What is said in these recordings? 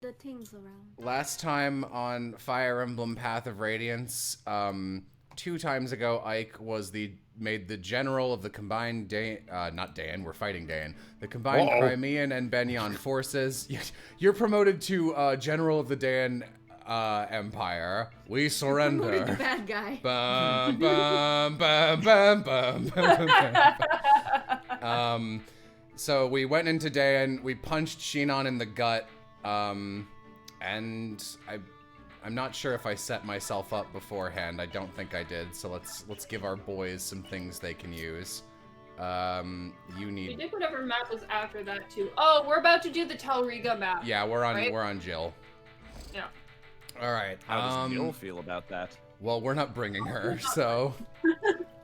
the things around. Last time on Fire Emblem Path of Radiance, 2 times ago, Ike was made the general of the combined not Dayan, we're fighting Dayan. The combined Crimean and Benyon forces. You're promoted to general of the Dayan Empire. We surrender. You're promoted to bad guy. Bum, bum, bum, bum, bum, bum, bum. So we went into Dayan, we punched Shinon in the gut, and I'm not sure if I set myself up beforehand. I don't think I did. So let's give our boys some things they can use. You need. We did whatever map was after that too. Oh, we're about to do the Telriga map. Yeah, we're on Jill. Yeah. All right. How does Jill feel about that? Well, we're not bringing her, so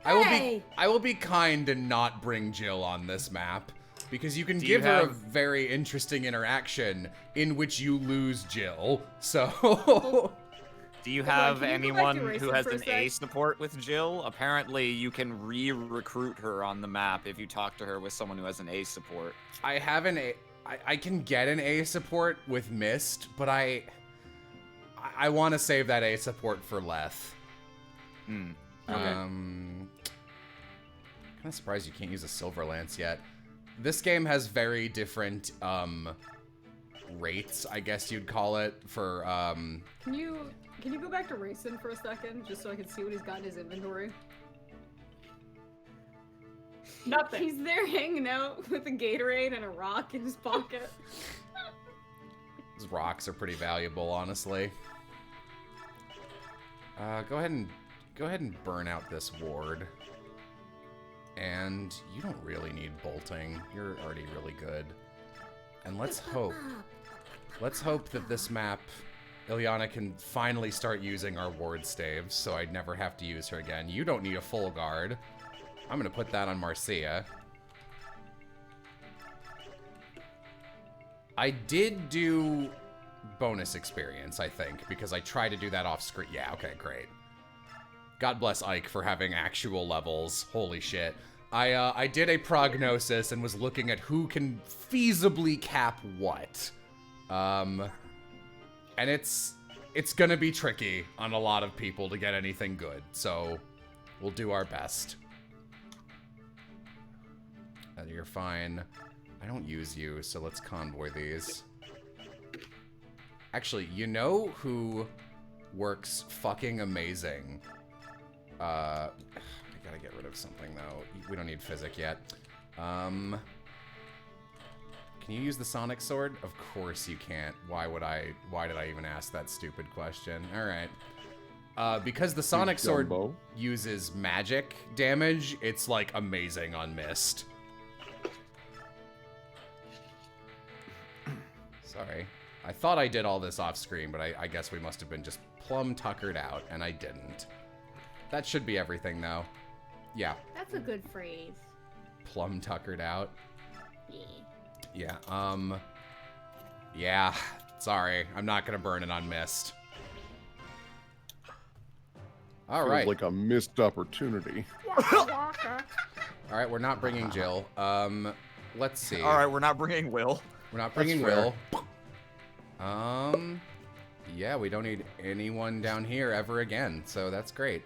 Hey! I will be kind and not bring Jill on this map. Because you can give her a very interesting interaction in which you lose Jill, so... Do you have anyone who has an A support with Jill? Apparently, you can re-recruit her on the map if you talk to her with someone who has an A support. I have an A... I can get an A support with Mist, but I want to save that A support for Leth. Okay. Kind of surprised you can't use a Silver Lance yet. This game has very different, rates, I guess you'd call it, for, Can you go back to Racing for a second, just so I can see what he's got in his inventory? Nothing. He's there hanging out with a Gatorade and a rock in his pocket. These rocks are pretty valuable, honestly. Go ahead and burn out this ward. And you don't really need bolting. You're already really good. And let's hope that this map, Ilyana can finally start using our ward staves, so I'd never have to use her again. You don't need a full guard. I'm gonna put that on Marcia. I did do bonus experience, I think, because I tried to do that off screen. Yeah, okay, great. God bless Ike for having actual levels. Holy shit. I did a prognosis and was looking at who can feasibly cap what. And it's gonna be tricky on a lot of people to get anything good, so we'll do our best. You're fine. I don't use you, so let's convoy these. Actually, you know who works fucking amazing? I gotta get rid of something, though. We don't need Physic yet. Can you use the Sonic Sword? Of course you can't. Why did I even ask that stupid question? Alright. Because the Sonic Sword uses magic damage, it's, like, amazing on Mist. Sorry. I thought I did all this off screen, but I guess we must have been just plumb tuckered out, and I didn't. That should be everything, though. Yeah. That's a good phrase. Plumb tuckered out. Yeah. Yeah, yeah. Sorry, I'm not gonna burn it on Mist. Alright. Like a missed opportunity. Alright, we're not bringing Jill. Let's see. Alright, we're not bringing Will. We're not bringing Will. Yeah, we don't need anyone down here ever again, so that's great.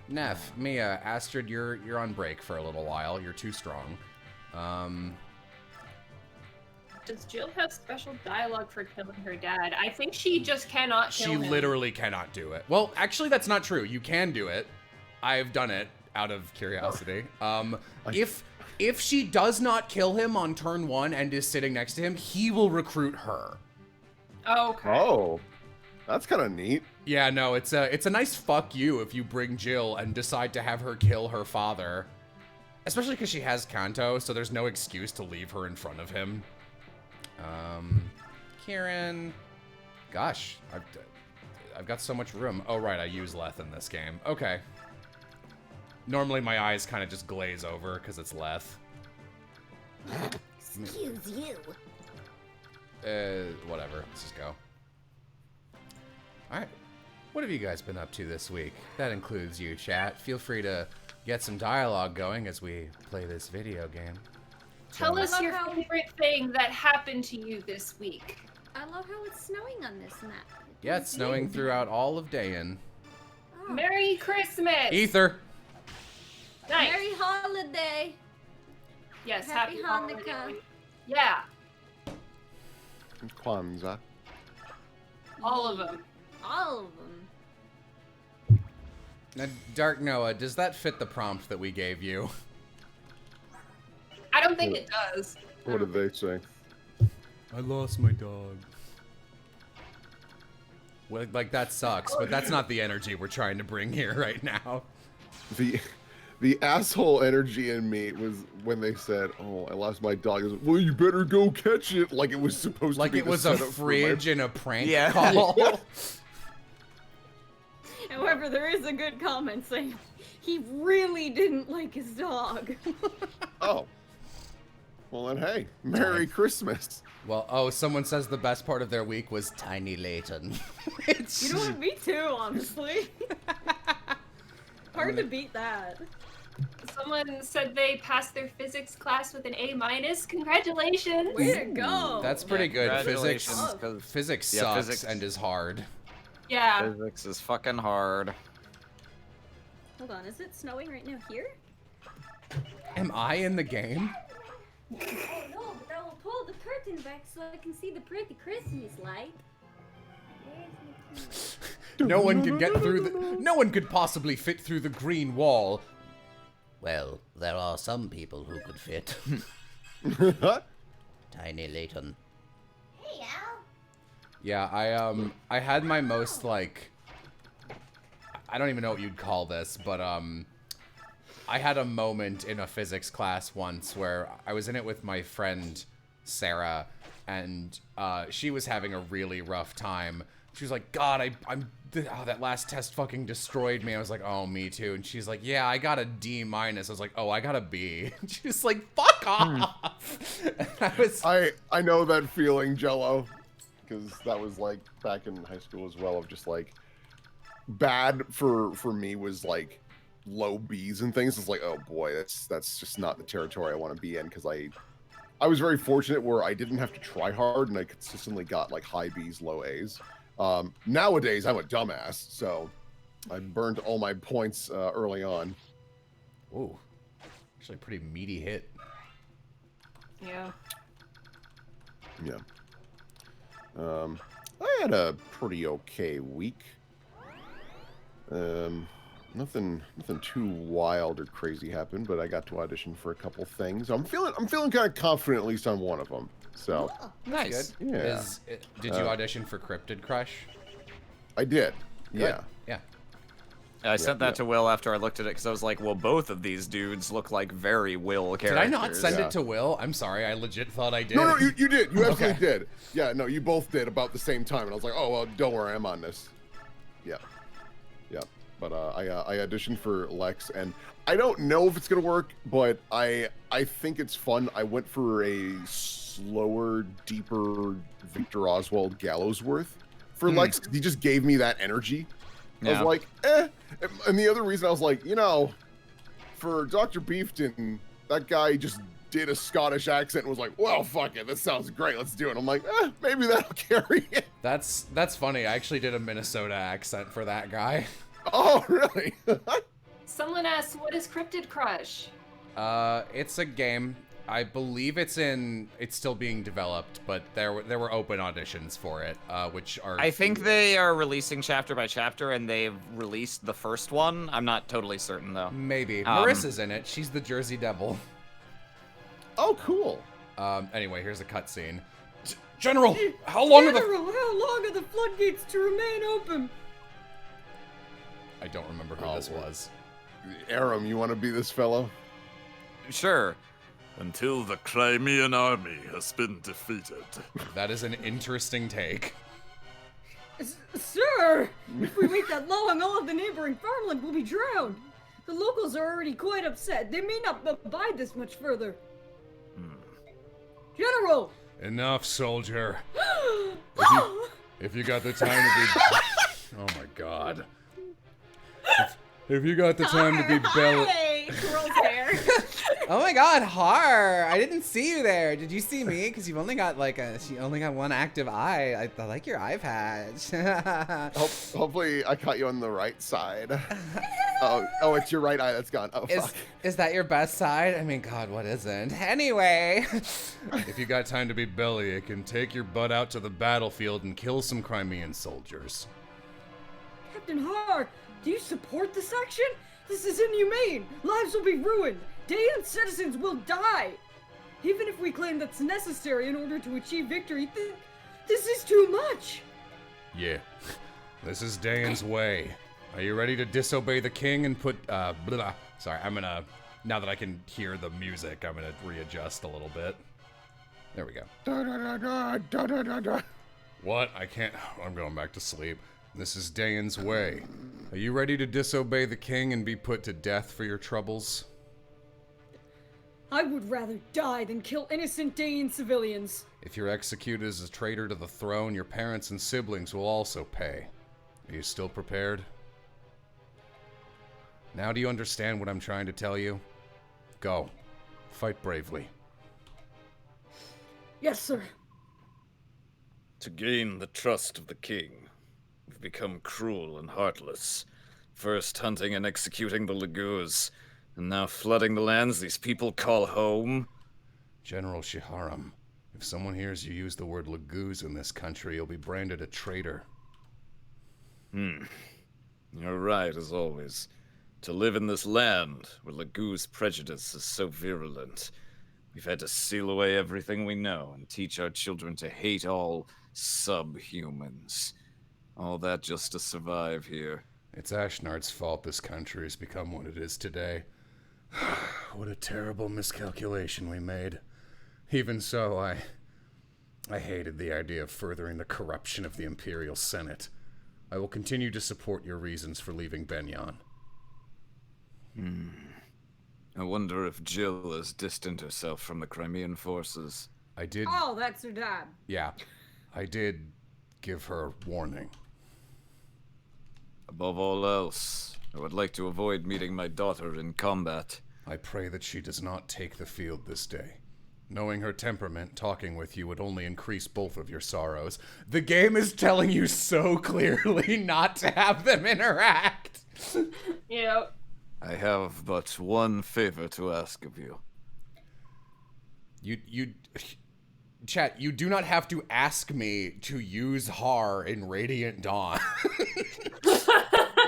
Neff, Mia, Astrid, you're on break for a little while. You're too strong. Does Jill have special dialogue for killing her dad? I think she just cannot kill him. She literally cannot do it. Well, actually, that's not true. You can do it. I've done it out of curiosity. If she does not kill him on turn 1 and is sitting next to him, he will recruit her. Okay. Oh, that's kind of neat. Yeah, no, it's a nice fuck you if you bring Jill and decide to have her kill her father. Especially because she has Kanto, so there's no excuse to leave her in front of him. Kieran. Gosh, I've got so much room. Oh, right, I use Leth in this game. Okay. Normally my eyes kind of just glaze over because it's Leth. Excuse you. Whatever. Let's just go. Alright. What have you guys been up to this week? That includes you, chat. Feel free to get some dialogue going as we play this video game. Tell us your favorite thing that happened to you this week. I Jello, how it's snowing on this map. Yeah, it's snowing throughout all of Dayan. Oh. Merry Christmas! Ether. Nice. Merry holiday. Yes, Happy happy Hanukkah. holiday. Yeah, Kwanzaa. all of them. All of them. Now, Dark Noah, does that fit the prompt that we gave you? I don't think it does. What did they say? I lost my dog. Well, like, that sucks, but that's not the energy we're trying to bring here right now. The asshole energy in me was when they said, "Oh, I lost my dog." I was like, well, you better go catch it. Like it was supposed Like to be. it was a fridge in a prank Yeah. call. However, there is a good comment saying he really didn't like his dog. Oh. Well then, hey, Merry Christmas. Well, someone says the best part of their week was Tiny Layton. You know what? Me too, honestly. Hard to beat that. Someone said they passed their physics class with an A-. Congratulations! Way to go. That's pretty good. Physics, Congratulations, 'cause physics Yeah, sucks physics- and is hard. Yeah. Physics is fucking hard. Hold on, is it snowing right now here? Am I in the game? Oh no, but I will pull the curtain back so I can see the pretty Christmas light. Where's my key? No one could get through the. No one could possibly fit through the green wall. Well, there are some people who could fit. Tiny Layton. Hey, Al. Yeah, I had my most like. I don't even know what you'd call this, but I had a moment in a physics class once where I was in it with my friend Sarah, and she was having a really rough time. She was like, God, that last test fucking destroyed me. I was like, oh, me too. And she's like, yeah, I got a D-. I was like, oh, I got a B. And she was like, fuck off. And I know that feeling, Jello, because that was like back in high school as well. Of just like bad for me was like low B's and things. It's like, oh boy, that's just not the territory I want to be in, because I was very fortunate where I didn't have to try hard and I consistently got like high B's, low A's. Nowadays I'm a dumbass, so I burned all my points early on. Ooh, actually a pretty meaty hit. Yeah. Yeah. I had a pretty okay week. Nothing too wild or crazy happened, but I got to audition for a couple things. I'm feeling kind of confident, at least on one of them. So Nice. yeah, Did you audition for Cryptid Crush? I did. Good. Yeah. Yeah. I sent that to Will after I looked at it because I was like, well, both of these dudes look like very Will Did characters. I not send Yeah. it to Will? I'm sorry. I legit thought I did. No, you did. You absolutely Okay. did. Yeah, no, you both did about the same time, and I was like, oh well, don't worry, I'm on this. Yeah. But I auditioned for Lex, and I don't know if it's gonna work, but I think it's fun. I went for a slower, deeper Victor Oswald Gallowsworth for Lex. He just gave me that energy. I was like, eh. And the other reason I was like, for Dr. Beefton, that guy just did a Scottish accent and was like, well, fuck it, that sounds great, let's do it. I'm like, maybe that'll carry it. That's funny. I actually did a Minnesota accent for that guy. Oh, really? Someone asked, what is Cryptid Crush? It's a game. I believe it's still being developed, but there were open auditions for it, which are. I think they are releasing chapter by chapter, and they've released the first one. I'm not totally certain though. Maybe Marissa's in it. She's the Jersey Devil. Oh, cool. Anyway, here's a cutscene. General, how long are General, how long are the floodgates to remain open? I don't remember who Oh, this well. was. Aram, you want to be this fellow? Sure. Until the Crimean army has been defeated. That is an interesting take. Sir, if we wait that long, all of the neighboring farmland will be drowned. The locals are already quite upset. They may not abide this much further. General! Enough, soldier. If you got the time to be... Oh my god. If you got the time to be belly... Hey, girl's hair. Oh my God, Har! I didn't see you there. Did you see me? Because you've only got she only got one active eye. I like your eye patch. Hopefully, I caught you on the right side. Oh, it's your right eye that's gone. Oh, fuck. Is that your best side? I mean, God, what isn't? Anyway. If you got time to be bellyache, take your butt out to the battlefield and kill some Crimean soldiers. Captain Har, do you support this action? This is inhumane. Lives will be ruined. Dayan citizens will die. Even if we claim that's necessary in order to achieve victory, this is too much. Yeah, this is Dayan's way. Are you ready to disobey the king and put, Sorry, now that I can hear the music, I'm gonna readjust a little bit. There we go. What? I can't, I'm going back to sleep. This is Dayan's way. Are you ready to disobey the king and be put to death for your troubles? I would rather die than kill innocent Dayan civilians. If you're executed as a traitor to the throne, your parents and siblings will also pay. Are you still prepared? Now do you understand what I'm trying to tell you? Go. Fight bravely. Yes, sir. To gain the trust of the king, we've become cruel and heartless. First hunting and executing the Laguz, and now flooding the lands these people call home. General Shiharam, if someone hears you use the word Laguz in this country, you'll be branded a traitor. You're right, as always. To live in this land, where Laguz prejudice is so virulent, we've had to seal away everything we know and teach our children to hate all subhumans. All that just to survive here. It's Ashnard's fault this country has become what it is today. What a terrible miscalculation we made. Even so, I hated the idea of furthering the corruption of the Imperial Senate. I will continue to support your reasons for leaving Benyon. I wonder if Jill has distanced herself from the Crimean forces. I did... Oh, that's her dad. Yeah. I did give her warning. Above all else, I would like to avoid meeting my daughter in combat. I pray that she does not take the field this day. Knowing her temperament, talking with you would only increase both of your sorrows. The game is telling you so clearly not to have them interact. Yeah. I have but one favor to ask of you. Chat, you do not have to ask me to use Har in Radiant Dawn.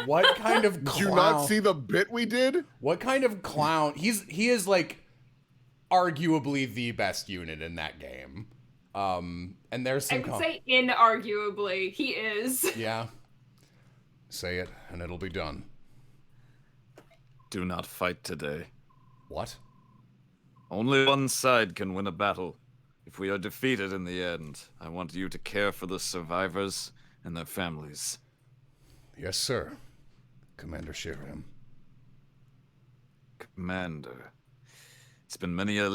What kind of clown? Did you not see the bit we did? What kind of clown? He is like arguably the best unit in that game. And there's some I would say inarguably, he is. Yeah. Say it, and it'll be done. Do not fight today. What? Only one side can win a battle. If we are defeated in the end, I want you to care for the survivors and their families. Yes, sir. Commander Shiram. Commander, it's been many a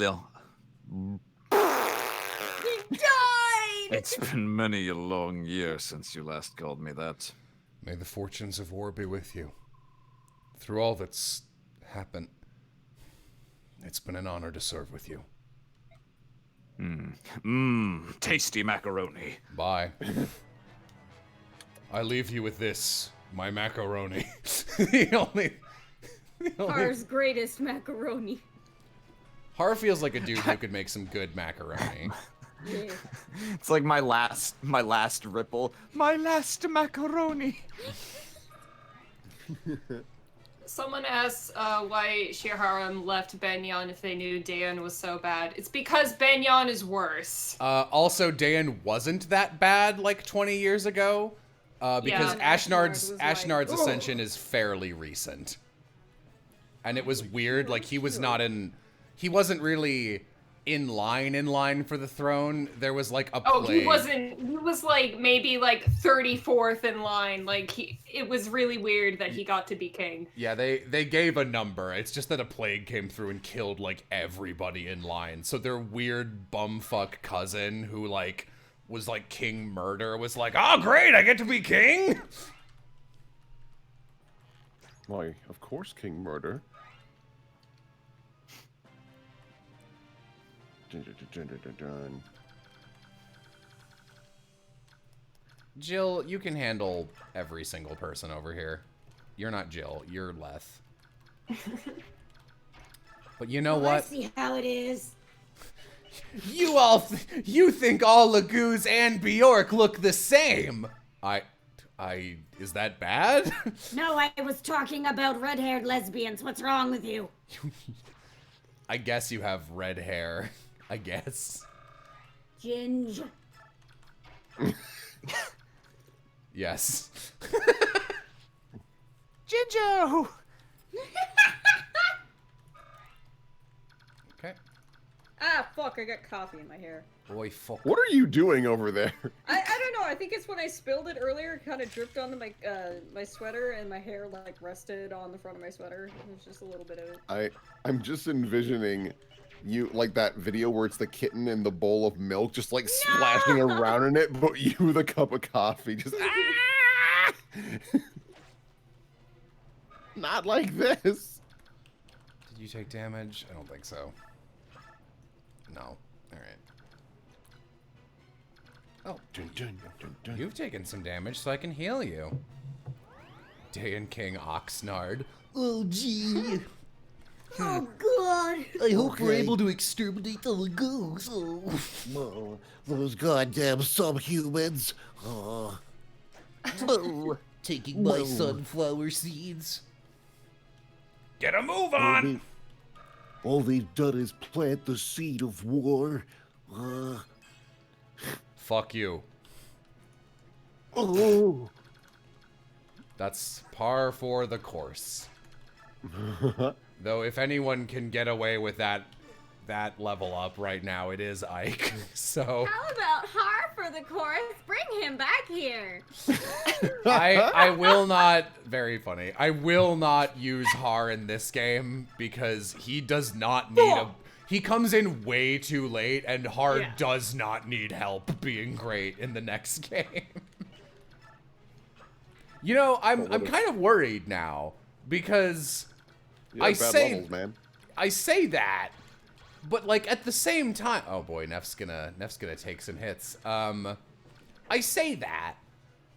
It's been many a long year since you last called me that. May the fortunes of war be with you. Through all that's happened, it's been an honor to serve with you. Tasty macaroni. Bye. I leave you with this, my macaroni. the only Har's greatest macaroni. Har feels like a dude who could make some good macaroni. Yeah. It's like my last ripple. My last macaroni. Someone asked why Shiharam left Benyon if they knew Dayan was so bad. It's because Benyon is worse. Also, Dayan wasn't that bad like 20 years ago, because Yeah, Ashnard's Ashnard was like, ascension is fairly recent, and it was weird. Like he wasn't really in line for the throne. There was like a plague. He was like maybe like 34th in line. Like it was really weird that he got to be king. Yeah, they gave a number. It's just that a plague came through and killed like everybody in line. So their weird bumfuck cousin who like was like King Murder was like, "Oh great, I get to be king." Why, of course, King Murder. Jill, you can handle every single person over here. You're not Jill, you're Leth. But you know what? I see how it is. You think all Lagoos and Bjork look the same? Is that bad? No, I was talking about red-haired lesbians. What's wrong with you? I guess you have red hair. I guess. Ginge. Yes. Jinjo! Okay. Ah, fuck, I got coffee in my hair. Boy, fuck. What are you doing over there? I don't know, I think it's when I spilled it earlier, it kind of dripped onto my my sweater, and my hair, like, rested on the front of my sweater. It was just a little bit of it. I'm just envisioning you, like that video where it's the kitten in the bowl of milk just, like, splashing around in it, but you with a cup of coffee, just, ah! Not like this. Did you take damage? I don't think so. No. Alright. Oh, you've taken some damage, so I can heal you. Dayan King Oxnard. Oh, gee. Oh, God. I hope we're able to exterminate the Lagoons. Oh, those goddamn subhumans. Oh. Taking my Whoa. sunflower seeds. Get a move on! All they've done is plant the seed of war. Fuck you. Oh. That's par for the course. Though if anyone can get away with that level up right now, it is Ike. So How about Har for the chorus? Bring him back here. I will not, very funny, I will not use Har in this game because he does not need he comes in way too late, and Har does not need help being great in the next game. You know, I'm kind of worried now because I say that, but like at the same time, oh boy, Neff's gonna take some hits. I say that,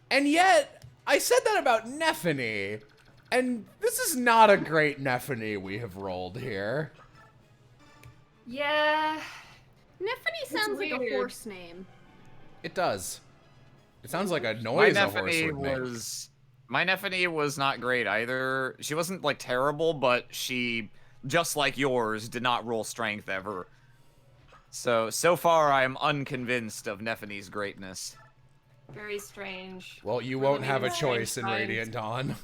and yet I said that about Neffany, and this is not a great Neffany we have rolled here. Yeah. Neffany sounds like a horse name. It does. It sounds like a noise a horse would make. My Neffany was not great either. She wasn't like terrible, but she, just like yours, did not roll strength ever. So far I am unconvinced of Neffany's greatness. Very strange. Well, you won't have a choice in Radiant Dawn.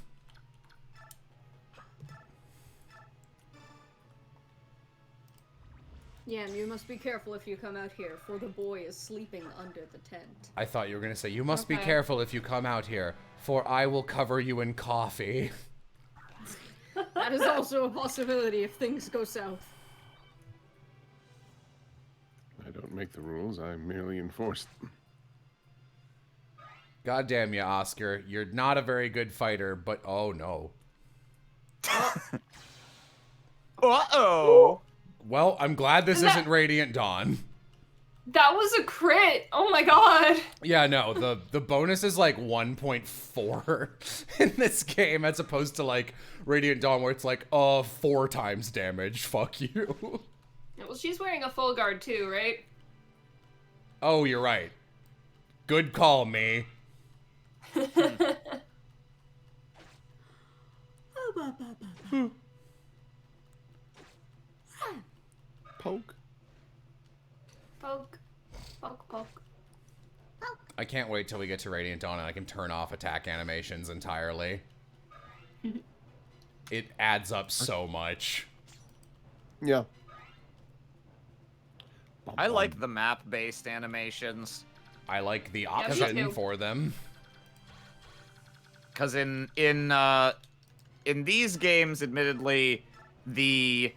Yeah, you must be careful if you come out here, for the boy is sleeping under the tent. I thought you were gonna say, you must be careful if you come out here, for I will cover you in coffee. That is also a possibility if things go south. I don't make the rules, I merely enforce them. God damn you, Oscar. You're not a very good fighter, but oh no. Uh-oh! Well, I'm glad this isn't Radiant Dawn. That was a crit! Oh my god! Yeah, no, the bonus is like 1.4 in this game, as opposed to like Radiant Dawn where it's like, 4 times damage, fuck you. Well, she's wearing a full guard too, right? Oh, you're right. Good call, me. Poke. Poke. Poke, poke. I can't wait till we get to Radiant Dawn and I can turn off attack animations entirely. It adds up so much. Yeah. I like the map-based animations. I like the me option too. for them. Because in these games, admittedly, the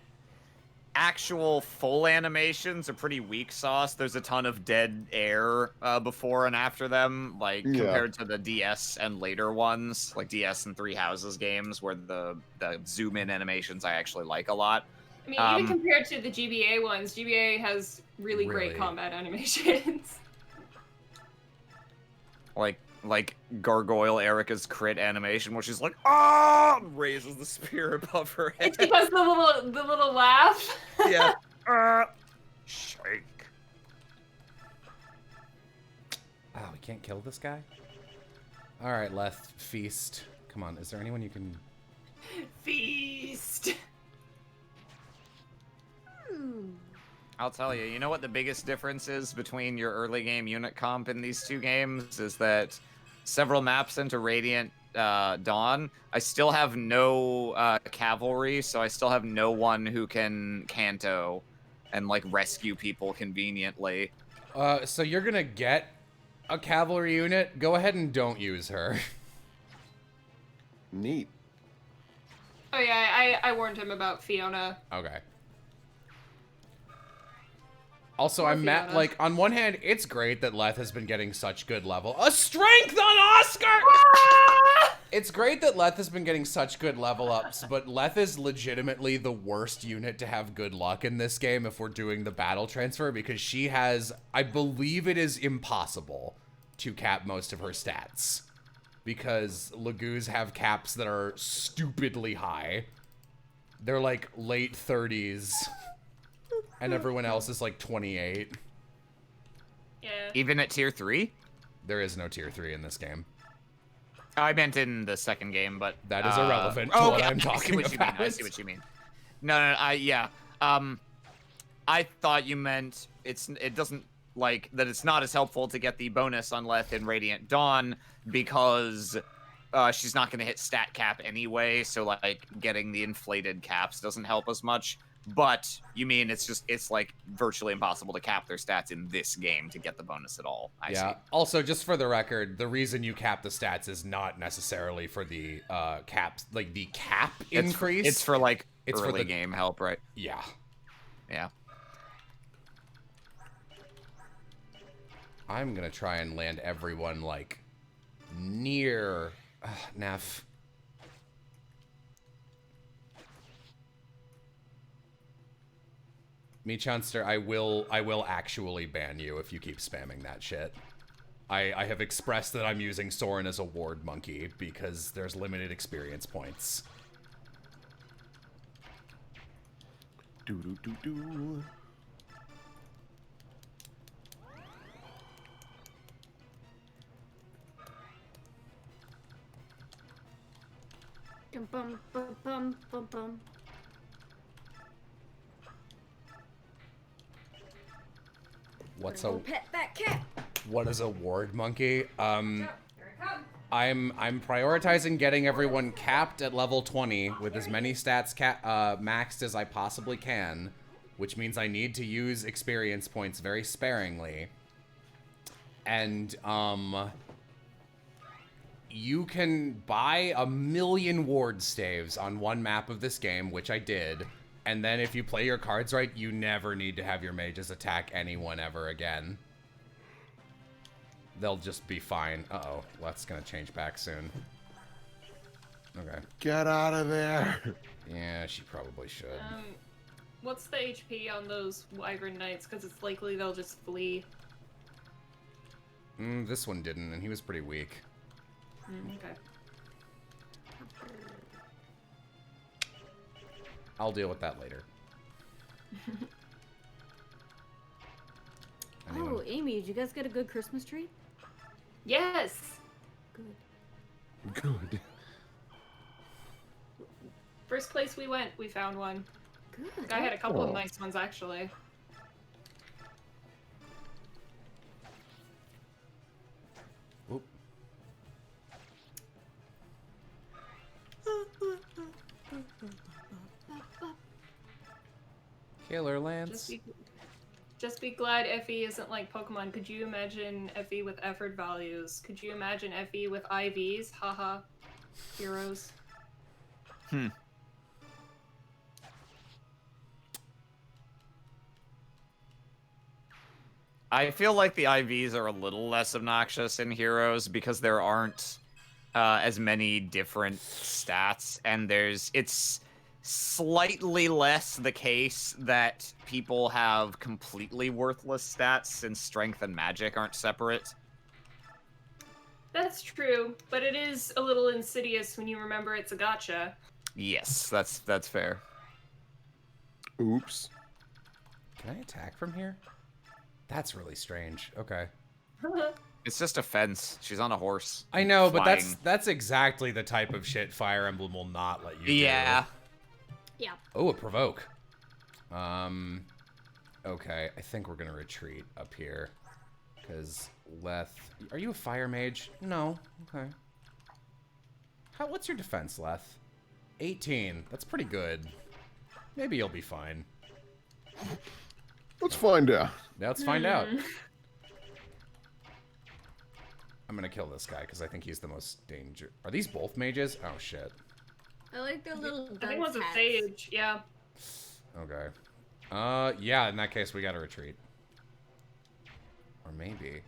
actual full animations are pretty weak sauce. There's a ton of dead air before and after them, like compared to the DS and later ones, like DS and Three Houses games, where the zoom in animations I actually like a lot. I mean, even compared to the GBA ones, GBA has really great combat animations. Like Gargoyle Erica's crit animation, where she's like, ah, raises the spear above her head. It's because the little laugh. Yeah. Shake. Oh, we can't kill this guy? Alright, Leth, feast. Come on, is there anyone you can... Feast. I'll tell you, you know what the biggest difference is between your early game unit comp in these two games is that several maps into Radiant Dawn, I still have no cavalry, so I still have no one who can canto and like rescue people conveniently. So you're gonna get a cavalry unit? Go ahead and don't use her. Neat. Oh yeah, I warned him about Fiona. Okay. Also, I'm mad, like, on one hand, it's great that Leth has been getting such good level. A strength on Oscar! Ah! It's great that Leth has been getting such good level ups, but Leth is legitimately the worst unit to have good luck in this game if we're doing the battle transfer, because she has, I believe it is impossible to cap most of her stats. Because Lagoos have caps that are stupidly high. They're like late 30s. And everyone else is like 28. Yeah. Even at tier 3? There is no tier 3 in this game. I meant in the second game, but that is irrelevant to what I'm talking about. I see what you mean. No, yeah. I thought you meant it doesn't like that it's not as helpful to get the bonus on Leth in Radiant Dawn because she's not going to hit stat cap anyway, so like getting the inflated caps doesn't help as much. But you mean it's like virtually impossible to cap their stats in this game to get the bonus at all. I see. Also, just for the record, the reason you cap the stats is not necessarily for the caps, like the cap increase. It's for like it's early for the game help, right? Yeah. Yeah. I'm gonna try and land everyone like near Neff. Meechunster, I will actually ban you if you keep spamming that shit. I have expressed that I'm using Soren as a ward monkey because there's limited experience points. Do. Bum bum bum bum bum. What's a pet that cat? What is a ward monkey? I'm prioritizing getting everyone capped at level 20 with as many stats maxed as I possibly can, which means I need to use experience points very sparingly. And you can buy 1,000,000 ward staves on one map of this game, which I did. And then if you play your cards right, you never need to have your mages attack anyone ever again. They'll just be fine. Uh-oh, Left's gonna change back soon. Okay. Get out of there. Yeah, she probably should. What's the HP on those Wyvern Knights? Because it's likely they'll just flee. This one didn't, and he was pretty weak. Okay. I'll deal with that later. Oh, Amy, did you guys get a good Christmas tree? Yes! Good. First place we went, we found one. Good. I had a couple of nice ones, actually. Oop. Killer Lance. Just be glad Effie isn't like Pokemon. Could you imagine Effie with effort values? Could you imagine Effie with IVs? Haha. Heroes. I feel like the IVs are a little less obnoxious in Heroes because there aren't as many different stats, and slightly less the case that people have completely worthless stats since strength and magic aren't separate. That's true, but it is a little insidious when you remember it's a gotcha. Yes, that's fair. Oops. Can I attack from here? That's really strange. Okay. It's just a fence. She's on a horse. I know, but flying. that's exactly the type of shit Fire Emblem will not let you do. Yeah. Yeah. Oh, a provoke. Okay, I think we're gonna retreat up here. Because Leth... Are you a fire mage? No. Okay. What's your defense, Leth? 18. That's pretty good. Maybe you'll be fine. Let's find out. Let's find out. I'm gonna kill this guy because I think he's the most danger. Are these both mages? Oh shit. I like the little I think one's a hats. sage, yeah. Okay. Yeah, in that case we gotta retreat. Or maybe.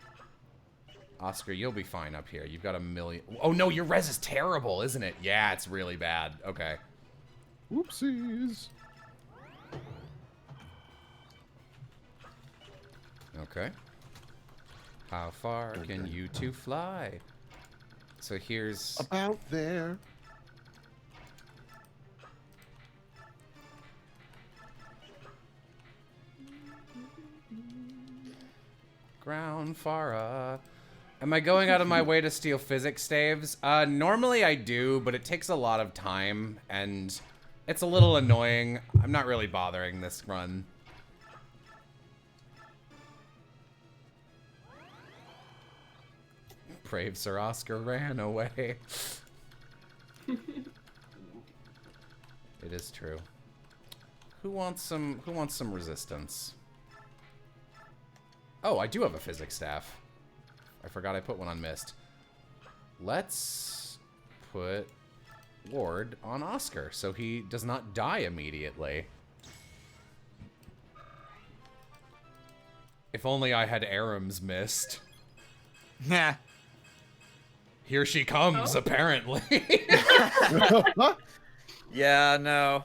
Oscar, you'll be fine up here. You've got a million... Oh no, your res is terrible, isn't it? Yeah, it's really bad. Okay. Whoopsies. Okay. How far can you two fly? So here's... About there. Ground Fara. Am I going out of my way to steal physics staves? Normally I do, but it takes a lot of time, and it's a little annoying. I'm not really bothering this run. Brave Sir Oscar ran away. It is true. Who wants some resistance? Oh, I do have a physics staff. I forgot I put one on Mist. Let's put Ward on Oscar so he does not die immediately. If only I had Aram's Mist. Nah. Here she comes, apparently. Yeah, no.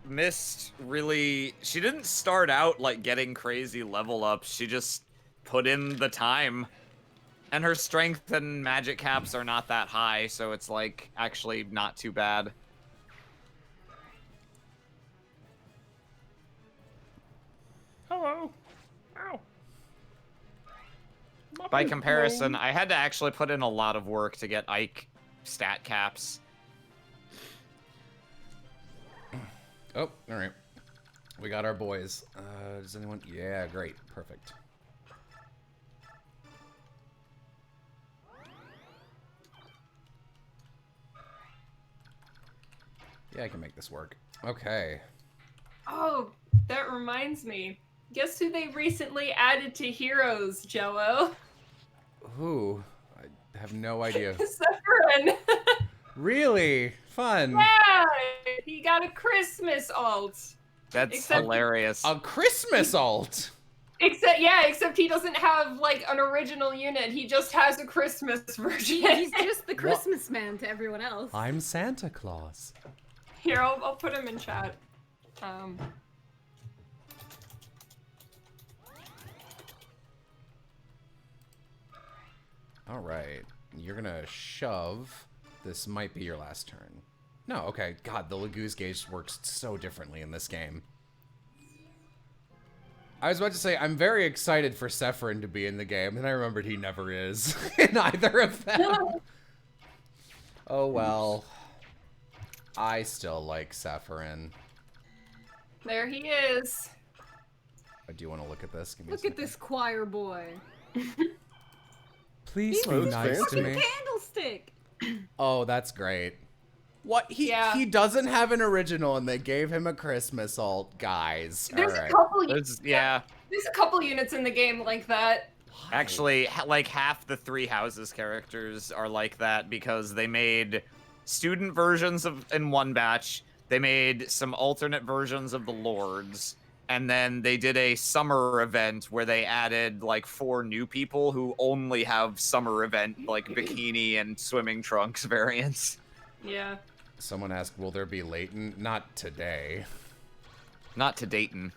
Mist really... She didn't start out, like, getting crazy level ups. She just put in the time. And her strength and magic caps are not that high, so it's, like, actually not too bad. Hello. Ow. By comparison, I had to actually put in a lot of work to get Ike stat caps. Oh, all right. We got our boys. Does anyone? Yeah, great. Perfect. Yeah, I can make this work. Okay. Oh, that reminds me. Guess who they recently added to Heroes, Jello? Who? I have no idea. Sephiroth. Really? Fun. Yeah, he got a Christmas alt. That's Except- hilarious. A Christmas alt. Except he doesn't have like an original unit. He just has a Christmas version. He's just the Christmas man to everyone else. I'm Santa Claus. Here, I'll put him in chat. All right. You're gonna shove. This might be your last turn. No, okay. God, the Lagoose gauge works so differently in this game. I was about to say, I'm very excited for Sephiroth to be in the game, and I remembered he never is in either of them. Oh well. I still like Sephiroth. There he is. I do want to look at this. Give me Look at this choir boy. Please Oh, be it's nice to fancy. me. Candlestick. Oh, that's great. What? Yeah. He doesn't have an original, and they gave him a Christmas alt, guys. There's All right. a couple. Yeah. There's a couple units in the game like that. Actually, like half the Three Houses characters are like that because they made student versions of in one batch. They made some alternate versions of the Lords, and then they did a summer event where they added like 4 new people who only have summer event like bikini and swimming trunks variants. Yeah. Someone asked, will there be latent? Not today. Not to Dayton.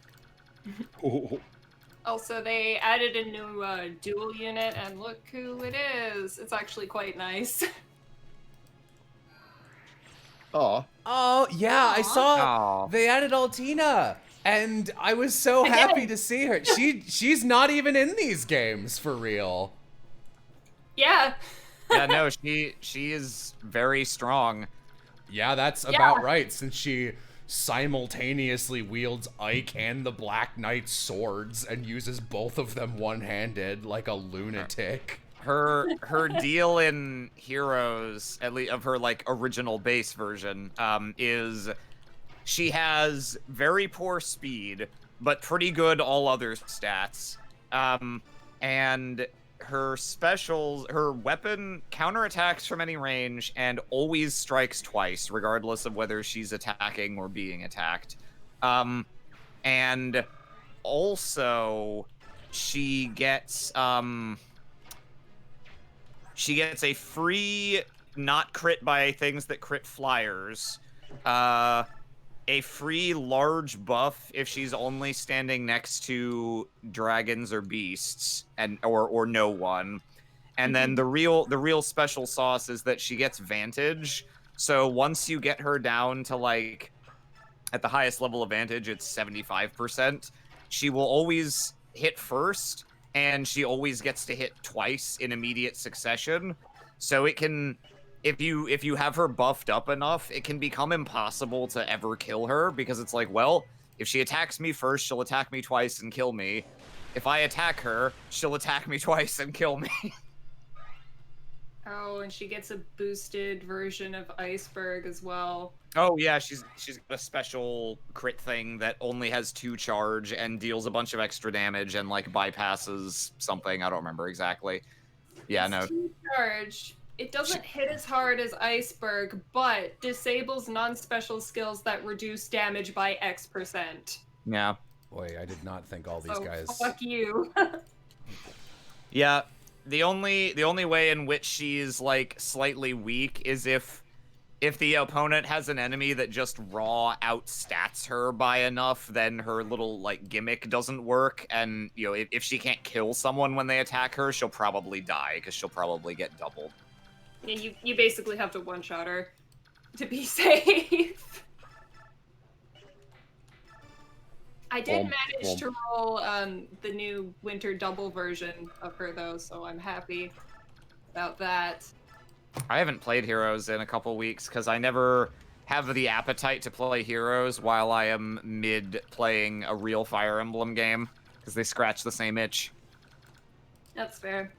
Also, they added a new dual unit, and look who it is. It's actually quite nice. Aw. Oh, yeah, I saw Aw. they added Altina, and I was so happy to see her. She's not even in these games, for real. Yeah. Yeah, no, she is very strong. Yeah, that's about right, since she simultaneously wields Ike and the Black Knight's swords and uses both of them one-handed like a lunatic. Her deal in Heroes, at least of her like original base version, is she has very poor speed, but pretty good all other stats. And her specials, her weapon counterattacks from any range and always strikes twice, regardless of whether she's attacking or being attacked. And also she gets a free not crit by things that crit flyers, a free large buff if she's only standing next to dragons or beasts, and or no one. And then the real special sauce is that she gets Vantage. So once you get her down to like at the highest level of Vantage, it's 75%. She will always hit first, and she always gets to hit twice in immediate succession. So it can, if you have her buffed up enough, it can become impossible to ever kill her, because it's like, well, if she attacks me first, she'll attack me twice and kill me. If I attack her, she'll attack me twice and kill me. Oh, and she gets a boosted version of Iceberg as well. Oh yeah, she's got a special crit thing that only has 2 charge and deals a bunch of extra damage and like bypasses something. I don't remember exactly. Yeah, It's no. 2 charge. It doesn't hit as hard as Iceberg, but disables non-special skills that reduce damage by X%. Yeah. Boy, I did not think all these So guys. fuck you. Yeah. The only way in which she's like slightly weak is if the opponent has an enemy that just raw outstats her by enough, then her little like gimmick doesn't work, and you know, if she can't kill someone when they attack her, she'll probably die because she'll probably get doubled. Yeah, you basically have to one-shot her to be safe. I did manage to roll the new winter double version of her though, so I'm happy about that. I haven't played Heroes in a couple weeks because I never have the appetite to play Heroes while I am mid playing a real Fire Emblem game, because they scratch the same itch. That's fair.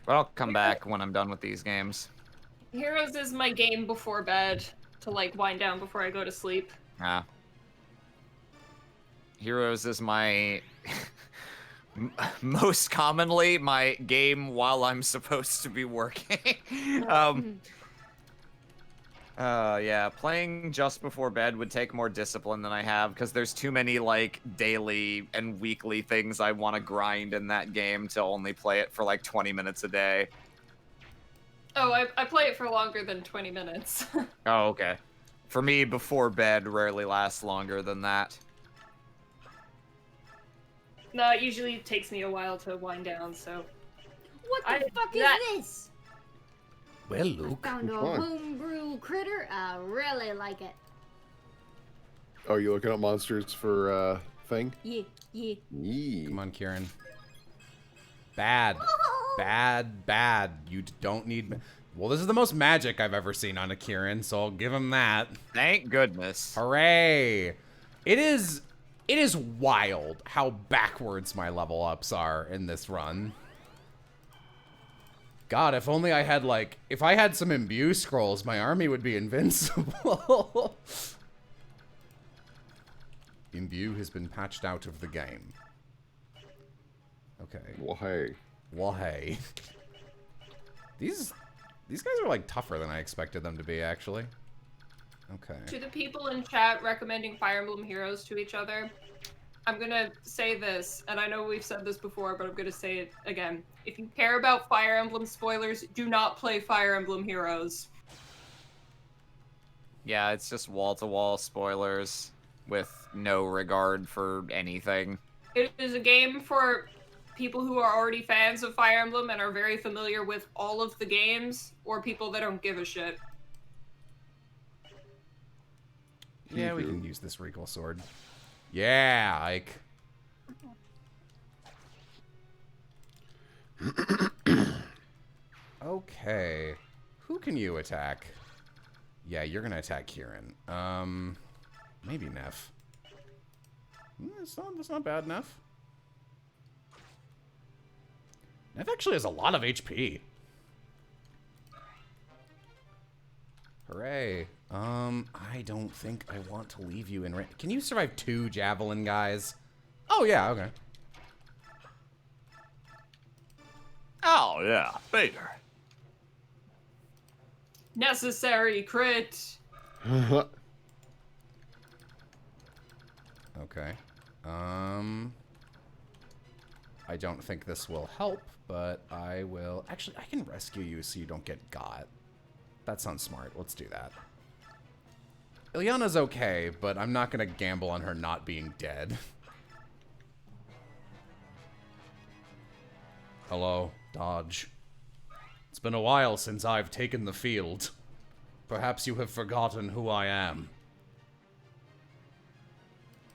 But I'll come back when I'm done with these games. Heroes is my game before bed to like wind down before I go to sleep. Heroes is my most commonly my game while I'm supposed to be working. Yeah, playing just before bed would take more discipline than I have, because there's too many like daily and weekly things I want to grind in that game to only play it for like 20 minutes a day. Oh, I play it for longer than 20 minutes. Oh, okay. For me, before bed rarely lasts longer than that. No, it usually takes me a while to wind down, so... What the fuck is this? Well, Luke. Found a homebrew critter. I really like it. Oh, you looking at monsters for thing? Yeah. Yee. Come on, Kieran. Bad. Bad. You don't need... Well, this is the most magic I've ever seen on a Kieran, so I'll give him that. Thank goodness. Hooray! It is wild how backwards my level ups are in this run. God, if only I had if I had some imbue scrolls, my army would be invincible. Imbue has been patched out of the game. Okay. Well, hey. These guys are like tougher than I expected them to be, actually. Okay. To the people in chat recommending Fire Emblem Heroes to each other, I'm gonna say this, and I know we've said this before, but I'm gonna say it again. If you care about Fire Emblem spoilers, do not play Fire Emblem Heroes. Yeah, it's just wall-to-wall spoilers with no regard for anything. It is a game for people who are already fans of Fire Emblem and are very familiar with all of the games, or people that don't give a shit. Yeah, we can use this Regal Sword. Yeah, Ike. Okay. Who can you attack? Yeah, you're gonna attack Kieran. Maybe Neff. That's not bad, Neff. Neff actually has a lot of HP. Hooray. I don't think I want to leave you in range. Can you survive 2 javelin guys? Oh, yeah, okay. Oh, yeah, Vader. Necessary crit. Okay. I don't think this will help, but I will... Actually, I can rescue you so you don't get got. That sounds smart. Let's do that. Ilyana's okay, but I'm not gonna gamble on her not being dead. Hello, Dodge. It's been a while since I've taken the field. Perhaps you have forgotten who I am.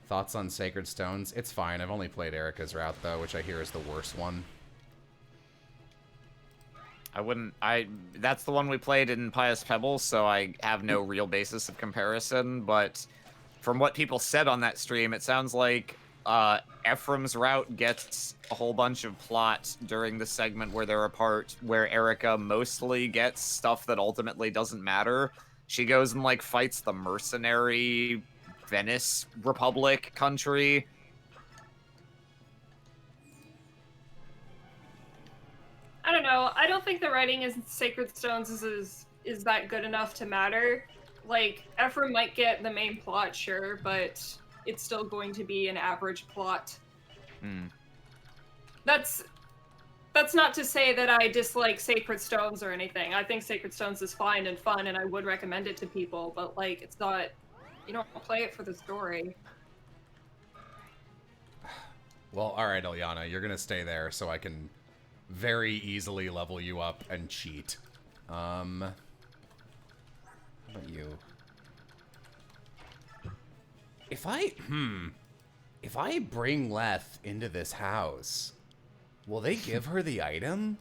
Thoughts on Sacred Stones? It's fine. I've only played Erica's route, though, which I hear is the worst one. That's the one we played in Pious Pebbles, so I have no real basis of comparison, but from what people said on that stream, it sounds like Ephraim's route gets a whole bunch of plot during the segment where they're apart, where Erica mostly gets stuff that ultimately doesn't matter. She goes and, like, fights the mercenary Venice Republic country. I don't know. I don't think the writing in Sacred Stones is that good enough to matter. Like, Ephraim might get the main plot, sure, but it's still going to be an average plot. That's not to say that I dislike Sacred Stones or anything. I think Sacred Stones is fine and fun, and I would recommend it to people, but, like, it's not... You don't play it for the story. Well, alright, Ilyana, you're gonna stay there so I can very easily level you up and cheat. How about you? If I bring Leth into this house, will they give her the item?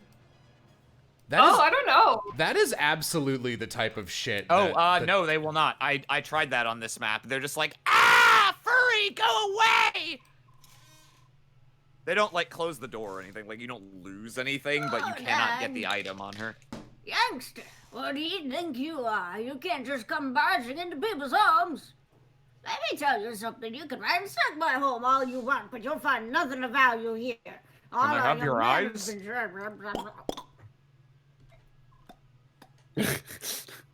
I don't know. That is absolutely the type of shit. No, they will not. I tried that on this map. They're just like, ah, furry, go away! They don't, like, close the door or anything. Like, you don't lose anything, but you cannot get the item on her. Youngster, what do you think you are? You can't just come barging into people's homes. Let me tell you something. You can ransack my home all you want, but you'll find nothing of value here. All I have your eyes?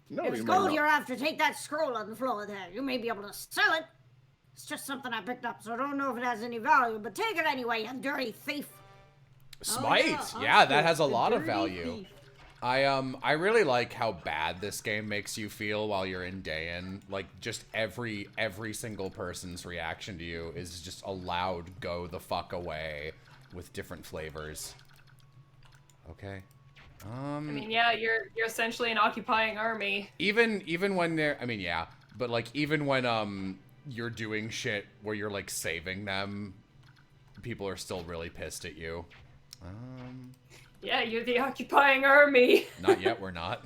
No, if it's gold you're after, take that scroll on the floor there. You may be able to sell it. It's just something I picked up, so I don't know if it has any value, but take it anyway, you dirty thief. Smite! Yeah, that has a lot of value. I really like how bad this game makes you feel while you're in Dayan. Like, just every single person's reaction to you is just a loud go the fuck away with different flavors. Okay. I mean, yeah, you're essentially an occupying army. Even when they're, I mean, yeah, but like even when you're doing shit where you're like saving them, people are still really pissed at you. Yeah, you're the occupying army. Not yet, we're not.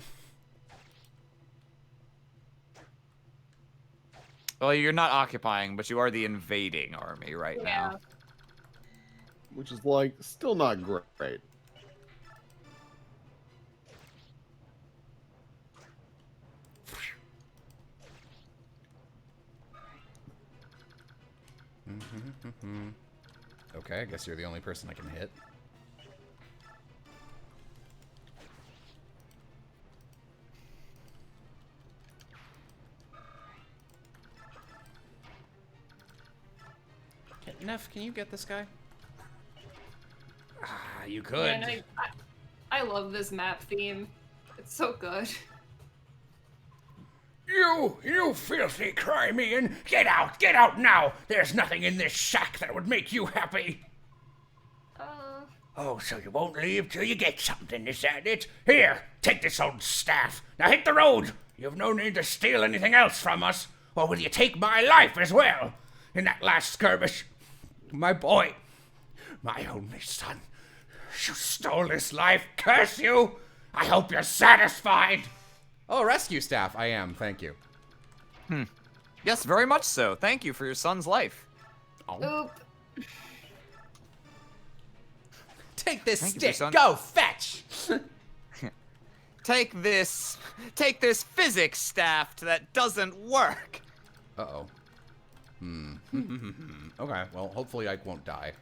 Well, you're not occupying, but you are the invading army right now. Which is, like, still not great. Okay, I guess you're the only person I can hit. Neff, can you get this guy? Ah, you could. Man, I love this map theme. It's so good. You filthy Crimean! Get out now! There's nothing in this shack that would make you happy. Oh, so you won't leave till you get something, is that it? Here, take this old staff. Now hit the road. You've no need to steal anything else from us. Or will you take my life as well? In that last skirmish, my boy, my only son, you stole his life. Curse you! I hope you're satisfied. Oh, rescue staff. I am, thank you. Yes, very much so. Thank you for your son's life. Oh. Oop. Take this Thank you, stick. son. Go fetch. Take this physics staff that doesn't work. Uh-oh. Okay, well, hopefully Ike won't die.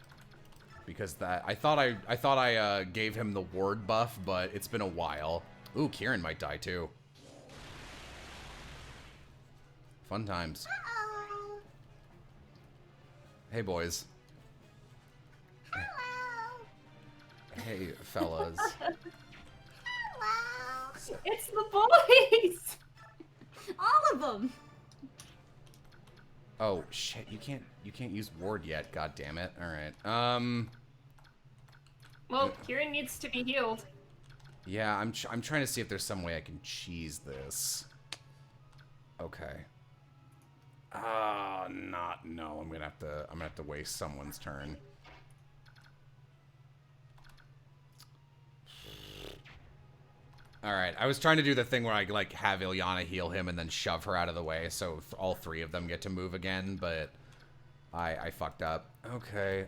Because I thought I gave him the ward buff, but it's been a while. Ooh, Kieran might die too. Fun times. Hey, boys. Hey, fellas. It's the boys! All of them. Oh shit! You can't use ward yet. God damn it! All right. Well, Kieran needs to be healed. Yeah, I'm trying to see if there's some way I can cheese this. Okay. No. I'm gonna have to waste someone's turn. All right. I was trying to do the thing where I like have Ilyana heal him and then shove her out of the way, so all three of them get to move again. But I fucked up. Okay.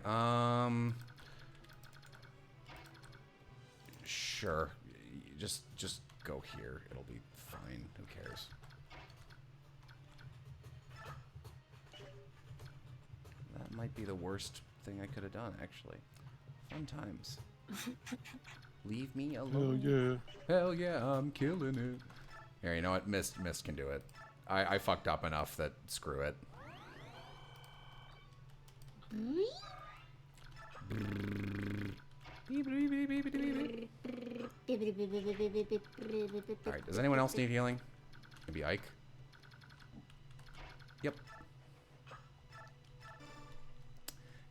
Sure. Just go here. It'll be fine. Who cares? That might be the worst thing I could have done, actually. Fun times. Leave me alone. Hell yeah, I'm killing it. Here, you know what? Mist can do it. I fucked up enough that screw it. Alright, does anyone else need healing? Maybe Ike? Yep.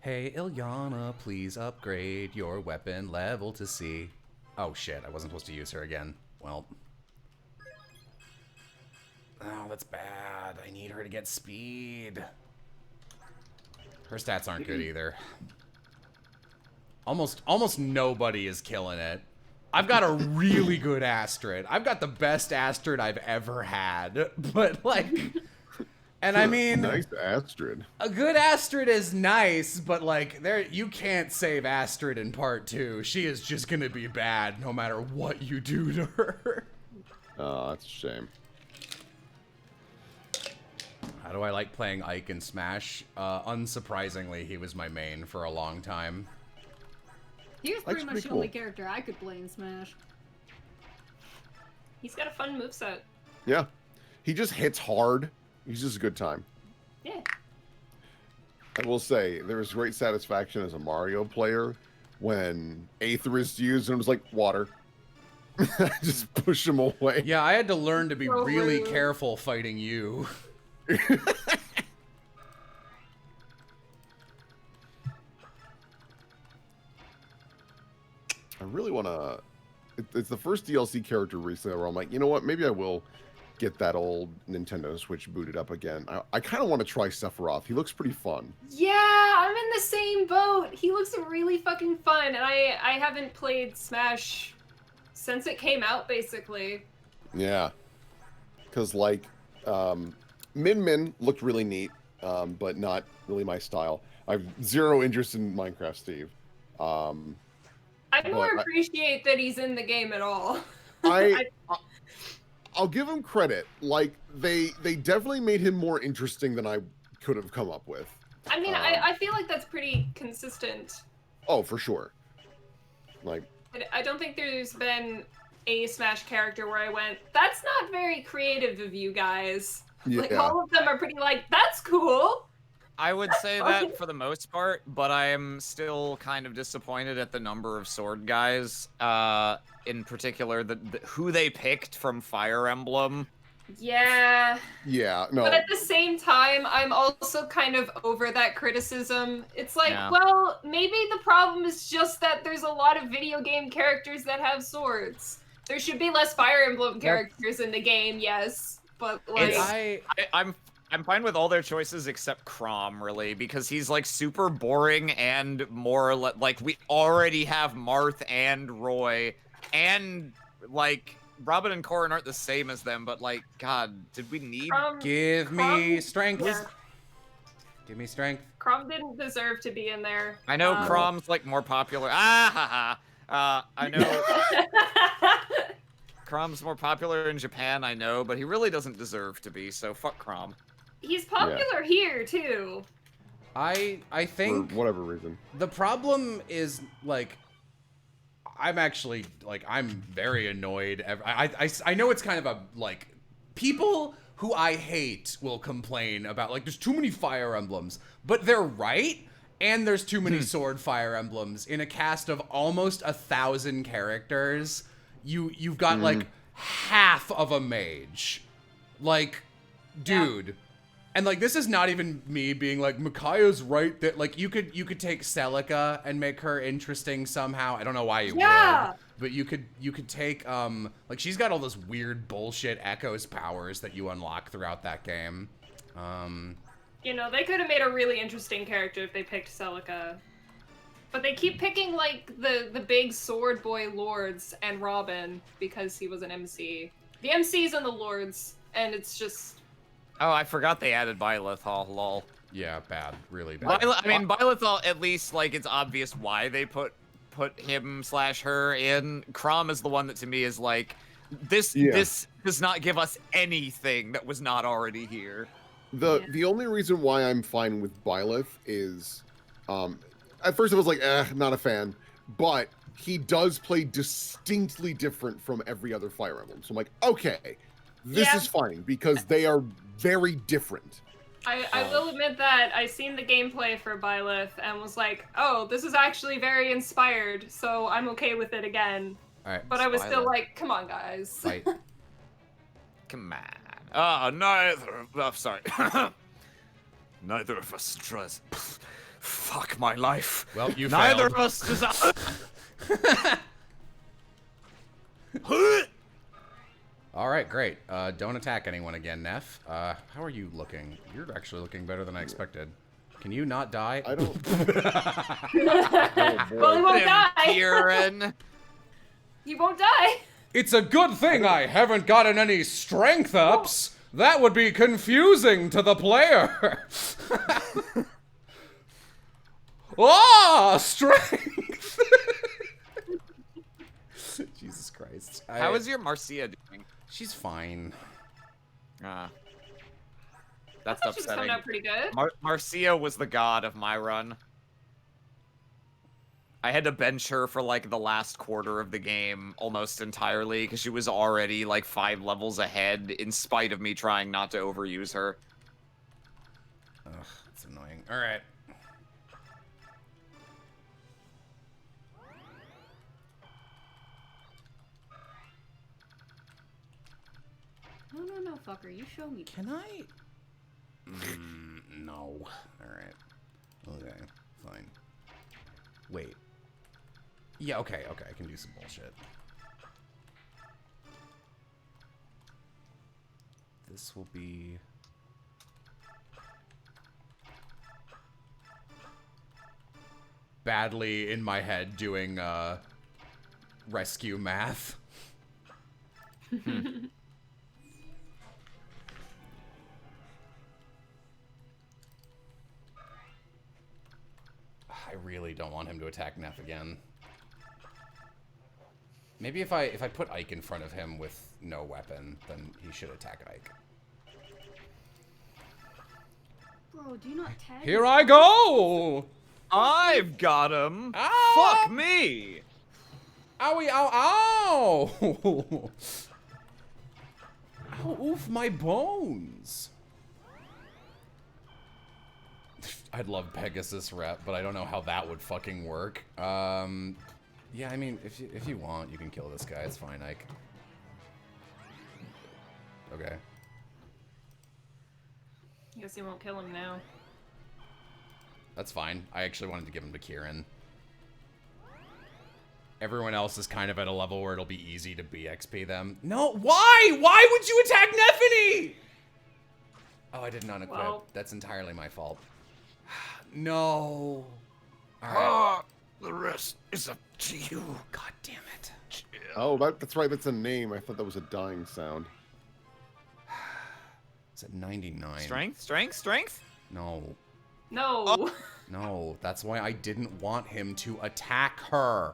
Hey, Ilyana, please upgrade your weapon level to C. Oh shit, I wasn't supposed to use her again. Well. Oh, that's bad. I need her to get speed. Her stats aren't good either. Almost nobody is killing it. I've got a really good Astrid. I've got the best Astrid I've ever had. But like... And I mean, nice Astrid. A good Astrid is nice, but like you can't save Astrid in part 2. She is just gonna be bad no matter what you do to her. Oh, that's a shame. How do I like playing Ike in Smash? Unsurprisingly, he was my main for a long time. He was pretty Ike's much pretty the only cool. character I could play in Smash. He's got a fun moveset. Yeah, he just hits hard. He's just a good time. Yeah. I will say, there was great satisfaction as a Mario player when Aether is used and it was like, water. Just push him away. Yeah, I had to learn to be So really rude. careful fighting you. I really want to... It's the first DLC character recently where I'm like, you know what? Maybe I will get that old Nintendo Switch booted up again. I kind of want to try Sephiroth. He looks pretty fun. Yeah, I'm in the same boat. He looks really fucking fun, and I haven't played Smash since it came out, basically. Yeah. Because, like, Min Min looked really neat, but not really my style. I have zero interest in Minecraft Steve. I But more appreciate that he's in the game at all. I'll give him credit. Like, they definitely made him more interesting than I could have come up with. I mean, I feel like that's pretty consistent. Oh, for sure. Like, I don't think there's been a Smash character where I went, that's not very creative of you guys. Like, yeah. all of them are pretty like, that's cool. I would say that for the most part, but I am still kind of disappointed at the number of sword guys. In particular, who they picked from Fire Emblem. Yeah. Yeah, no. But at the same time, I'm also kind of over that criticism. It's like, Yeah. well, maybe the problem is just that there's a lot of video game characters that have swords. There should be less Fire Emblem characters in the game, yes, but like, I'm fine with all their choices except Crom, really, because he's like super boring and more like we already have Marth and Roy, and like Robin and Corrin aren't the same as them, but like, God, did we need? Give me strength. Yeah. Give me strength. Crom didn't deserve to be in there. I know Crom's like more popular. I know Crom's more popular in Japan, I know, but he really doesn't deserve to be, so fuck Crom. He's popular here, too. I think... For whatever reason. The problem is, like... I'm actually, like, I'm very annoyed. I know it's kind of a, like... People who I hate will complain about, like, there's too many Fire Emblems. But they're right, and there's too many Sword Fire Emblems. In a cast of almost 1,000 characters, you've got, like, half of a mage. Like, dude... Yeah. And, like, this is not even me being like, Mikaya's right that, like, you could take Celica and make her interesting somehow. I don't know why you would. But you could take, like, she's got all those weird bullshit Echoes powers that you unlock throughout that game. You know, they could have made a really interesting character if they picked Celica. But they keep picking, like, the big sword boy lords and Robin because he was an MC. The MCs and the lords, and it's just... Oh, I forgot they added Bylethal, lol. Yeah, bad. Really bad. I mean, Bylethal, at least, like, it's obvious why they put him/her in. Crom is the one that, to me, is like, this does not give us anything that was not already here. The only reason why I'm fine with Byleth is, at first I was like, not a fan, but he does play distinctly different from every other Fire Emblem. So I'm like, okay, this is fine, because they are very different. I will admit that I seen the gameplay for Byleth and was like, oh, this is actually very inspired, so I'm okay with it again. Alright. But I was still like, come on, guys. Fight. Come on. Neither. Oh, sorry. Neither of us does. Fuck my life. Well, you Neither failed. of us does. Alright, great. Don't attack anyone again, Neff. How are you looking? You're actually looking better than I expected. Can you not die? I don't... Well, he won't die. Kieran. He won't die. It's a good thing I haven't gotten any strength ups. That would be confusing to the player. Strength! Jesus Christ. How is your Marcia doing? She's fine. That's I thought she was coming upsetting. out pretty good. Marcia was the god of my run. I had to bench her for like the last quarter of the game almost entirely because she was already like 5 levels ahead in spite of me trying not to overuse her. Ugh, that's annoying. Alright. No, fucker. You show me. Can I? No. Alright. Okay, fine. Wait. Yeah, okay, I can do some bullshit. This will be... badly in my head doing, rescue math. I really don't want him to attack Neff again. Maybe if I put Ike in front of him with no weapon, then he should attack Ike. Bro, do you not tag? Here I go! I've got him! Ah! Fuck me! Owie, ow, ow! Ow, oof, my bones! I'd love Pegasus rep, but I don't know how that would fucking work. Yeah, I mean, if you want, you can kill this guy. It's fine, Ike. Okay. I guess he won't kill him now. That's fine. I actually wanted to give him to Kieran. Everyone else is kind of at a level where it'll be easy to BXP them. No, why? Why would you attack Nephany? Oh, I did not equip. Well. That's entirely my fault. No. All right. The rest is up to you. God damn it. Oh, that's right. That's a name. I thought that was a dying sound. It's at 99. Strength? No. No. Oh. No, that's why I didn't want him to attack her.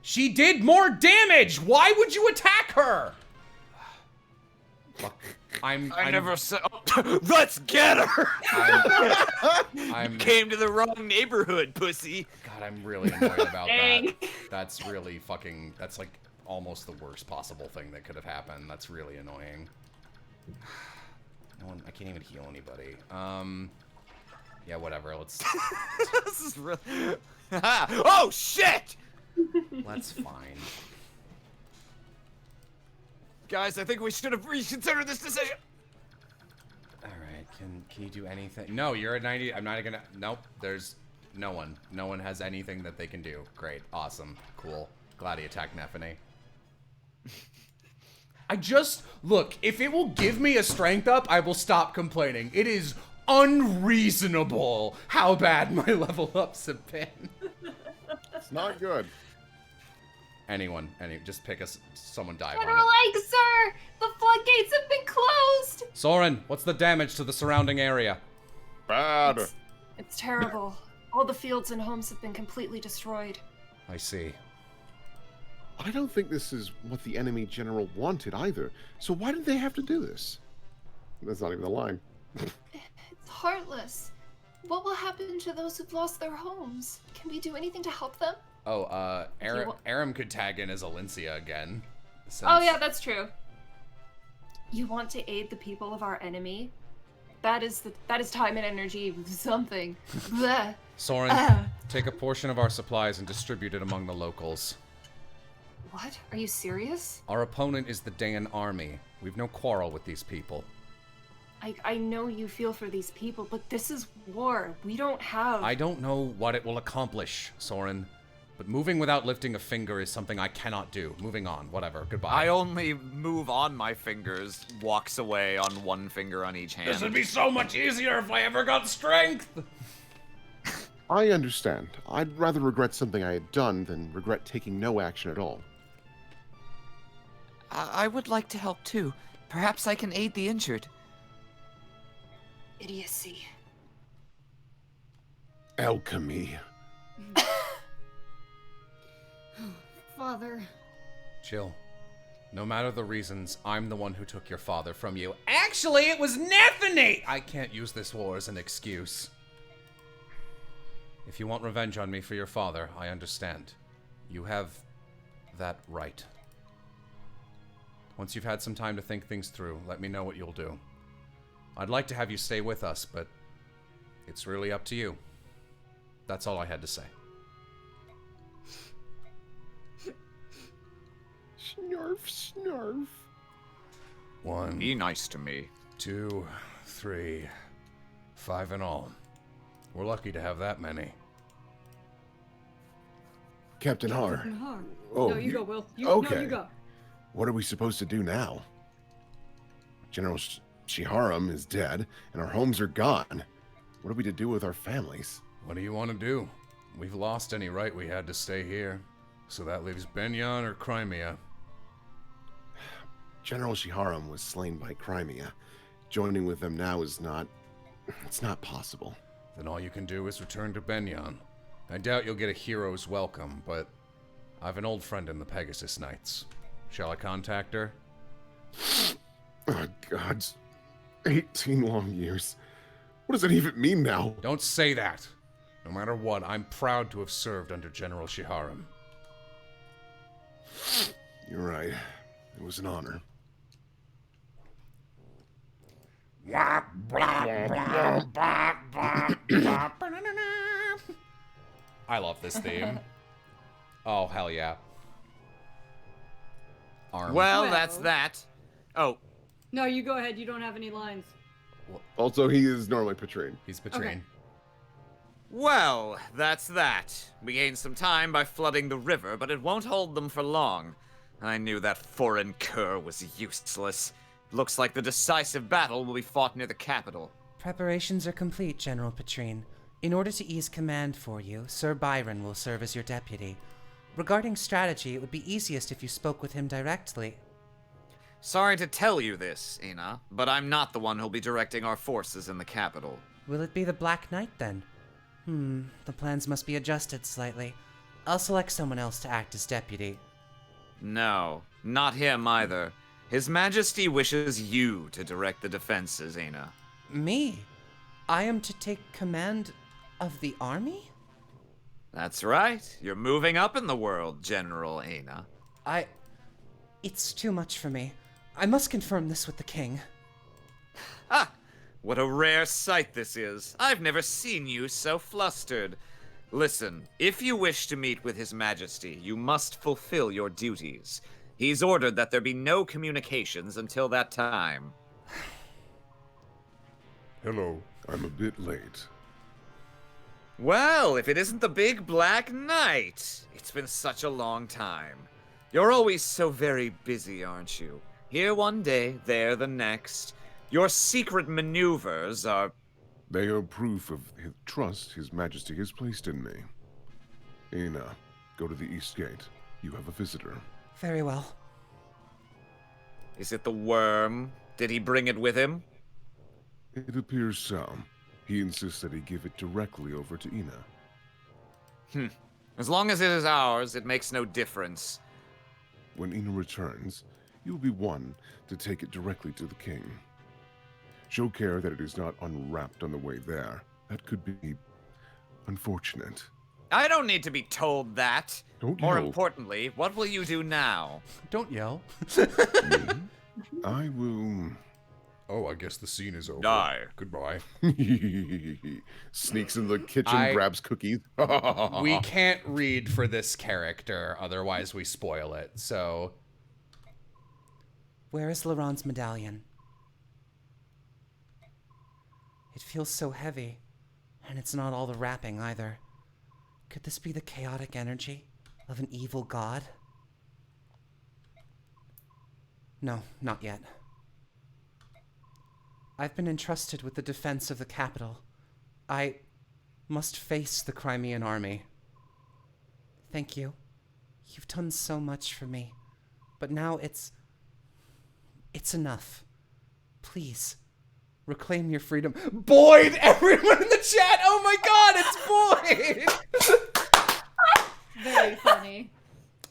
She did more damage! Why would you attack her? Fuck. I never said. Oh, let's get her! I'm Came to the wrong neighborhood, pussy. God, I'm really annoyed about Dang. that. That's really fucking. That's like almost the worst possible thing that could have happened. That's really annoying. No one. I can't even heal anybody. Yeah, whatever. Let's. This is really. Oh shit! That's fine. Guys, I think we should have reconsidered this decision. All right. Can you do anything? No, you're at 90. I'm not gonna. Nope. There's no one. No one has anything that they can do. Great. Awesome. Cool. Glad he attacked Nephany. I just look. If it will give me a strength up, I will stop complaining. It is unreasonable how bad my level ups have been. It's not good. Just pick us. Someone dive on General it. Ike, sir! The floodgates have been closed! Soren, what's the damage to the surrounding area? Bad. It's terrible. All the fields and homes have been completely destroyed. I see. I don't think this is what the enemy general wanted either. So why did they have to do this? That's not even the line. It's heartless. What will happen to those who've lost their homes? Can we do anything to help them? Oh, Aram could tag in as Alencia again. Oh yeah, that's true. You want to aid the people of our enemy? That is time and energy something. Bleh. Soren, take a portion of our supplies and distribute it among the locals. What? Are you serious? Our opponent is the Dan army. We've no quarrel with these people. I know you feel for these people, but this is war. We don't have... I don't know what it will accomplish, Soren. But moving without lifting a finger is something I cannot do. Moving on, whatever. Goodbye. I only move on my fingers, walks away on one finger on each hand. This would be so much easier if I ever got strength! I understand. I'd rather regret something I had done than regret taking no action at all. I would like to help too. Perhaps I can aid the injured. Idiocy. Alchemy. Father. Chill. No matter the reasons, I'm the one who took your father from you. Actually, it was Nephany! I can't use this war as an excuse. If you want revenge on me for your father, I understand. You have that right. Once you've had some time to think things through, let me know what you'll do. I'd like to have you stay with us, but it's really up to you. That's all I had to say. Snarf, snarf. 1, Be nice to me. 2, 3, 5 in all. We're lucky to have that many. Captain Har. Captain Har. Oh, no, you go, Will. okay. No, you go. What are we supposed to do now? General Shiharam is dead, and our homes are gone. What are we to do with our families? What do you want to do? We've lost any right we had to stay here. So that leaves Benyan or Crimea. General Shiharam was slain by Crimea. Joining with them now is not... it's not possible. Then all you can do is return to Benyan. I doubt you'll get a hero's welcome, but I've an old friend in the Pegasus Knights. Shall I contact her? Oh, gods. 18 long years. What does that even mean now? Don't say that. No matter what, I'm proud to have served under General Shiharam. You're right. It was an honor. I love this theme. Oh, hell yeah. Arm. Well, Well. that's that. Oh, No, you go ahead. You don't have any lines. Also, he is normally Patrine. He's Patrine. Okay. Well, that's that. We gained some time by flooding the river, but it won't hold them for long. I knew that foreign cur was useless. Looks like the decisive battle will be fought near the capital. Preparations are complete, General Patrine. In order to ease command for you, Sir Byron will serve as your deputy. Regarding strategy, it would be easiest if you spoke with him directly. Sorry to tell you this, Ina, but I'm not the one who'll be directing our forces in the capital. Will it be the Black Knight, then? The plans must be adjusted slightly. I'll select someone else to act as deputy. No, not him either. His Majesty wishes you to direct the defenses, Ina. Me? I am to take command of the army? That's right. You're moving up in the world, General Ina. It's too much for me. I must confirm this with the king. Ah! What a rare sight this is. I've never seen you so flustered. Listen, if you wish to meet with His Majesty, you must fulfill your duties. He's ordered that there be no communications until that time. Hello. I'm a bit late. Well, if it isn't the big Black Knight. It's been such a long time. You're always so very busy, aren't you? Here one day, there the next. Your secret maneuvers are... They are proof of his trust His Majesty has placed in me. Ina, go to the East Gate. You have a visitor. Very well. Is it the worm? Did he bring it with him? It appears so. He insists that he give it directly over to Ina. As long as it is ours, it makes no difference. When Ina returns, you will be one to take it directly to the king. Show care that it is not unwrapped on the way there. That could be unfortunate. I don't need to be told that. Don't More yell. importantly, what will you do now? Don't yell. Me? I will... Oh, I guess the scene is over. Die. Goodbye. Sneaks in the kitchen, I- grabs cookies. We can't read for this character, otherwise we spoil it, so... Where is Laurent's medallion? It feels so heavy, and it's not all the wrapping either. Could this be the chaotic energy of an evil god? No, not yet. I've been entrusted with the defense of the capital. I must face the Crimean army. Thank you. You've done so much for me. But now it's enough. Please, reclaim your freedom. Boyd! Everyone in the chat! Oh my god, it's Boyd! Very funny.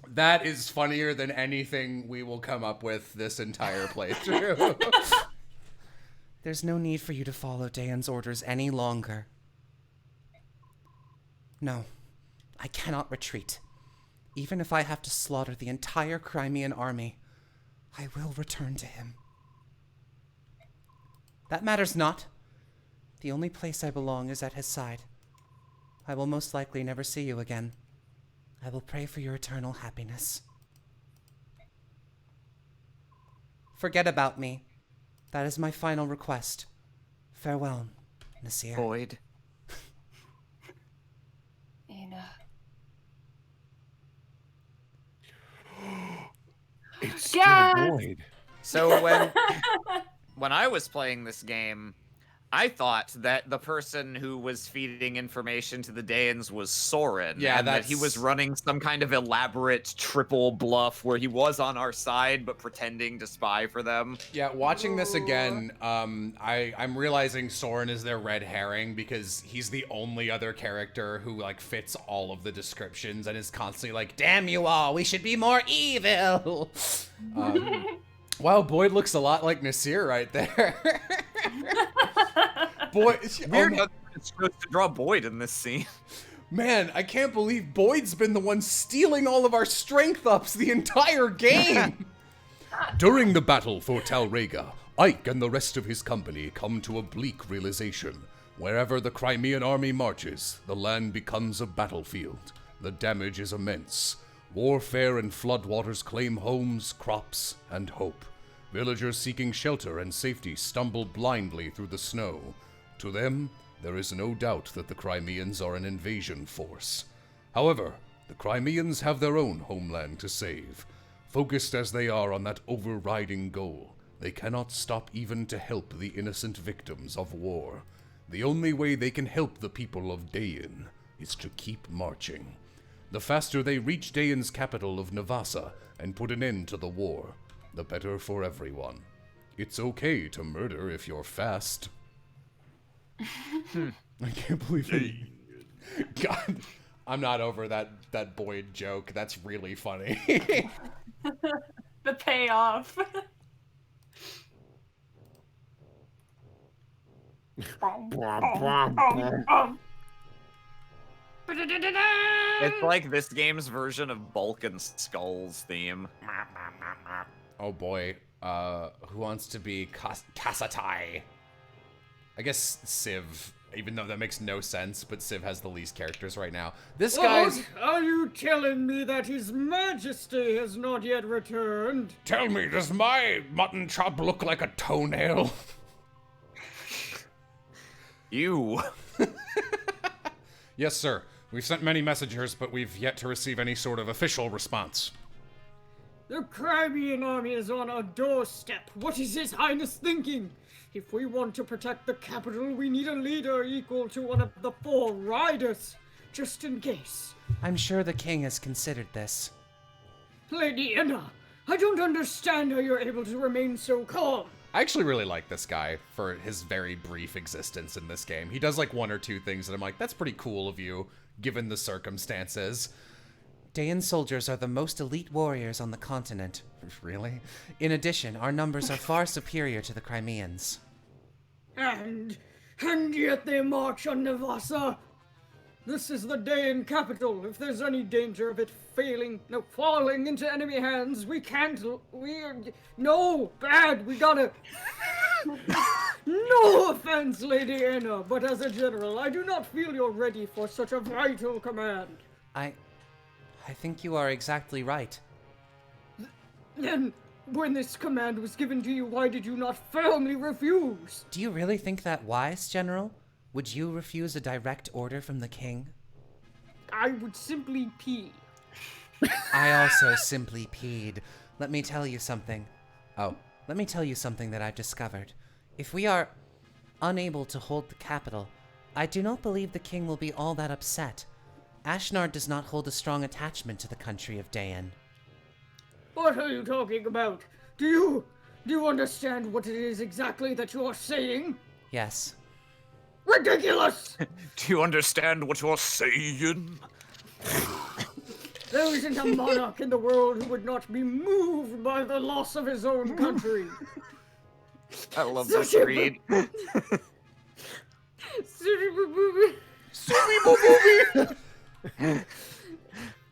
That is funnier than anything we will come up with this entire playthrough. There's no need for you to follow Dayan's orders any longer. No, I cannot retreat. Even if I have to slaughter the entire Crimean army, I will return to him. That matters not. The only place I belong is at his side. I will most likely never see you again. I will pray for your eternal happiness. Forget about me. That is my final request. Farewell, Nasir. Boyd. Ina. It's Yes! still Boyd. So when I was playing this game, I thought that the person who was feeding information to the Daeans was Soren. Yeah, and that he that's- was running some kind of elaborate triple bluff where he was on our side but pretending to spy for them. Yeah, watching this again, I'm realizing Soren is their red herring because he's the only other character who like fits all of the descriptions and is constantly like, "Damn you all, we should be more evil." Wow, Boyd looks a lot like Nasir right there. Boyd, Weird how it's supposed to draw Boyd in this scene. Man, I can't believe Boyd's been the one stealing all of our strength ups the entire game. During the battle for Talrega, Ike and the rest of his company come to a bleak realization. Wherever the Crimean army marches, the land becomes a battlefield. The damage is immense. Warfare and floodwaters claim homes, crops, and hope. Villagers seeking shelter and safety stumble blindly through the snow. To them, there is no doubt that the Crimeans are an invasion force. However, the Crimeans have their own homeland to save. Focused as they are on that overriding goal, they cannot stop even to help the innocent victims of war. The only way they can help the people of Dayan is to keep marching. The faster they reach Dayan's capital of Navasa and put an end to the war, the better for everyone. It's okay to murder if you're fast. I can't believe it. God, I'm not over that Boyd joke. That's really funny. The payoff. It's like this game's version of Bulk and Skull's theme. Oh boy, who wants to be Kasatai? I guess Civ, even though that makes no sense, but Civ has the least characters right now. This guy's... What? Are you telling me that His Majesty has not yet returned? Tell me, does my mutton chop look like a toenail? You. Yes, sir. We've sent many messengers, but we've yet to receive any sort of official response. The Crimean army is on our doorstep. What is His Highness thinking? If we want to protect the capital, we need a leader equal to one of the 4 riders, just in case. I'm sure the king has considered this. Lady Enna, I don't understand how you're able to remain so calm. I actually really like this guy for his very brief existence in this game. He does like 1 or 2 things that I'm like, that's pretty cool of you, given the circumstances. Dayan soldiers are the most elite warriors on the continent. Really? In addition, our numbers are far superior to the Crimeans. And yet they march on Navasa. This is the Dayan capital. If there's any danger of it falling into enemy hands, no, bad, we gotta... No offense, Lady Enna, but as a general, I do not feel you're ready for such a vital command. I think you are exactly right. Then, when this command was given to you, why did you not firmly refuse? Do you really think that wise, General? Would you refuse a direct order from the king? I would simply pee. I also simply peed. Let me tell you something. Let me tell you something that I've discovered. If we are unable to hold the capital, I do not believe the king will be all that upset. Ashnard does not hold a strong attachment to the country of Dayan. What are you talking about? Do you understand what it is exactly that you are saying? Yes. Ridiculous! Do you understand what you're saying? There isn't a monarch in the world who would not be moved by the loss of his own country. I love this read.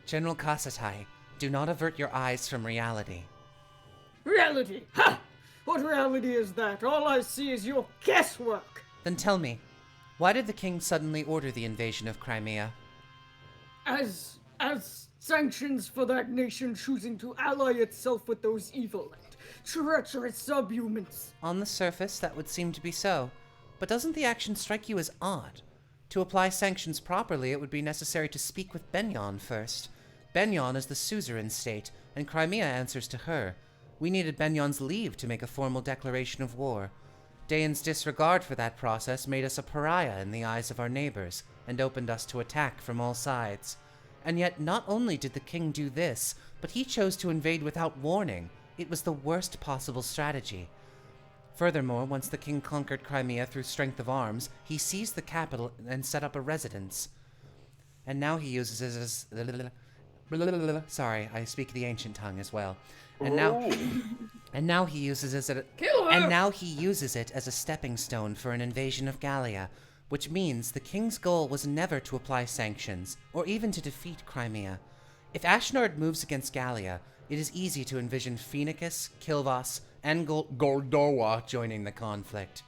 General Kasatai, do not avert your eyes from reality. Reality? Ha! What reality is that? All I see is your guesswork. Then tell me, why did the king suddenly order the invasion of Crimea? As sanctions for that nation choosing to ally itself with those evil and treacherous subhumans. On the surface, that would seem to be so. But doesn't the action strike you as odd? To apply sanctions properly, it would be necessary to speak with Benyon first. Benyon is the suzerain state, and Crimea answers to her. We needed Benyon's leave to make a formal declaration of war. Dayan's disregard for that process made us a pariah in the eyes of our neighbors, and opened us to attack from all sides. And yet, not only did the king do this, but he chose to invade without warning. It was the worst possible strategy. Furthermore, once the king conquered Crimea through strength of arms, he seized the capital and set up a residence. And now he uses it as... Sorry, I speak the ancient tongue as well. And now he uses it as a stepping stone for an invasion of Gallia, which means the king's goal was never to apply sanctions, or even to defeat Crimea. If Ashnard moves against Gallia, it is easy to envision Phoenicus, Kilvas, and Goldowa joining the conflict.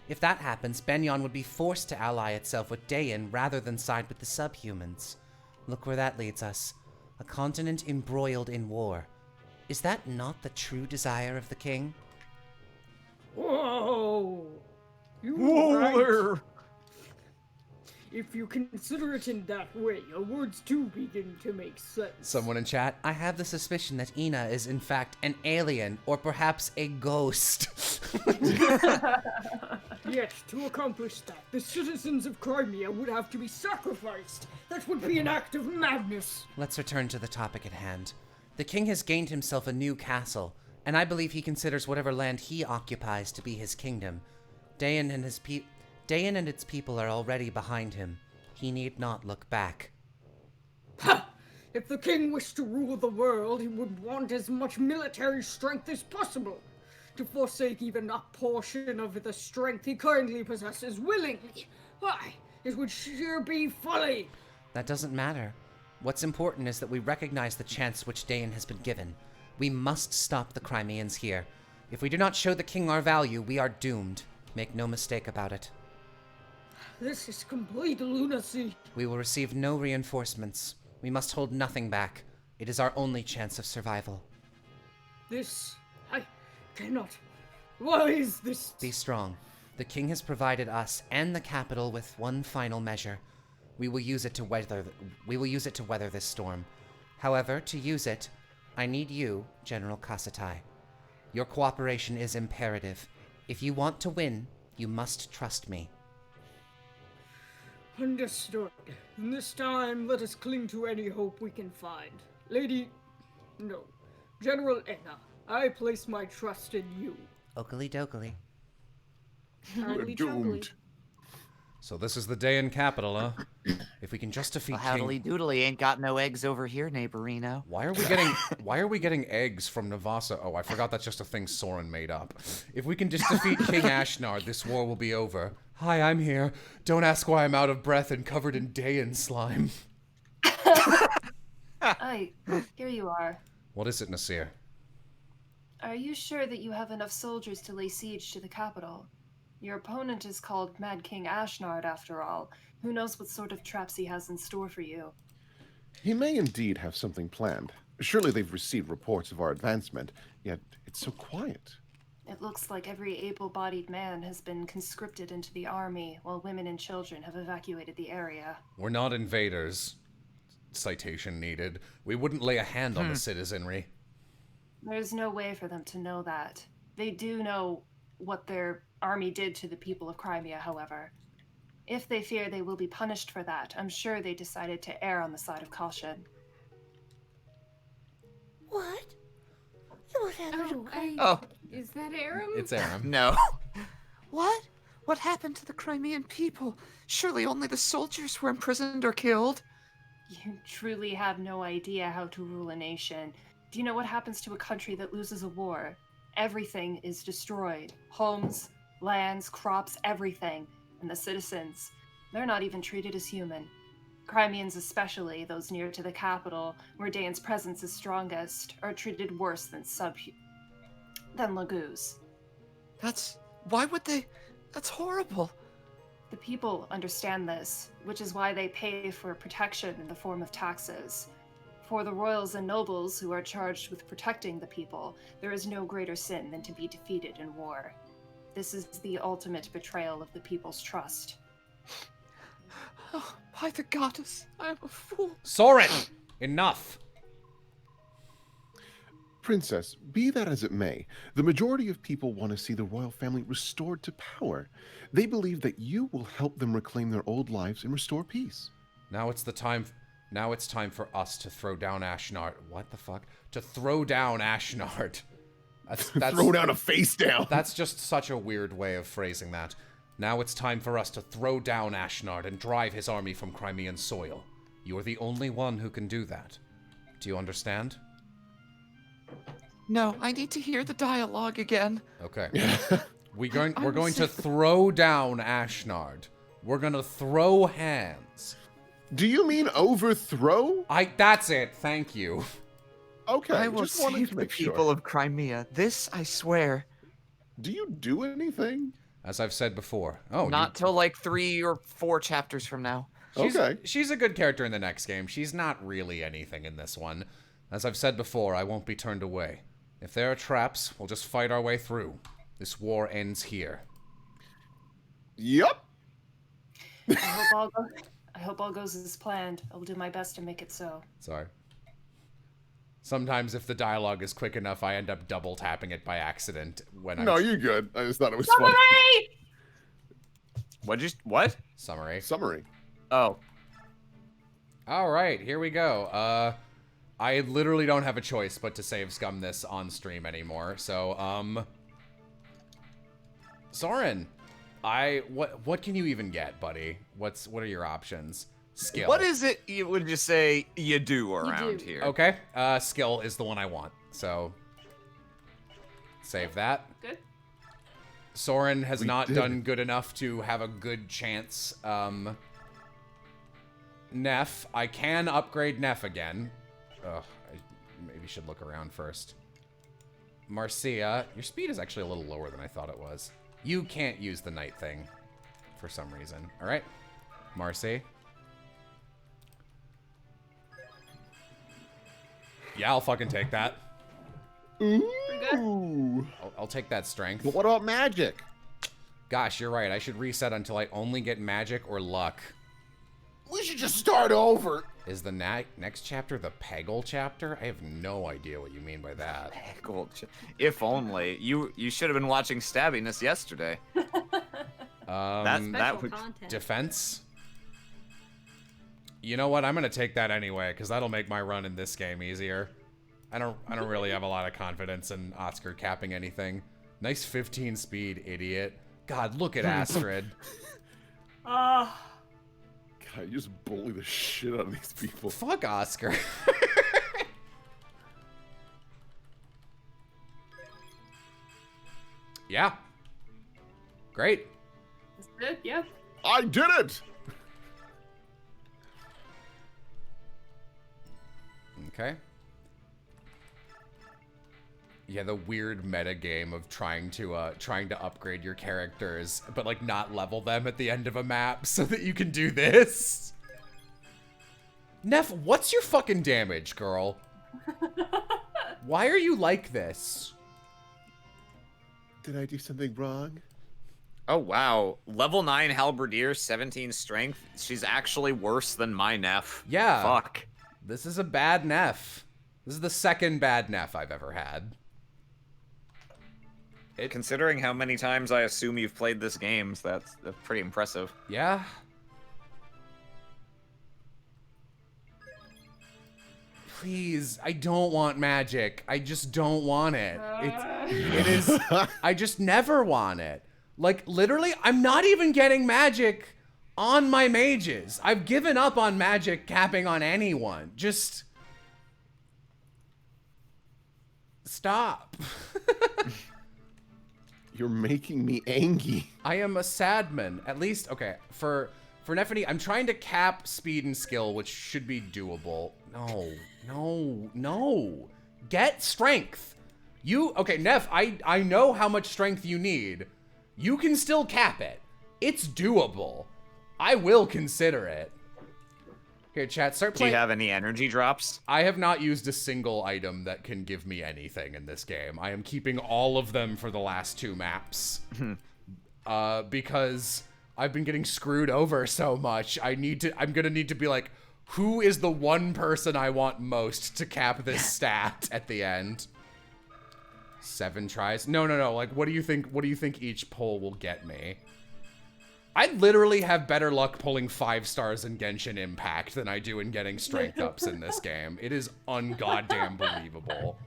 If that happens, Benyon would be forced to ally itself with Dayan rather than side with the subhumans. Look where that leads us. A continent embroiled in war. Is that not the true desire of the king? Whoa! You Whoa right. there. If you consider it in that way, your words do begin to make sense. Someone in chat, I have the suspicion that Ina is in fact an alien, or perhaps a ghost. Yet, to accomplish that, the citizens of Crimea would have to be sacrificed. That would be an act of madness. Let's return to the topic at hand. The king has gained himself a new castle, and I believe he considers whatever land he occupies to be his kingdom. Dayan and its people are already behind him. He need not look back. Ha! If the king wished to rule the world, he would want as much military strength as possible. To forsake even a portion of the strength he currently possesses willingly, why, it would sure be folly. That doesn't matter. What's important is that we recognize the chance which Dayan has been given. We must stop the Crimeans here. If we do not show the king our value, we are doomed. Make no mistake about it. This is complete lunacy. We will receive no reinforcements. We must hold nothing back. It is our only chance of survival. I cannot. Why is this? Be strong. The king has provided us and the capital with one final measure. We will use it to weather this storm. However, to use it, I need you, General Kasatai. Your cooperation is imperative. If you want to win, you must trust me. Understood. And this time, let us cling to any hope we can find. General Enna, I place my trust in you. Oakley dokley. We're doomed. So this is the Dayan capital, huh? If we can just defeat Well, howdly doodly, ain't got no eggs over here, neighborino. Why are we getting eggs from Navasa? Oh, I forgot that's just a thing Soren made up. If we can just defeat King Ashnard, this war will be over. Hi, I'm here. Don't ask why I'm out of breath and covered in Dayan slime. Ike, here you are. What is it, Nasir? Are you sure that you have enough soldiers to lay siege to the capital? Your opponent is called Mad King Ashnard, after all. Who knows what sort of traps he has in store for you? He may indeed have something planned. Surely they've received reports of our advancement, yet it's so quiet. It looks like every able-bodied man has been conscripted into the army, while women and children have evacuated the area. We're not invaders. Citation needed. We wouldn't lay a hand on the citizenry. There's no way for them to know that. They do know what their army did to the people of Crimea, however. If they fear they will be punished for that, I'm sure they decided to err on the side of caution. What? Is that Aram? It's Aram. No. What? What happened to the Crimean people? Surely only the soldiers were imprisoned or killed. You truly have no idea how to rule a nation. Do you know what happens to a country that loses a war? Everything is destroyed. Homes, lands, crops, everything. And the citizens, they're not even treated as human. Crimeans especially, those near to the capital, where Dayan's presence is strongest, are treated worse than Laguz. Why would they? That's horrible. The people understand this, which is why they pay for protection in the form of taxes. For the royals and nobles who are charged with protecting the people, there is no greater sin than to be defeated in war. This is the ultimate betrayal of the people's trust. Oh, by the goddess, I am a fool. Soren! Enough! Princess, be that as it may, the majority of people want to see the royal family restored to power. They believe that you will help them reclaim their old lives and restore peace. Now it's time for us to throw down Ashnard. What the fuck? To throw down Ashnard. That's throw down a face down. That's just such a weird way of phrasing that. Now it's time for us to throw down Ashnard and drive his army from Crimean soil. You are the only one who can do that. Do you understand? No, I need to hear the dialogue again. Okay. We're going to throw down Ashnard. We're gonna throw hands. Do you mean overthrow? That's it. Thank you. Okay, I will just wanted save to the make people sure. of Crimea. This I swear. Do you do anything? As I've said before. Oh, Not till like 3 or 4 chapters from now. She's a good character in the next game. She's not really anything in this one. As I've said before, I won't be turned away. If there are traps, we'll just fight our way through. This war ends here. Yep. I hope all goes as planned. I will do my best to make it so. Sorry. Sometimes if the dialogue is quick enough, I end up double tapping it by accident when No, you're good. I just thought it was Summary! funny. What? Summary. Summary. Oh. All right, here we go. I literally don't have a choice but to save scum this on stream anymore. So, Soren, what can you even get, buddy? What are your options? Skill. What is it you would just say you do around here? Okay, skill is the one I want. So, save that. Good. Soren has We not did done it. good enough to have a good chance. Neff, I can upgrade Neff again. Ugh, I maybe should look around first. Marcia, your speed is actually a little lower than I thought it was. You can't use the night thing for some reason. All right, Marcy. Yeah, I'll fucking take that. Ooh. I'll take that strength. But what about magic? Gosh, you're right. I should reset until I only get magic or luck. We should just start over. Is the next chapter the Peggle chapter? I have no idea what you mean by that. If only. You should have been watching Stabbiness yesterday. That would defense. You know what? I'm gonna take that anyway, because that'll make my run in this game easier. I don't really have a lot of confidence in Oscar capping anything. Nice 15 speed, idiot. God, look at Astrid. God, you just bully the shit out of these people. Fuck Oscar. Yeah. Great. That's good, yeah. I did it! Okay. Yeah, the weird meta game of trying to upgrade your characters, but like not level them at the end of a map so that you can do this. Neff, what's your fucking damage, girl? Why are you like this? Did I do something wrong? Oh, wow. Level 9 Halberdier, 17 strength. She's actually worse than my Neff. Yeah. Fuck. This is a bad Neff. This is the second bad Neff I've ever had. Considering how many times I assume you've played this game, that's pretty impressive. Yeah. Please, I don't want magic. I just don't want it. It is, I just never want it. Like, literally, I'm not even getting magic on my mages. I've given up on magic capping on anyone. Just stop. You're making me angry. I am a sad man. At least, okay, for Neffany, I'm trying to cap speed and skill, which should be doable. No. Get strength. Okay, Neff, I know how much strength you need. You can still cap it. It's doable. I will consider it. Here, chat, start playing. Do you have any energy drops? I have not used a single item that can give me anything in this game. I am keeping all of them for the last 2 maps. Because I've been getting screwed over so much. I'm gonna need to be like, who is the one person I want most to cap this stat at the end? 7 tries? No. Like, what do you think each pull will get me? I literally have better luck pulling 5 stars in Genshin Impact than I do in getting strength ups in this game. It is ungoddamn believable.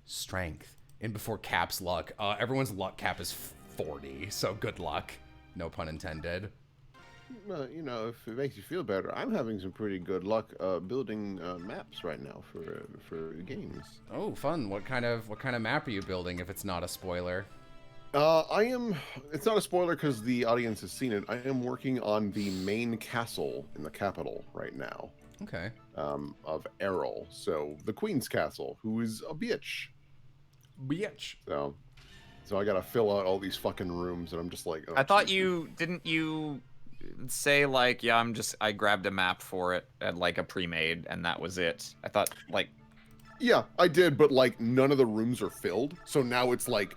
Strength. In before cap's luck. Everyone's luck cap is 40, so good luck. No pun intended. Well, you know, if it makes you feel better, I'm having some pretty good luck building maps right now for games. Oh, fun. What kind of map are you building, if it's not a spoiler? It's not a spoiler because the audience has seen it. I am working on the main castle in the capital right now. Okay. Of Errol. So, the Queen's Castle, who is a bitch. So I gotta fill out all these fucking rooms, and I'm just like... Oh, I thought didn't you say, like, yeah, I grabbed a map for it, at, like, a pre-made, and that was it. I thought, like... Yeah, I did, but like none of the rooms are filled. So now it's like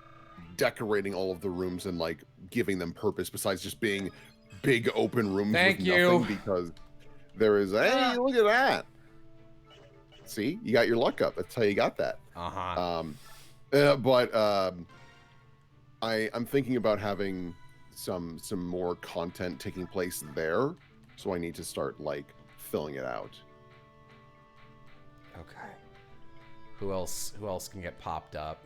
decorating all of the rooms and like giving them purpose besides just being big open rooms Thank with you. nothing because there is, hey, look at that. See, you got your luck up. That's how you got that. I'm thinking about having some more content taking place there, so I need to start like filling it out. Okay. Who else can get popped up?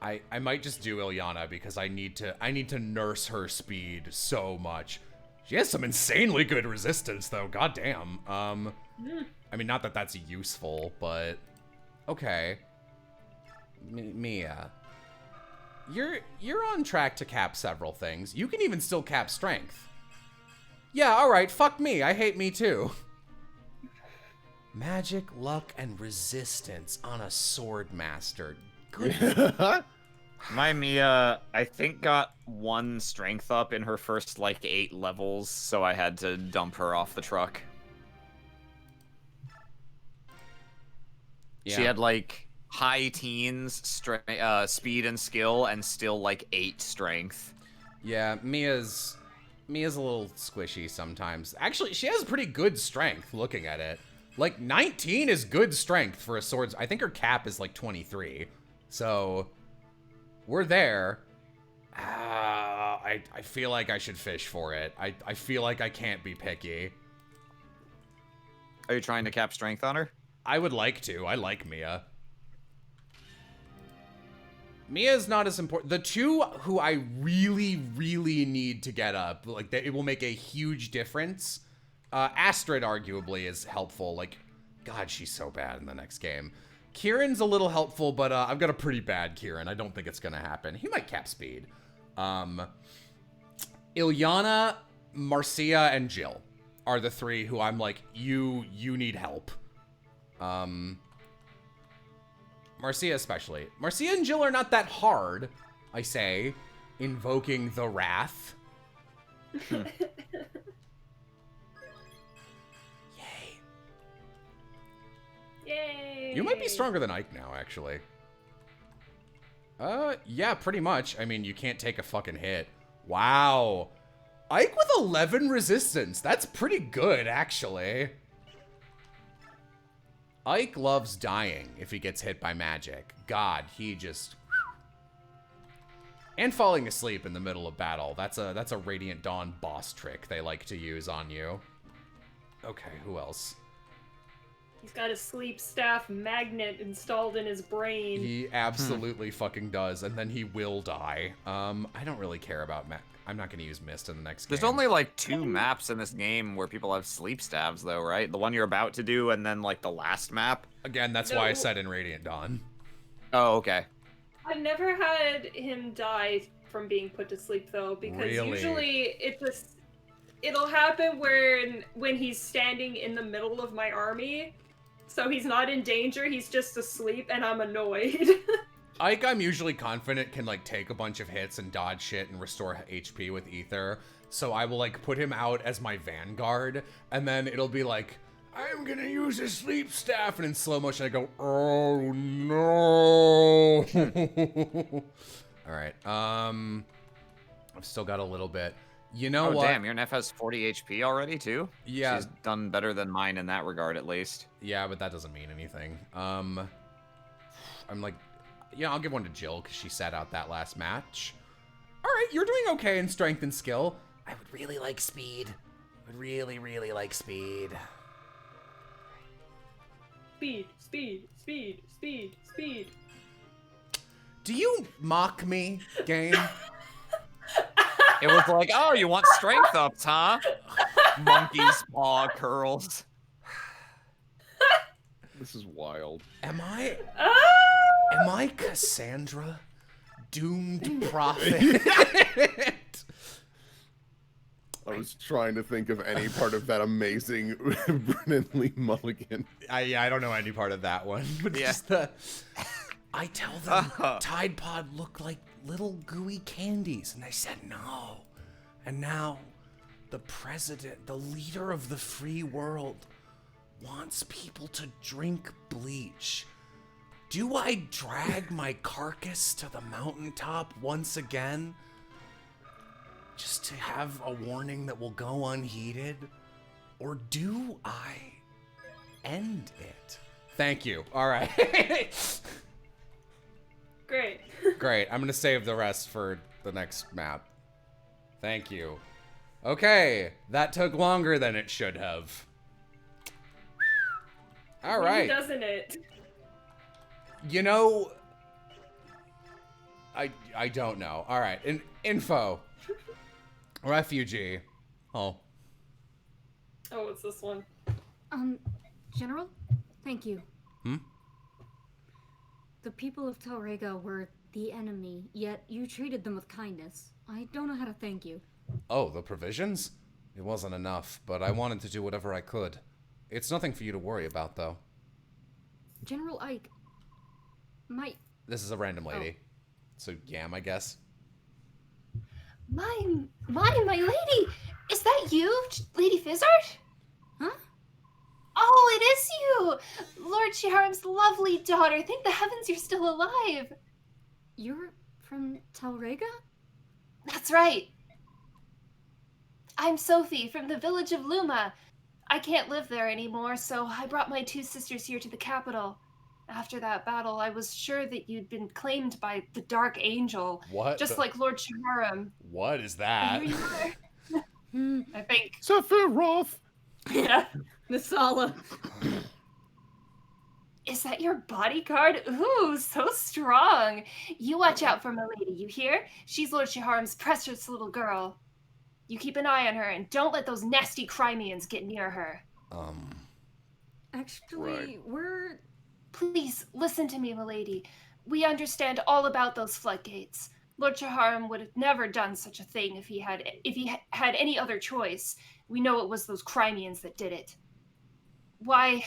I might just do Ilyana because I need to nurse her speed so much. She has some insanely good resistance though. God damn. I mean, not that that's useful, but okay. Mia, you're on track to cap several things. You can even still cap strength. Yeah, all right. Fuck me. I hate me too. Magic, luck, and resistance on a sword master. Good. My Mia, I think, got 1 strength up in her first, like, 8 levels, so I had to dump her off the truck. Yeah. She had, like, high teens speed and skill, and still, like, 8 strength. Yeah, Mia's a little squishy sometimes. Actually, she has pretty good strength, looking at it. Like, 19 is good strength for a sword. I think her cap is, like, 23. So, we're there. I feel like I should fish for it. I feel like I can't be picky. Are you trying to cap strength on her? I would like to. I like Mia. Mia's not as important. The two who I really, really need to get up, like, it will make a huge difference. Astrid arguably is helpful. Like, God, she's so bad in the next game. Kieran's a little helpful, but I've got a pretty bad Kieran. I don't think it's gonna happen. He might cap speed. Ilyana, Marcia, and Jill are the 3 who I'm like, you need help. Marcia especially. Marcia and Jill are not that hard, I say. Invoking the wrath. Yay! You might be stronger than Ike now, actually. Yeah, pretty much. I mean, you can't take a fucking hit. Wow. Ike with 11 resistance. That's pretty good, actually. Ike loves dying if he gets hit by magic. God, he just... And falling asleep in the middle of battle. That's a Radiant Dawn boss trick they like to use on you. Okay, who else? He's got a sleep staff magnet installed in his brain. He absolutely fucking does, and then he will die. I don't really care about I'm not going to use Mist in the next game. There's only, like, 2 maps in this game where people have sleep staves, though, right? The one you're about to do, and then, like, the last map? Again, that's why I said in Radiant Dawn. Oh, okay. I've never had him die from being put to sleep, though, because usually it'll happen when he's standing in the middle of my army. So he's not in danger, he's just asleep, and I'm annoyed. Ike, I'm usually confident, can, like, take a bunch of hits and dodge shit and restore HP with Ether. So I will, like, put him out as my Vanguard, and then it'll be like, I'm gonna use a sleep staff, and in slow motion I go, oh no. Alright, I've still got a little bit. You know what? Oh, damn, your Neff has 40 HP already, too? Yeah. She's done better than mine in that regard, at least. Yeah, but that doesn't mean anything. I'm like, yeah, I'll give one to Jill, because she sat out that last match. Alright, you're doing okay in strength and skill. I would really like speed. I would really, really like speed. Speed, speed, speed, speed, speed. Do you mock me, game? It was like, oh, you want strength ups, huh? Monkey's paw curls. This is wild. Am I Cassandra? Doomed prophet? I was trying to think of any part of that amazing Brennan Lee mulligan. I don't know any part of that one. But Yeah. just the... I tell them Tide Pod look like little gooey candies, and they said no. And now, the president, the leader of the free world, wants people to drink bleach. Do I drag my carcass to the mountaintop once again? Just to have a warning that will go unheeded? Or do I end it? Thank you. All right. Great. Great. I'm going to save the rest for the next map. Thank you. Okay. That took longer than it should have. All right. Doesn't it? You know, I don't know. All right. Info. Refugee. Oh. Oh, it's this one. General? Thank you. Hmm? The people of Telrega were the enemy, yet you treated them with kindness. I don't know how to thank you. Oh, the provisions? It wasn't enough, but I wanted to do whatever I could. It's nothing for you to worry about, though. General Ike, This is a random lady. So, Yam, I guess. My lady! Is that you, Lady Fizzard? Huh? Oh, it is you! Lord Shiharam's lovely daughter. Thank the heavens you're still alive. You're from Telrega? That's right. I'm Sophie from the village of Luma. I can't live there anymore, so I brought my two sisters here to the capital. After that battle, I was sure that you'd been claimed by the Dark Angel. What? Just like Lord Shiharam. What is that? And here you are. I think. Sephiroth! Yeah. Nasala. Is that your bodyguard? Ooh, so strong. You watch out for my lady, you hear? She's Lord Shiharam's precious little girl. You keep an eye on her and don't let those nasty Crimeans get near her. Actually, we're... Please, listen to me, milady. We understand all about those floodgates. Lord Shiharam would have never done such a thing if he had any other choice. We know it was those Crimeans that did it. Why,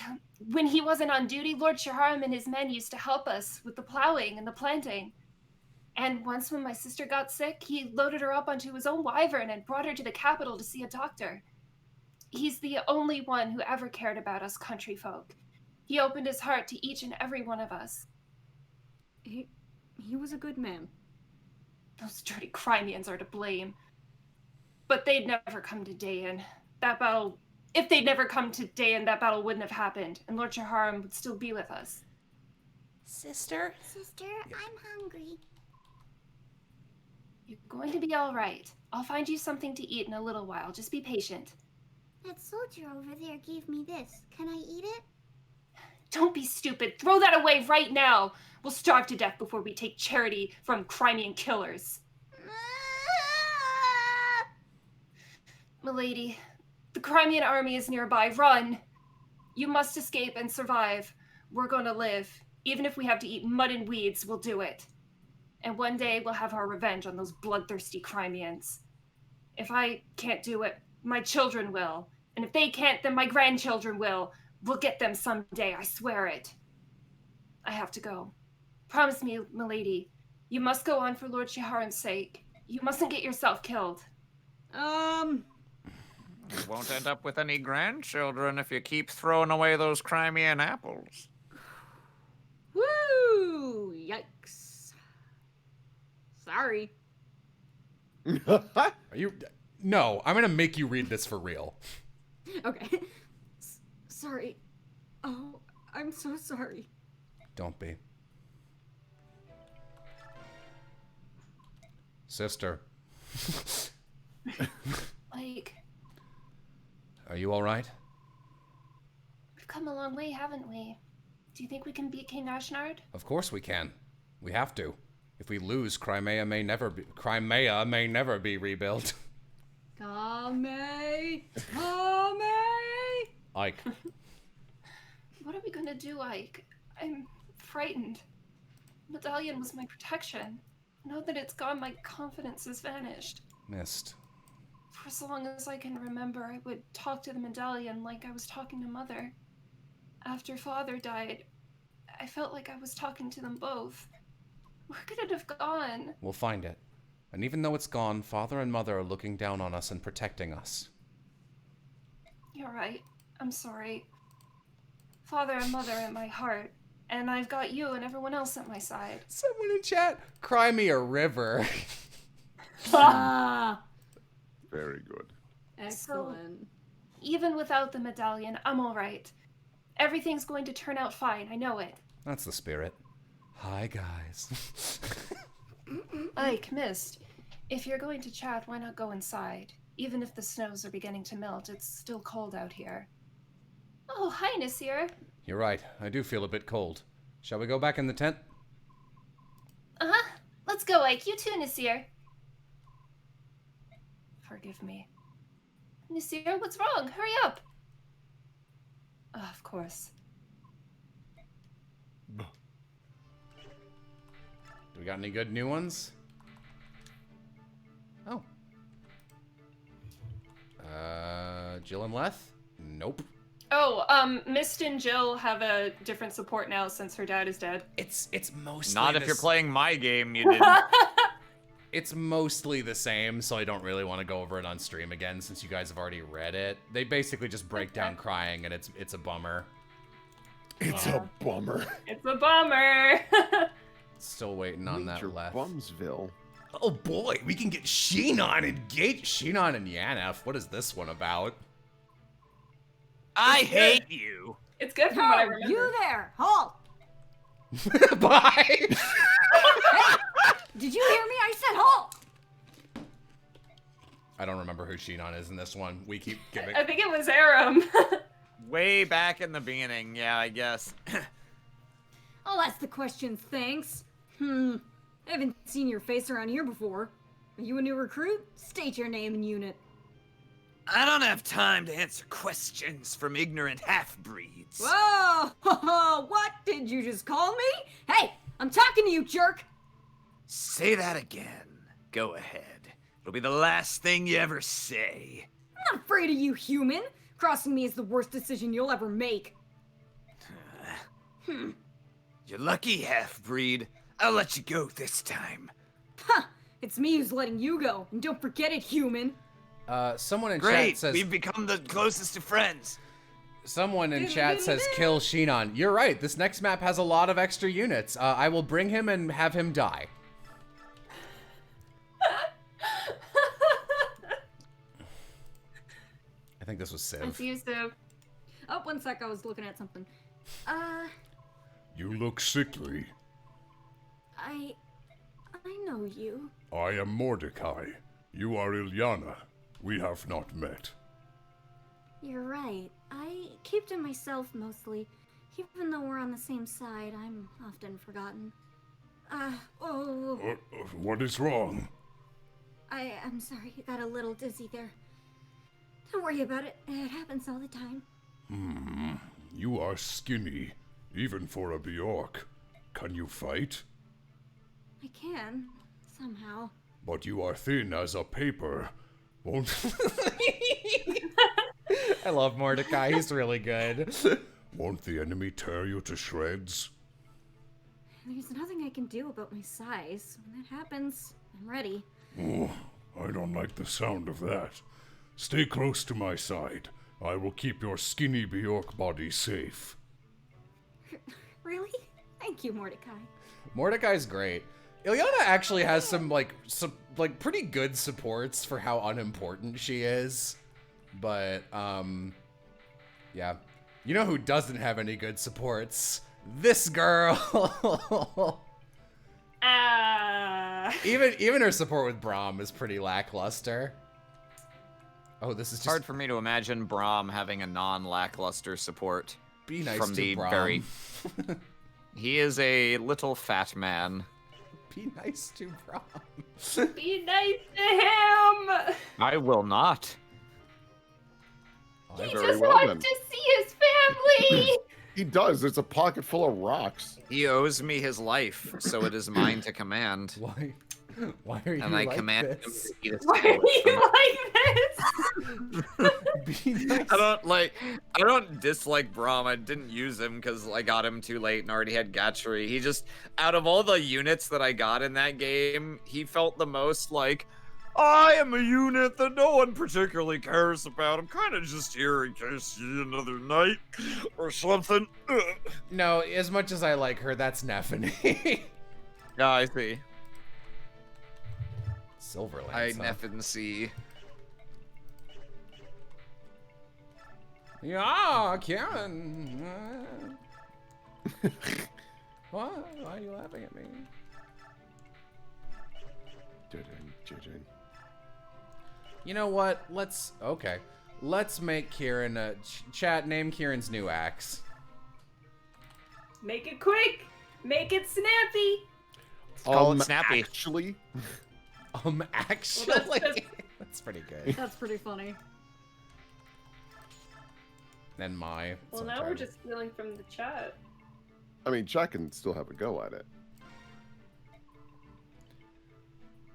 when he wasn't on duty, Lord Shiharam and his men used to help us with the plowing and the planting. And once when my sister got sick, he loaded her up onto his own wyvern and brought her to the capital to see a doctor. He's the only one who ever cared about us country folk. He opened his heart to each and every one of us. He was a good man. Those dirty Crimeans are to blame. But they'd never come to Dayan. That battle... If they'd never come to Dayan, that battle wouldn't have happened, and Lord Shiharam would still be with us. Sister, I'm hungry. You're going to be all right. I'll find you something to eat in a little while. Just be patient. That soldier over there gave me this. Can I eat it? Don't be stupid. Throw that away right now. We'll starve to death before we take charity from Crimean killers. Milady, the Crimean army is nearby. Run! You must escape and survive. We're going to live. Even if we have to eat mud and weeds, we'll do it. And one day we'll have our revenge on those bloodthirsty Crimeans. If I can't do it, my children will. And if they can't, then my grandchildren will. We'll get them someday, I swear it. I have to go. Promise me, milady, you must go on for Lord Shiharam's sake. You mustn't get yourself killed. You won't end up with any grandchildren if you keep throwing away those Crimean apples. Woo! Yikes. Sorry. Are you... No, I'm gonna make you read this for real. Okay. Sorry. Oh, I'm so sorry. Don't be. Sister. Like, Are you alright? we've come a long way, haven't we? Do you think we can beat King Ashnard? Of course we can. We have to. If we lose, Crimea may never be rebuilt. Kame! Ike. What are we gonna do, Ike? I'm frightened. Medallion was my protection. Now that it's gone, my confidence has vanished. Missed. For as long as I can remember, I would talk to the medallion like I was talking to Mother. After Father died, I felt like I was talking to them both. Where could it have gone? We'll find it. And even though it's gone, Father and Mother are looking down on us and protecting us. You're right. I'm sorry. father and mother at my heart, and I've got you and everyone else at my side. Someone in chat, cry me a river. Ah, Very good. excellent. Even without the medallion, I'm all right. Everything's going to turn out fine. I know it. That's the spirit. Hi, guys. Ike, Mist, if you're going to chat, why not go inside? Even if the snows are beginning to melt, it's still cold out here. Oh, hi, Nasir. You're right. I do feel a bit cold. Shall we go back in the tent? Uh-huh. Let's go, Ike. You too, Nasir. Forgive me. Nasir, what's wrong? Hurry up. Oh, of course. Do we got any good new ones? Oh. Jill and Leth? Nope. Oh, Mist and Jill have a different support now since her dad is dead. It's mostly Not if you're playing my game, you didn't. It's mostly the same, so I don't really want to go over it on stream again since you guys have already read it. They basically just break down crying, and it's a bummer. It's a bummer. It's a bummer. Still waiting on that Major left. Bumsville. Oh boy, we can get Sheenon engaged. Sheenon and Yanef. What is this one about? I hate you. It's good from what I Oh, remember. you there! Halt! Bye. Hey, did you hear me? I said halt! I don't remember who Sheenon is in this one. We keep giving. I think it was Aram. Way back in the beginning, yeah, I guess. I'll ask the questions, thanks. I haven't seen your face around here before. Are you a new recruit? State your name and unit. I don't have time to answer questions from ignorant half-breeds. Whoa! What did you just call me? Hey, I'm talking to you, jerk! Say that again. Go ahead. It'll be the last thing you ever say. I'm not afraid of you, human. Crossing me is the worst decision you'll ever make. You're lucky, half-breed. I'll let you go this time. Huh! It's me who's letting you go, and don't forget it, human. Someone in chat Great, says. we've become the closest of friends. Someone in chat says kill Sheenon. You're right. This next map has a lot of extra units. I will bring him and have him die. I think this was Civ. It's used to. Oh, one sec, I was looking at something. You look sickly. I know you. I am Mordecai. You are Ilyana. We have not met. You're right. I keep to myself mostly. Even though we're on the same side, I'm often forgotten. What is wrong? I'm sorry, I got a little dizzy there. Don't worry about it. It happens all the time. You are skinny, even for a Bjork. Can you fight? I can, somehow. But you are thin as a paper. Won't I love Mordecai. He's really good. won't the enemy tear you to shreds? There's nothing I can do about my size. When that happens, I'm ready. Oh, I don't like the sound of that. Stay close to my side. I will keep your skinny Bjork body safe. Really? Thank you, Mordecai. Mordecai's great. Ilyana actually has some pretty good supports for how unimportant she is. But yeah. You know who doesn't have any good supports? This girl. Even her support with Braum is pretty lackluster. Oh, this is just hard for me to imagine Braum having a non-lackluster support. Be nice from to the Braum. very. He is a little fat man. Be nice to Braum. Be nice to him. I will not. He Very just well, wants then. to see his family. He does. It's a pocket full of rocks. He owes me his life, so it is mine to command. Why? Why are you And I like command this? him to eat a Why are you like this? Be nice. I don't dislike Braum. I didn't use him because I got him too late and already had Gatchery. He just, out of all the units that I got in that game, he felt the most like, I am a unit that no one particularly cares about. I'm kind of just here in case you need another night or something. Ugh. No, as much as I like her, that's Neffany. Yeah, I see. Silverlance. I huh? Neffin see. Yeah, Karen. What? Why are you laughing at me? You know what? Let's make Kieran chat. Name Kieran's new axe. Make it quick. Make it snappy. Call it Snappy. Actually, Actually, that's pretty good. That's pretty funny. Then my. Well, now we're just stealing from the chat. I mean, Chuck can still have a go at it.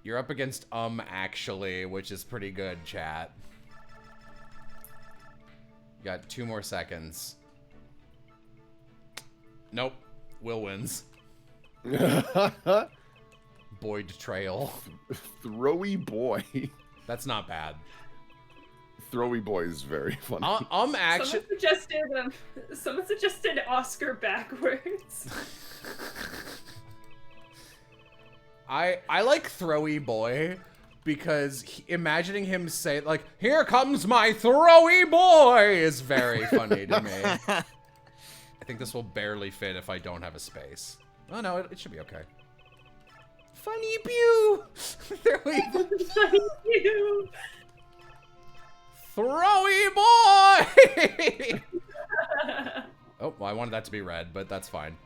You're up against actually, which is pretty good, chat. You got 2 more seconds. Nope. Will wins. Boyd Trail. Throwy boy. That's not bad. Throwy boy is very funny. Actually. Someone suggested Oscar backwards. I like Throwy Boy because imagining him say like, "Here comes my Throwy Boy" is very funny to me. I think this will barely fit if I don't have a space. Oh no, it should be okay. Funny pew. Throwy Pew. Throwy Boy. Oh, well, I wanted that to be red, but that's fine.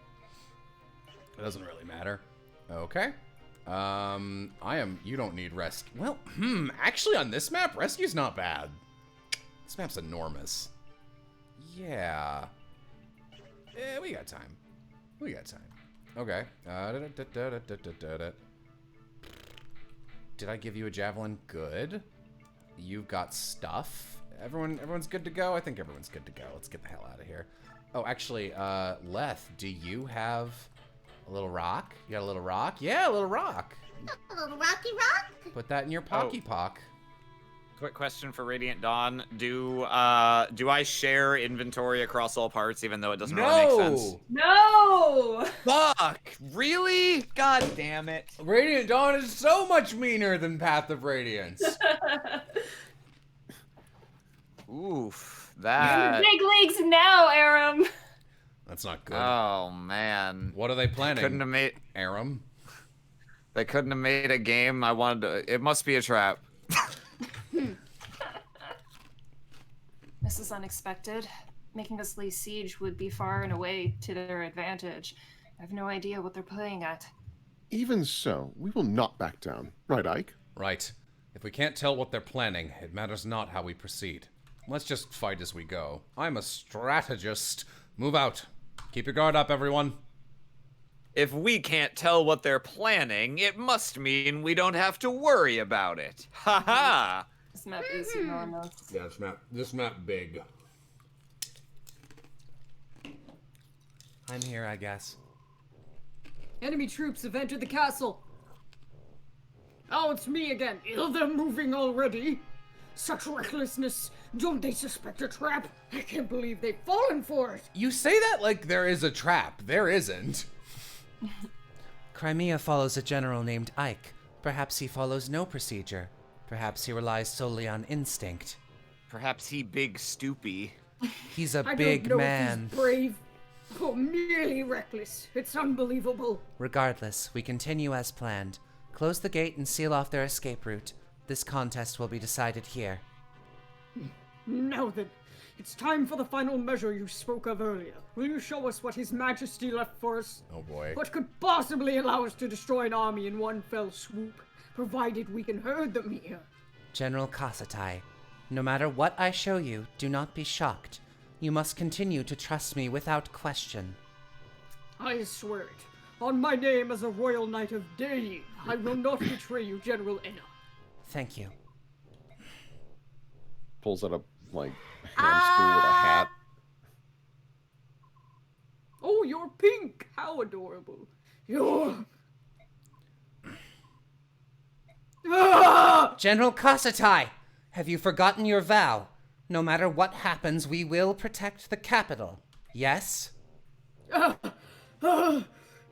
It doesn't really matter. Okay. You don't need rescue. Well, actually on this map, rescue's not bad. This map's enormous. Yeah. We got time. We got time. Okay. Did I give you a javelin? Good. You've got stuff. Everyone's good to go? I think everyone's good to go. Let's get the hell out of here. Oh, actually, Leth, do you have a little rock? You got a little rock? Yeah, a little rock. A little rocky rock? Put that in your pocky pock. Quick question for Radiant Dawn. Do I share inventory across all parts even though it doesn't really make sense? No! Fuck! Really? God damn it. Radiant Dawn is so much meaner than Path of Radiance. Oof. You're That. big leagues now, Aram. That's not good. Oh man. What are they planning? Couldn't have made. Aram? They couldn't have made a game. I wanted to. It must be a trap. This is unexpected. Making us lay siege would be far and away to their advantage. I have no idea what they're playing at. Even so, we will not back down. Right, Ike? Right. If we can't tell what they're planning, it matters not how we proceed. Let's just fight as we go. I'm a strategist. Move out. Keep your guard up, everyone. If we can't tell what they're planning, it must mean we don't have to worry about it. Ha ha! This map is enormous. Yeah, this map big. I'm here, I guess. Enemy troops have entered the castle. Oh, it's me again. They're moving already. Such recklessness. Don't they suspect a trap? I can't believe they've fallen for it. You say that like there is a trap. There isn't. Crimea follows a general named Ike. Perhaps he follows no procedure. Perhaps he relies solely on instinct. Perhaps he big stoopy. He's a I big don't know man. If he's brave or merely reckless. It's unbelievable. Regardless, we continue as planned. Close the gate and seal off their escape route. This contest will be decided here. Now then, it's time for the final measure you spoke of earlier. Will you show us what His Majesty left for us? Oh boy. What could possibly allow us to destroy an army in one fell swoop, provided we can herd them here? General Kasatai, no matter what I show you, do not be shocked. You must continue to trust me without question. I swear it. On my name as a royal knight of Dei, I will not betray you, General Enna. Thank you. Pulls out a, like, hamster with a hat. Oh, you're pink! How adorable. You're... Ah! General Kasatai! Have you forgotten your vow? No matter what happens, we will protect the capital. Yes?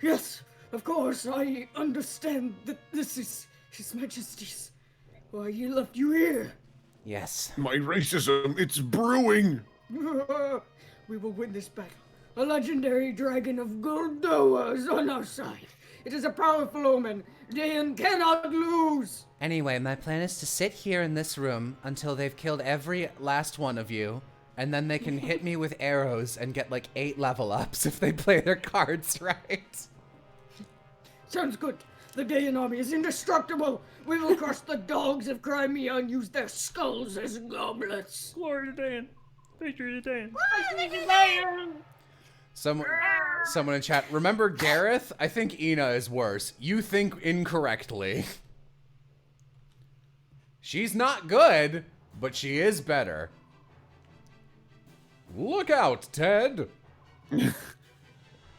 Yes, of course, I understand that this is His Majesty's. Why he left you here. Yes. My racism, it's brewing! We will win this battle. A legendary dragon of Goldoa is on our side. It is a powerful omen. Dayan cannot lose. Anyway, my plan is to sit here in this room until they've killed every last one of you, and then they can hit me with arrows and get like 8 level ups if they play their cards right. Sounds good. The Dayan army is indestructible. We will crush the dogs of Crimea and use their skulls as goblets. Glory to Dan. Victory to Dan. Someone in chat, remember Gareth? I think Ina is worse. You think incorrectly. She's not good, but she is better. Look out, Ted.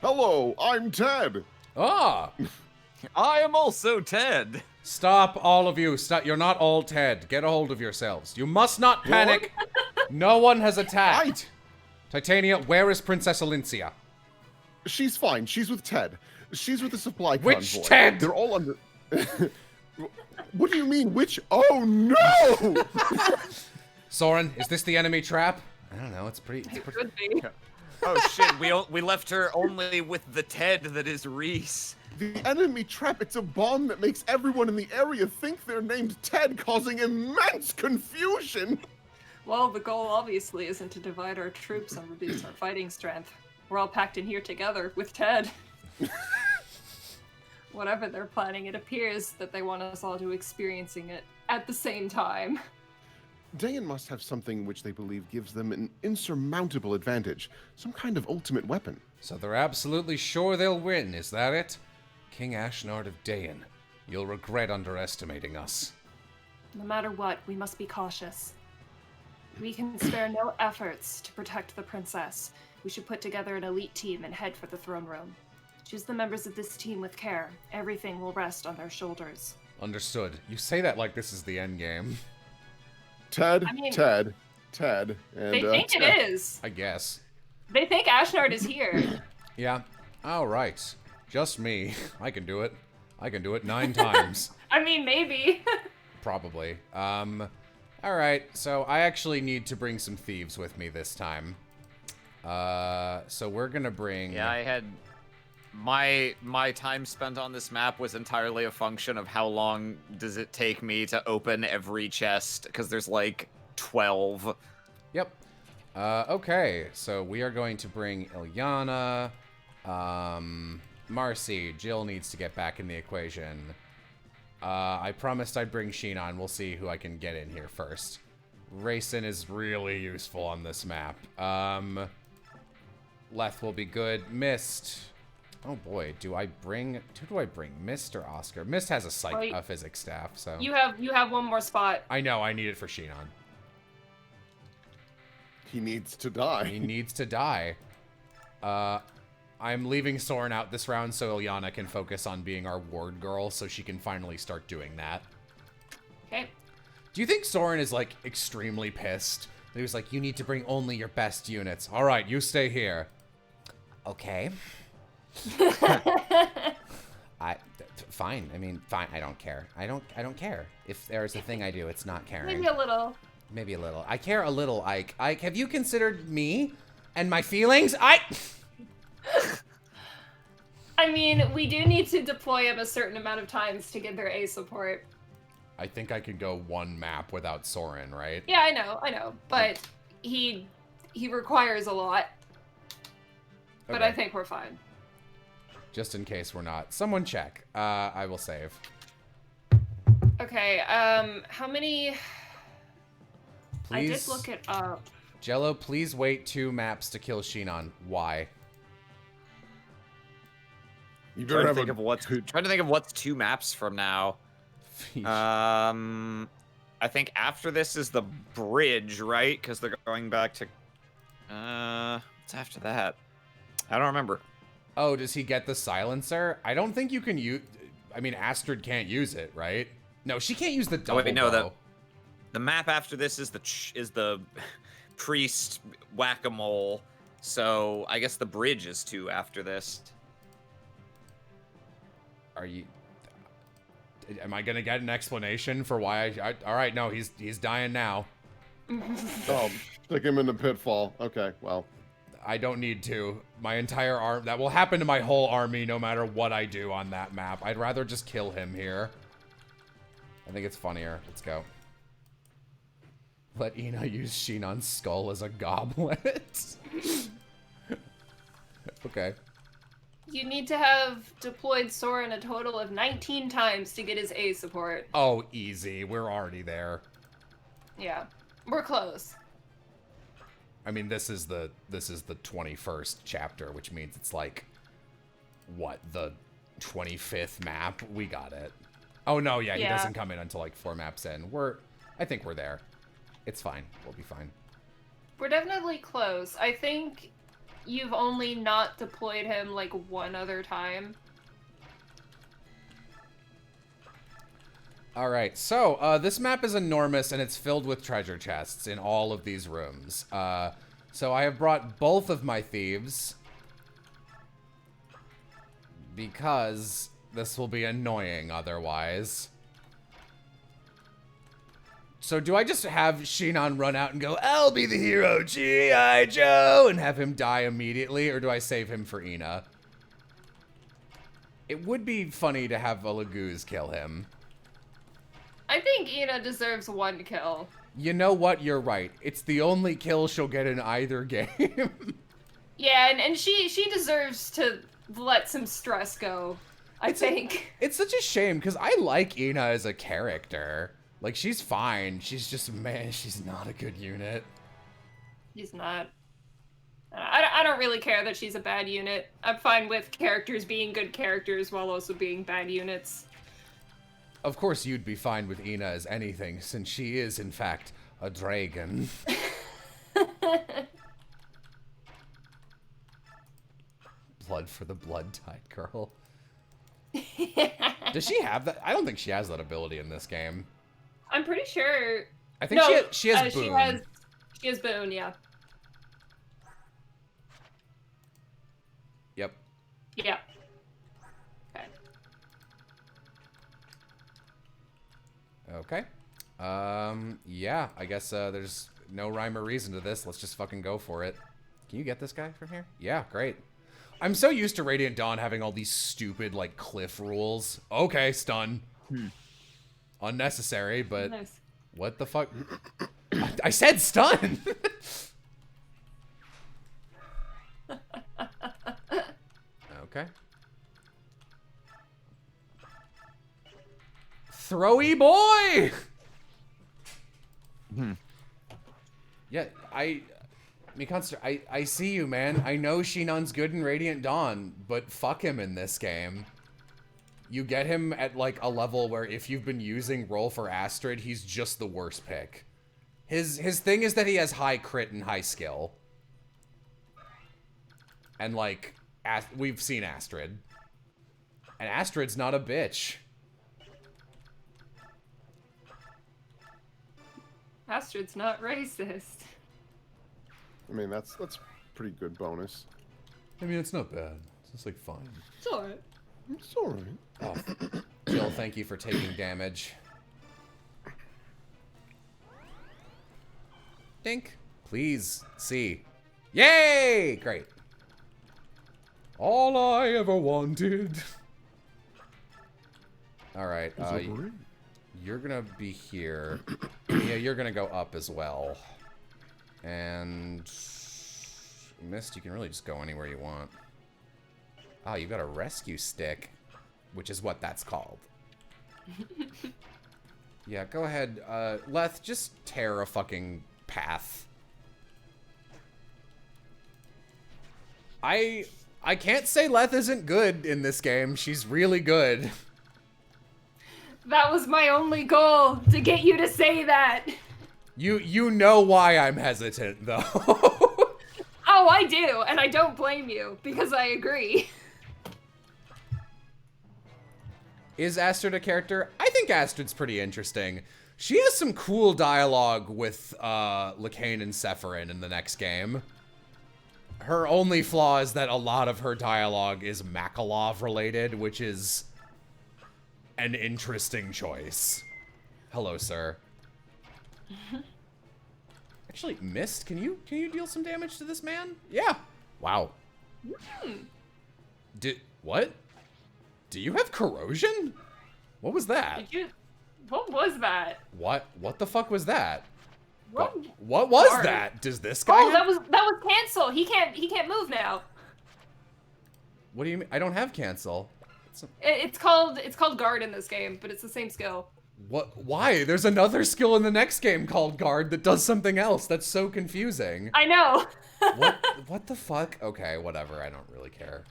Hello, I'm Ted. Ah. I am also Ted. Stop, all of you. Stop. You're not all Ted. Get a hold of yourselves. You must not panic. No one has attacked. Titania, where is Princess Alincia? She's fine. She's with Ted. She's with the supply convoy. Which Ted? They're all under... What do you mean, which? Oh, no! Soren, is this the enemy trap? I don't know. It's pretty... It could be. Oh shit, we left her only with the Ted that is Reese. The enemy trap, it's a bomb that makes everyone in the area think they're named Ted, causing immense confusion! Well, the goal obviously isn't to divide our troops and reduce our fighting strength. We're all packed in here together with Ted. Whatever they're planning, it appears that they want us all to experiencing it at the same time. Dayan must have something which they believe gives them an insurmountable advantage. Some kind of ultimate weapon. So they're absolutely sure they'll win, is that it? King Ashnard of Dayan, you'll regret underestimating us. No matter what, we must be cautious. We can spare no efforts to protect the princess. We should put together an elite team and head for the throne room. Choose the members of this team with care. Everything will rest on their shoulders. Understood. You say that like this is the end game. Ted, I mean, Ted, and they think Ted. it is. I guess. They think Ashnard is here. Yeah. All right. Just me. I can do it. I can do it 9 times. I mean, maybe. Probably. All right. So I actually need to bring some thieves with me this time. So we're gonna bring... Yeah, I had... My time spent on this map was entirely a function of how long does it take me to open every chest, because there's like 12. Yep. Okay, so we are going to bring Ilyana, Marcy. Jill needs to get back in the equation. I promised I'd bring Shinon. We'll see who I can get in here first. Rayson is really useful on this map. Leth will be good. Mist. Oh boy, who do I bring? Mist or Oscar? Mist has a physics staff, so... You have one more spot. I know, I need it for Shinon. He needs to die. He needs to die. I'm leaving Soren out this round so Ilyana can focus on being our ward girl so she can finally start doing that. Okay. Do you think Soren is, like, extremely pissed? He was like, you need to bring only your best units. All right, you stay here. Okay. Fine. I mean, fine. I don't care. I don't care. If there's a thing I do, it's not caring. Maybe a little. Maybe a little. I care a little, Ike. Ike, have you considered me and my feelings? I mean, we do need to deploy him a certain amount of times to get their A support. I think I could go 1 map without Soren, right? Yeah, I know. But he requires a lot. But Okay. I think we're fine. Just in case we're not. Someone check. I will save. Okay, how many... Please. I did look it up. Jello, please wait 2 maps to kill Shinon. Why? You Trying better to have think of what's 2 maps from now. I think after this is the bridge, right? Because they're going back to... what's after that? I don't remember. Oh, does he get the silencer? I don't think you can use... I mean, Astrid can't use it, right? No, she can't use the double Oh, wait, no, bow. the map after this is the priest whack-a-mole. So I guess the bridge is 2 after this. Are you? Am I gonna get an explanation for why all right, no, he's dying now. Oh, stick him in the pitfall. Okay, well. I don't need to. My entire arm, that will happen to my whole army no matter what I do on that map. I'd rather just kill him here. I think it's funnier. Let's go. Let Ina use Shinon's skull as a goblet. Okay. You need to have deployed Soren a total of 19 times to get his A support. Oh, easy. We're already there. Yeah, we're close. I mean, this is the 21st chapter, which means it's like, what, the 25th map? We got it. Oh no, yeah, he doesn't come in until like 4 maps in. I think we're there. It's fine. We'll be fine. We're definitely close. I think you've only not deployed him like 1 other time. All right, so this map is enormous and it's filled with treasure chests in all of these rooms. So I have brought both of my thieves because this will be annoying otherwise. So do I just have Shinon run out and go, I'll be the hero, G.I. Joe, and have him die immediately, or do I save him for Ina? It would be funny to have a Laguz kill him. I think Ina deserves 1 kill. You know what? You're right. It's the only kill she'll get in either game. Yeah, and she deserves to let some stress go, I think. It's such a shame, because I like Ina as a character. Like, she's fine. She's just, man, she's not a good unit. He's not. I don't really care that she's a bad unit. I'm fine with characters being good characters while also being bad units. Of course you'd be fine with Ina as anything, since she is, in fact, a dragon. Blood for the blood-tied girl. Does she have that? I don't think she has that ability in this game. I'm pretty sure. I think no, she has Boon. She has Boon, yeah. Yep. Yeah. Okay. Okay. Yeah, I guess there's no rhyme or reason to this. Let's just fucking go for it. Can you get this guy from here? Yeah, great. I'm so used to Radiant Dawn having all these stupid, like, cliff rules. Okay, stun. Unnecessary, but nice. What the fuck? I said stun! Okay. Throwy boy! Yeah, Mikanster, I see you, man. I know Shinon's good in Radiant Dawn, but fuck him in this game. You get him at, like, a level where if you've been using Roll for Astrid, he's just the worst pick. His thing is that he has high crit and high skill. And, like, we've seen Astrid. And Astrid's not a bitch. Astrid's not racist. I mean, that's pretty good bonus. I mean, it's not bad. It's just, like, fine. It's alright. It's alright. Oh, Jill, thank you for taking damage. Dink. Please, see. Yay! Great. All I ever wanted. Alright, you're gonna be here. Yeah, you're gonna go up as well. And... Mist, you can really just go anywhere you want. Oh, you got a rescue stick, which is what that's called. Yeah, go ahead. Leth, just tear a fucking path. I can't say Leth isn't good in this game. She's really good. That was my only goal, to get you to say that. You know why I'm hesitant, though. Oh, I do, and I don't blame you, because I agree. Is Astrid a character? I think think Astrid's pretty interesting. She has some cool dialogue with Lacane and Sephirin in the next game. Her only flaw is that a lot of her dialogue is Makalov related, which is an interesting choice. Hello, sir. Actually, Mist, can you deal some damage to this man? Yeah. Wow. What? Do you have corrosion? What was that? What was that? What the fuck was that? What was Guard. that? Does this guy Oh, that was cancel. He can't move now. What do you mean? I don't have cancel. It's called guard in this game, but it's the same skill. What? Why? There's another skill in the next game called guard that does something else. That's so confusing. I know. What the fuck? Okay, whatever. I don't really care.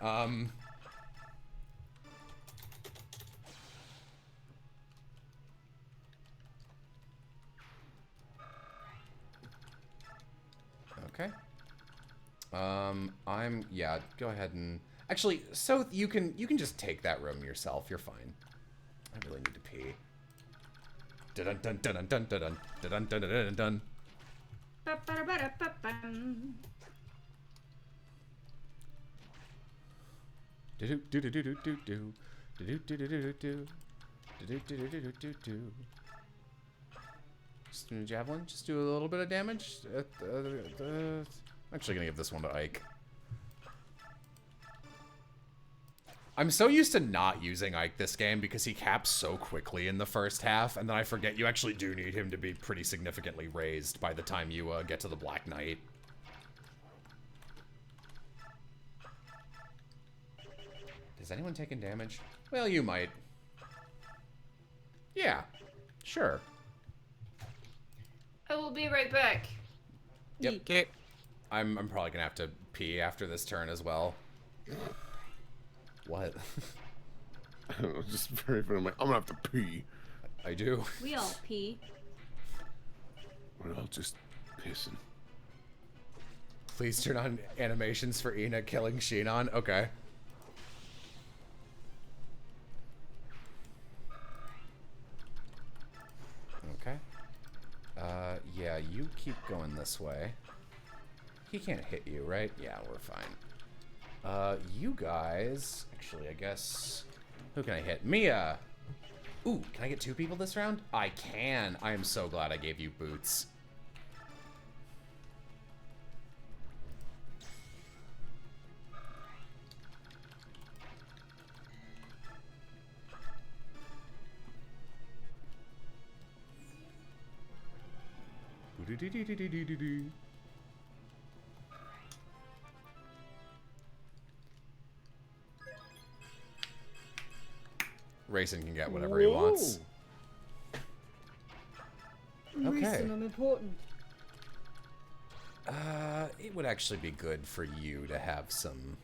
Okay. Yeah, go ahead and actually, so you can just take that room yourself. You're fine. I really need to pee. Dun dun dun dun dun dun dun dun dun dun. Do do do do do do do do do do do do do do do do do do. Just do a javelin. Just do a little bit of damage. I'm actually gonna give this one to Ike. I'm so used to not using Ike this game because he caps so quickly in the first half, and then I forget you actually do need him to be pretty significantly raised by the time you get to the Black Knight. Is anyone taking damage? Well, you might. Yeah, sure. I will be right back. Yep. Okay. I'm probably gonna have to pee after this turn as well. What? I don't know, just very funny. I'm gonna have to pee. I do. We all pee. We're all just pissing. Please turn on animations for Ina killing Shinon. Okay. Okay. Yeah, you keep going this way. He can't hit you, right? Yeah, we're fine. You guys... Actually, I guess... Who can I hit? Mia! Ooh, can I get 2 people this round? I can. I am so glad I gave you boots. Rayson can get whatever he wants. Okay. Reason I'm important. It would actually be good for you to have some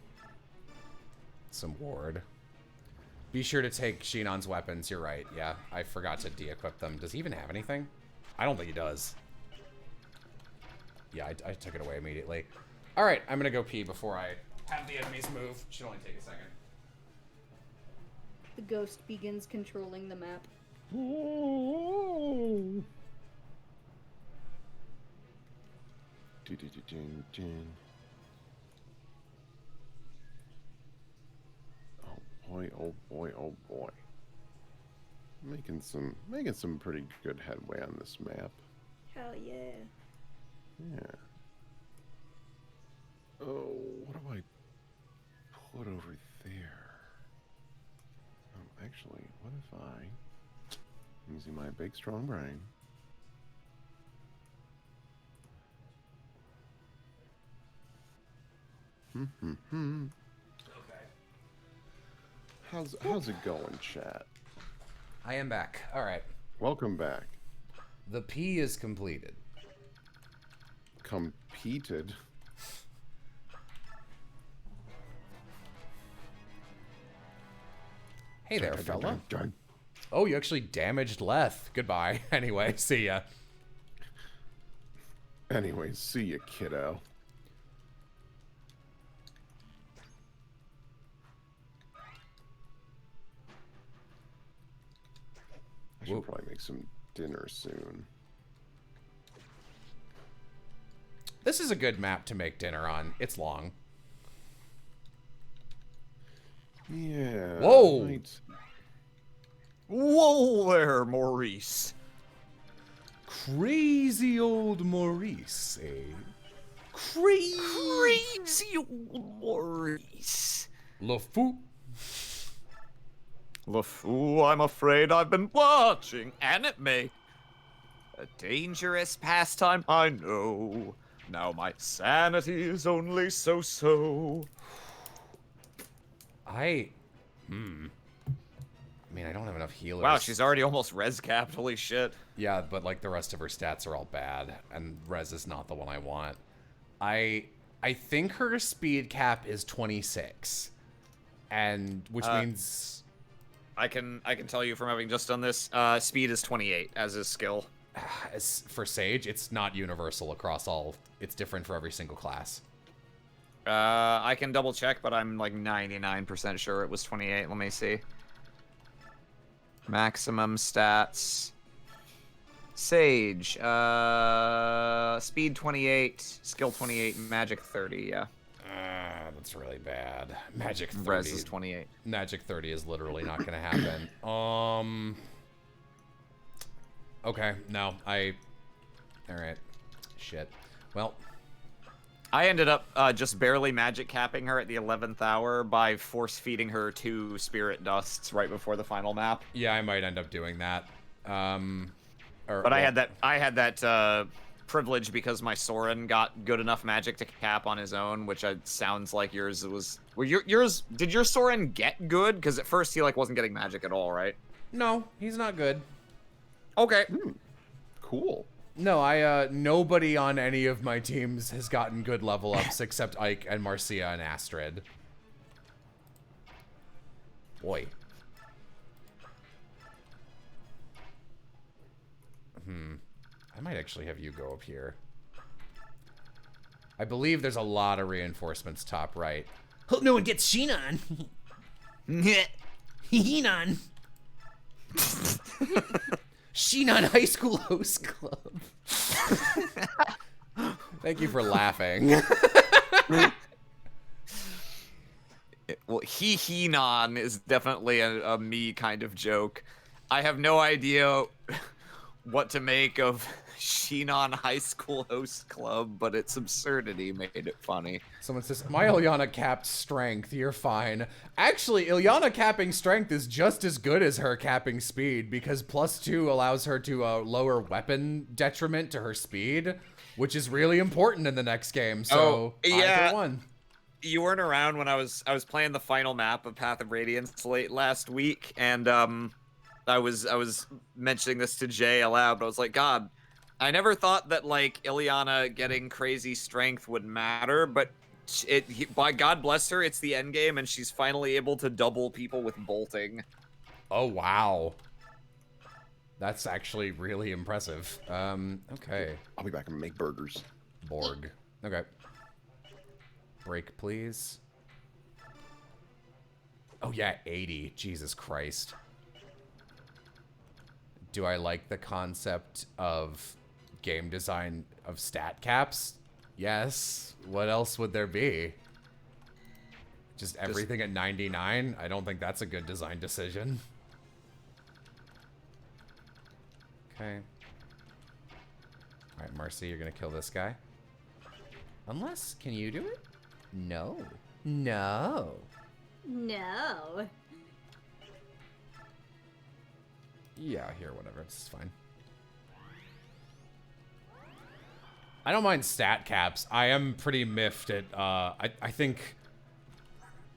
ward. Be sure to take Shinon's weapons. You're right. Yeah, I forgot to de-equip them. Does he even have anything? I don't think he does. Yeah, I took it away immediately. All right, I'm gonna go pee before I have the enemies move. Should only take a second. The ghost begins controlling the map. Oh boy, oh boy, oh boy. Making some pretty good headway on this map. Hell yeah. Yeah. Oh, what do I put over there? Oh, actually, what if I, using my big strong brain, Okay. How's it going, chat? I am back. All right. Welcome back. The pee is completed. Competed. Hey there, fella. Oh, you actually damaged Leth. Goodbye. Anyway, see ya. Anyway, see ya, kiddo. I should probably make some dinner soon. This is a good map to make dinner on. It's long. Yeah. Whoa! Right. Whoa there, Maurice. Crazy old Maurice, eh? Crazy old Maurice. LeFou. LeFou, I'm afraid I've been watching anime. A dangerous pastime, I know. Now my sanity is only so-so. I mean, I don't have enough healers. Wow, she's already almost res capped, holy shit. Yeah, but like the rest of her stats are all bad, and res is not the one I want. I think her speed cap is 26. And which means I can tell you from having just done this, speed is 28 as his skill. as for Sage, it's not universal across all. It's different for every single class. I can double check, but I'm like 99% sure it was 28. Let me see. Maximum stats. Sage. Speed 28, skill 28, magic 30, yeah. That's really bad. Magic 30. Res is 28. Magic 30 is literally not gonna happen. Okay, no, alright. Shit. Well, I ended up just barely magic capping her at the 11th hour by force feeding her 2 spirit dusts right before the final map. Yeah, I might end up doing that. But I had that privilege because my Soren got good enough magic to cap on his own, which sounds like yours was. Well, yours did your Soren get good? Because at first he like wasn't getting magic at all, right? No, he's not good. Okay. Cool. No, nobody on any of my teams has gotten good level ups except Ike and Marcia and Astrid. Boy. I might actually have you go up here. I believe there's a lot of reinforcements top right. Hope no one gets Sheenon. Heenon. Sheenon High School Host Club. Thank you for laughing. Well, Heenon is definitely a me kind of joke. I have no idea what to make of Sheenon High School Host Club, but its absurdity made it funny. Someone says, my Ilyana capped strength, you're fine. Actually, Ilyana capping strength is just as good as her capping speed, because +2 allows her to lower weapon detriment to her speed, which is really important in the next game, so yeah. either one. You weren't around when I was playing the final map of Path of Radiance late last week, and I was mentioning this to Jay aloud, but I was like, God, I never thought that like Ilyana getting crazy strength would matter, but by God bless her, it's the end game, and she's finally able to double people with bolting. Oh wow, that's actually really impressive. Okay, I'll be back and make burgers. Borg. Okay. Break, please. Oh yeah, 80. Jesus Christ. Do I like the concept of game design of stat caps? Yes. What else would there be? Just everything at 99? I don't think that's a good design decision. Okay. Alright, Marcy, you're gonna kill this guy. Unless, can you do it? No. No. No. Yeah, here, whatever. It's fine. I don't mind stat caps. I am pretty miffed at, I think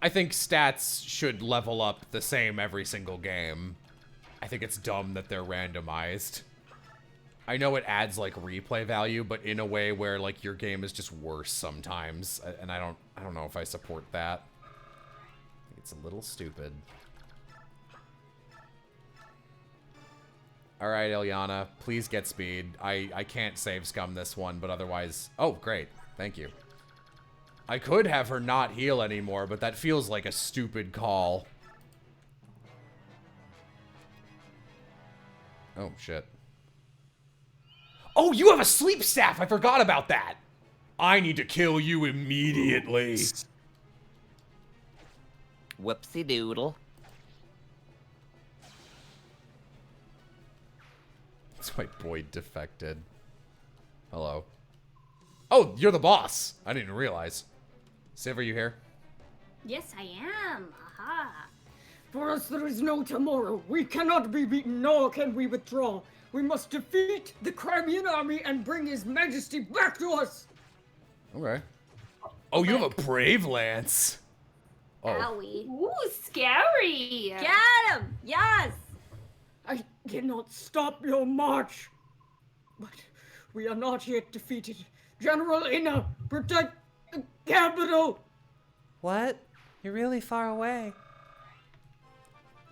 stats should level up the same every single game. I think it's dumb that they're randomized. I know it adds, like, replay value, but in a way where, like, your game is just worse sometimes, and I don't know if I support that. I think it's a little stupid. Alright, Ilyana, please get speed. I can't save scum this one, but otherwise... Oh, great. Thank you. I could have her not heal anymore, but that feels like a stupid call. Oh, shit. Oh, you have a sleep staff! I forgot about that! I need to kill you immediately. Whoopsie doodle. That's my boy defected. Hello. Oh, you're the boss. I didn't even realize. Civ, are you here? Yes, I am. Aha. For us there is no tomorrow. We cannot be beaten, nor can we withdraw. We must defeat the Crimean army and bring his majesty back to us. Okay. Oh, you have a brave lance. Oh. Owie. Ooh, scary. Get him! Yes! I cannot stop your march. But we are not yet defeated. General Ina, protect the capital. What? You're really far away.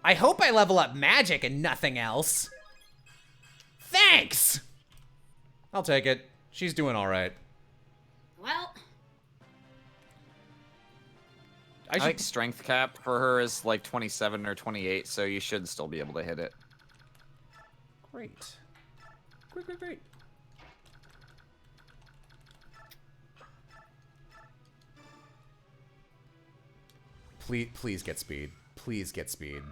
I hope I level up magic and nothing else. Thanks! I'll take it. She's doing all right. Well, I think strength cap for her is like 27 or 28, so you should still be able to hit it. Great. Great, great, great. Please get speed. Please get speed.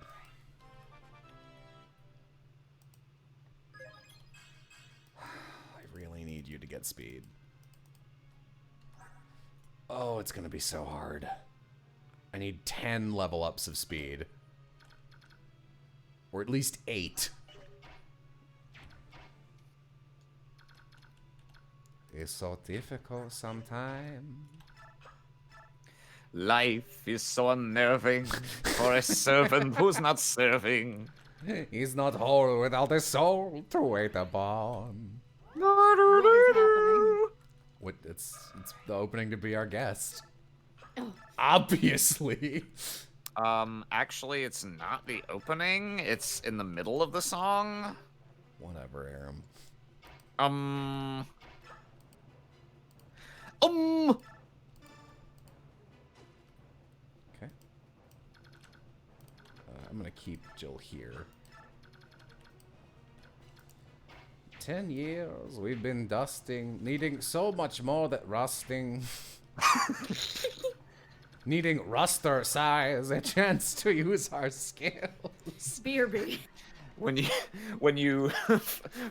I really need you to get speed. Oh, it's gonna be so hard. I need 10 level ups of speed. Or at least 8. It's so difficult sometimes. Life is so unnerving for a servant who's not serving. He's not whole without a soul to wait upon. What is happening? What? It's the opening to Be Our Guest. Oh. Obviously. Actually, it's not the opening. It's in the middle of the song. Whatever, Aram. Okay. I'm gonna keep Jill here. 10 years we've been dusting, needing so much more that rusting. Needing ruster size, a chance to use our skills. BRB. When you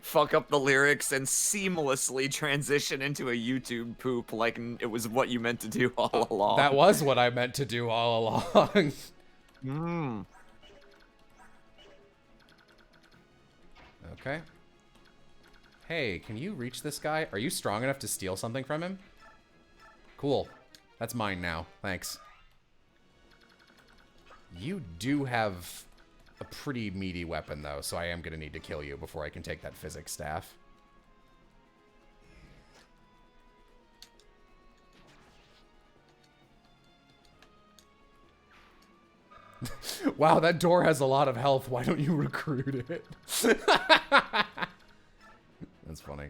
fuck up the lyrics and seamlessly transition into a YouTube poop like it was what you meant to do all along. That was what I meant to do all along. Okay. Hey, can you reach this guy? Are you strong enough to steal something from him? Cool. That's mine now. Thanks. You do have a pretty meaty weapon, though, so I am going to need to kill you before I can take that physics staff. Wow, that door has a lot of health. Why don't you recruit it? That's funny.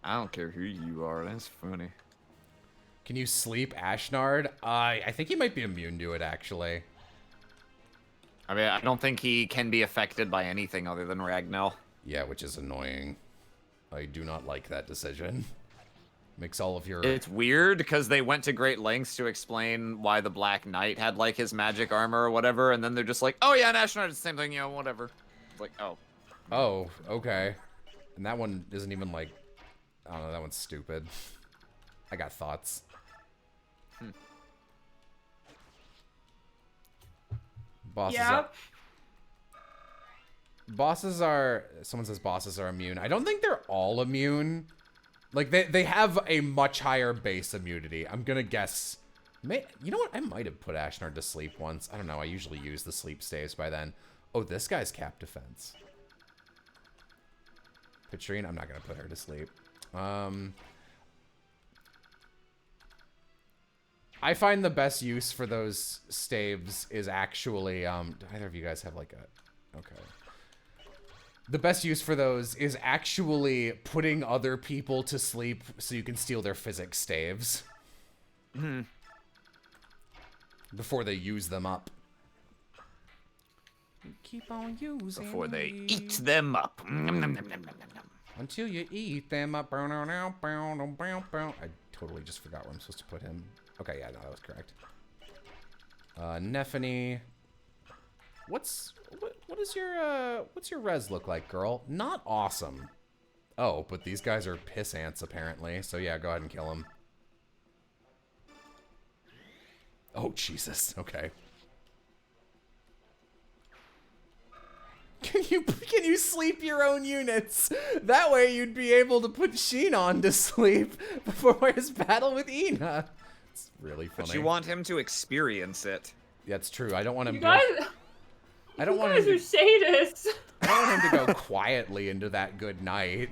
I don't care who you are. That's funny. Can you sleep, Ashnard? I think he might be immune to it, actually. I mean, I don't think he can be affected by anything other than Ragnell. Yeah, which is annoying. I do not like that decision. Makes all of your... It's weird because they went to great lengths to explain why the Black Knight had, like, his magic armor or whatever, and then they're just like, oh yeah, Ashnard is the same thing, you know, whatever. It's like, oh. Oh, okay. And that one isn't even, like... I don't know, that one's stupid. I got thoughts. Bosses are... Someone says bosses are immune. I don't think they're all immune. Like, they have a much higher base immunity. I'm gonna guess... You know what? I might have put Ashnard to sleep once. I don't know. I usually use the sleep staves by then. Oh, this guy's cap defense. Patrine, I'm not gonna put her to sleep. I find the best use for those staves is actually, do either of you guys have like a... Okay. The best use for those is actually putting other people to sleep so you can steal their physics staves. Before they use them up. Keep on using before they me. eat them up. Until you eat them up. I totally just forgot where I'm supposed to put him. Okay, yeah, no, that was correct. Nephany. What is your what's your res look like, girl? Not awesome. Oh, but these guys are piss ants apparently. So yeah, go ahead and kill them. Oh Jesus. Okay. Can you sleep your own units? That way you'd be able to put Sheen on to sleep before his battle with Ina. It's really funny. But you want him to experience it. That's true. I don't want him You to. guys, I don't you want guys him are to. sadists. I don't want him to go quietly into that good night.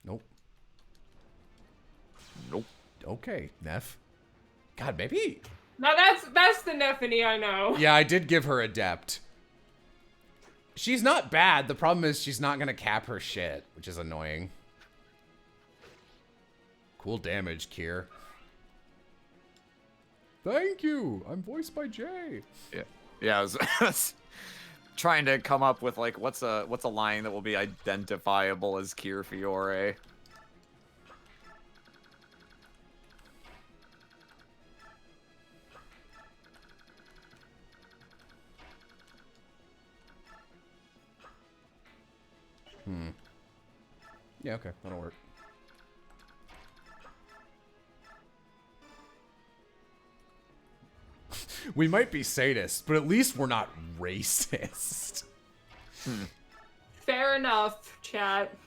Nope. Nope. Okay, Neff. God, maybe. Now that's the Nephany I know. Yeah, I did give her Adept. She's not bad. The problem is she's not gonna cap her shit, which is annoying. Cool damage, Kier. Thank you. I'm voiced by Jay. Yeah. I was trying to come up with like what's a line that will be identifiable as Kier Fiore. Yeah, okay, that'll work. We might be sadists, but at least we're not racist. Fair enough, chat.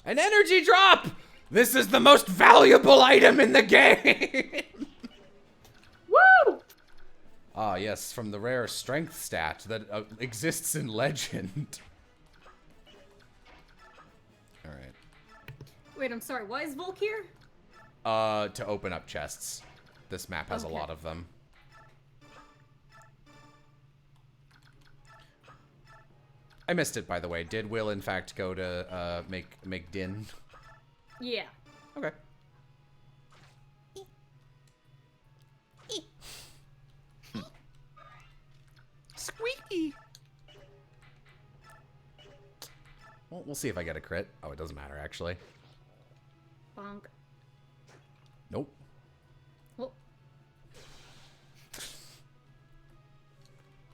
An energy drop! This is the most valuable item in the game! Woo! Ah, yes, from the rare strength stat that exists in Legend. Alright. Wait, I'm sorry. Why is Volk here? To open up chests. This map has a lot of them. I missed it, by the way. Did Will, in fact, go to, make Din? Yeah. Okay. Squeaky. Well, we'll see if I get a crit. Oh, it doesn't matter, actually. Bonk. Nope. Well,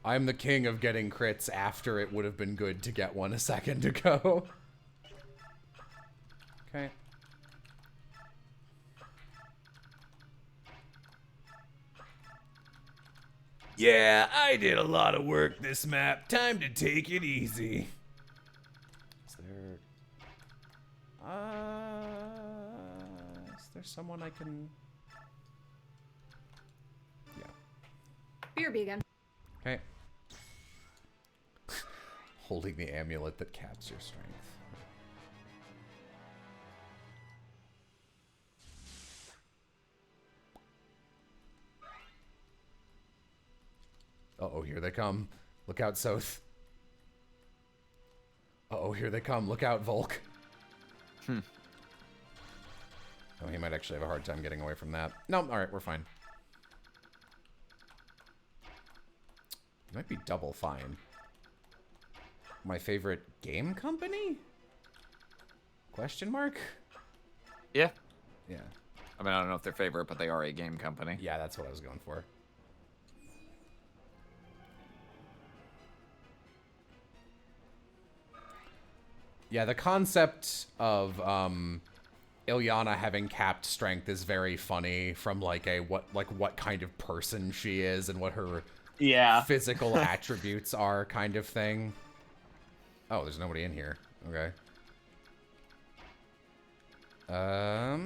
I'm the king of getting crits after it would have been good to get one a second ago. Okay. Yeah, I did a lot of work this map. Time to take it easy. Is there someone I can... Yeah. BRB again. Okay. Holding the amulet that caps your strength. Uh-oh, here they come. Look out, Soth. Uh-oh, here they come. Look out, Volk. Oh, he might actually have a hard time getting away from that. No, alright, we're fine. It might be double fine. My favorite game company? Question mark? Yeah. Yeah. I mean, I don't know if they're favorite, but they are a game company. Yeah, that's what I was going for. Yeah, the concept of Ilyana having capped strength is very funny from like a what kind of person she is and what her physical attributes are kind of thing. Oh, there's nobody in here. Okay. I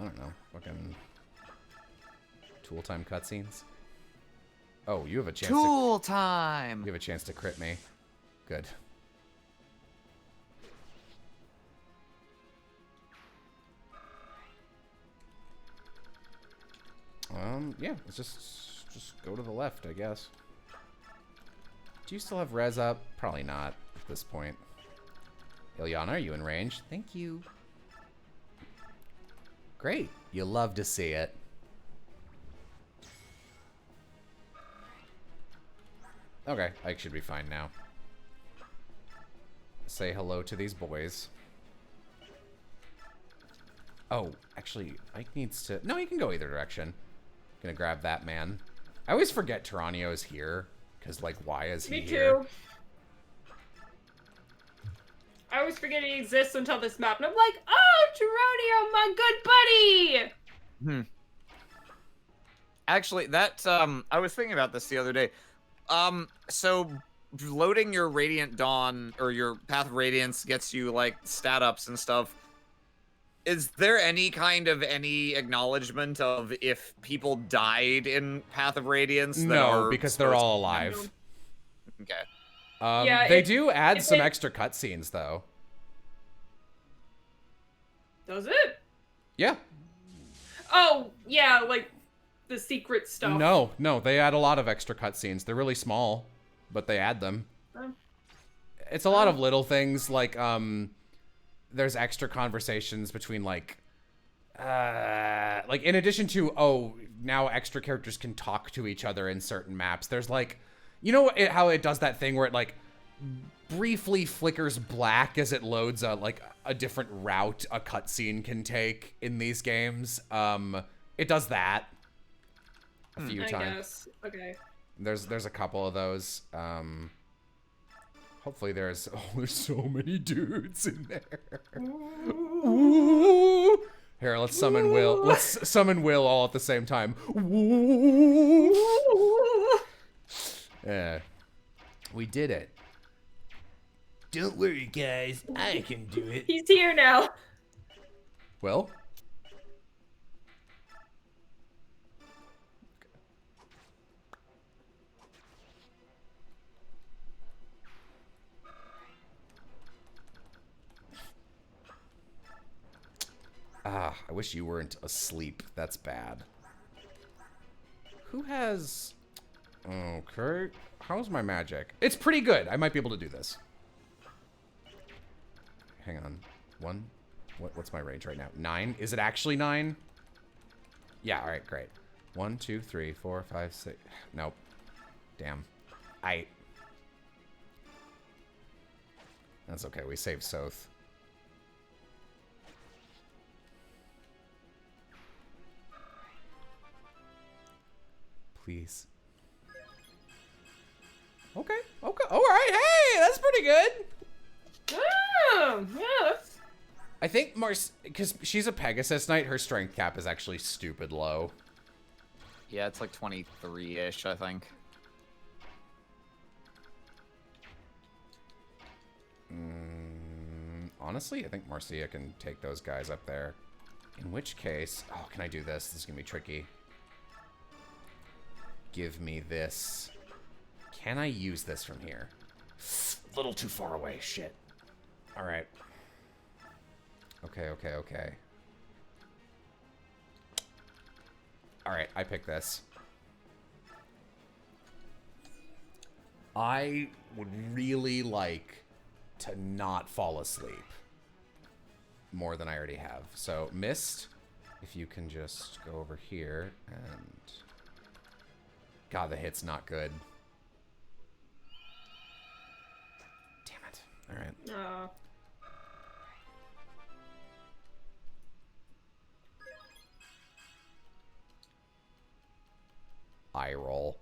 don't know. Fucking tool time cutscenes. Oh, you have a chance. Tool time. You have a chance to crit me. Good. Yeah, let's just go to the left, I guess. Do you still have res up? Probably not at this point. Ilyana, are you in range? Thank you. Great. You love to see it. Okay, Ike should be fine now. Say hello to these boys. Oh, actually, Ike needs to... No, he can go either direction. Gonna grab that man. I always forget Tyranio's here. Because, like, why is he here? Me too. I always forget he exists until this map, and I'm like, oh, Tyranio, my good buddy! Actually, that, I was thinking about this the other day. So loading your Radiant Dawn, or your Path of Radiance gets you, like, stat ups and stuff. Is there any kind of acknowledgement of if people died in Path of Radiance? No, because they're all alive. Okay. Yeah, they do add some extra cutscenes, though. Does it? Yeah. Oh, yeah, like the secret stuff. No, they add a lot of extra cutscenes. They're really small, but they add them. It's a lot of little things, like, there's extra conversations between, like, in addition to, now extra characters can talk to each other in certain maps, there's, like, you know how it does that thing where it, like, briefly flickers black as it loads a different route a cutscene can take in these games? It does that a few times. I guess. Okay. There's a couple of those. Hopefully there's so many dudes in there. Ooh. Here, let's summon Will. Let's summon Will all at the same time. Ooh. Yeah. We did it. Don't worry, guys. I can do it. He's here now. Will? I wish you weren't asleep. That's bad. Who has... Okay. How's my magic? It's pretty good. I might be able to do this. Hang on. What's my range right now? 9? Is it actually 9? Yeah, alright, great. 1, 2, 3, 4, 5, 6... Nope. Damn. That's okay. We saved Soth. Please. Okay. All right. Hey, that's pretty good. Yes. I think because she's a Pegasus Knight, her strength cap is actually stupid low. Yeah, it's like 23-ish, I think. Honestly, I think Marcia can take those guys up there. In which case... Oh, can I do this? This is going to be tricky. Give me this. Can I use this from here? A little too far away. Shit. All right. Okay. All right, I pick this. I would really like to not fall asleep more than I already have. So, Mist, if you can just go over here and... God, the hit's not good. Damn it. All right. Eye roll.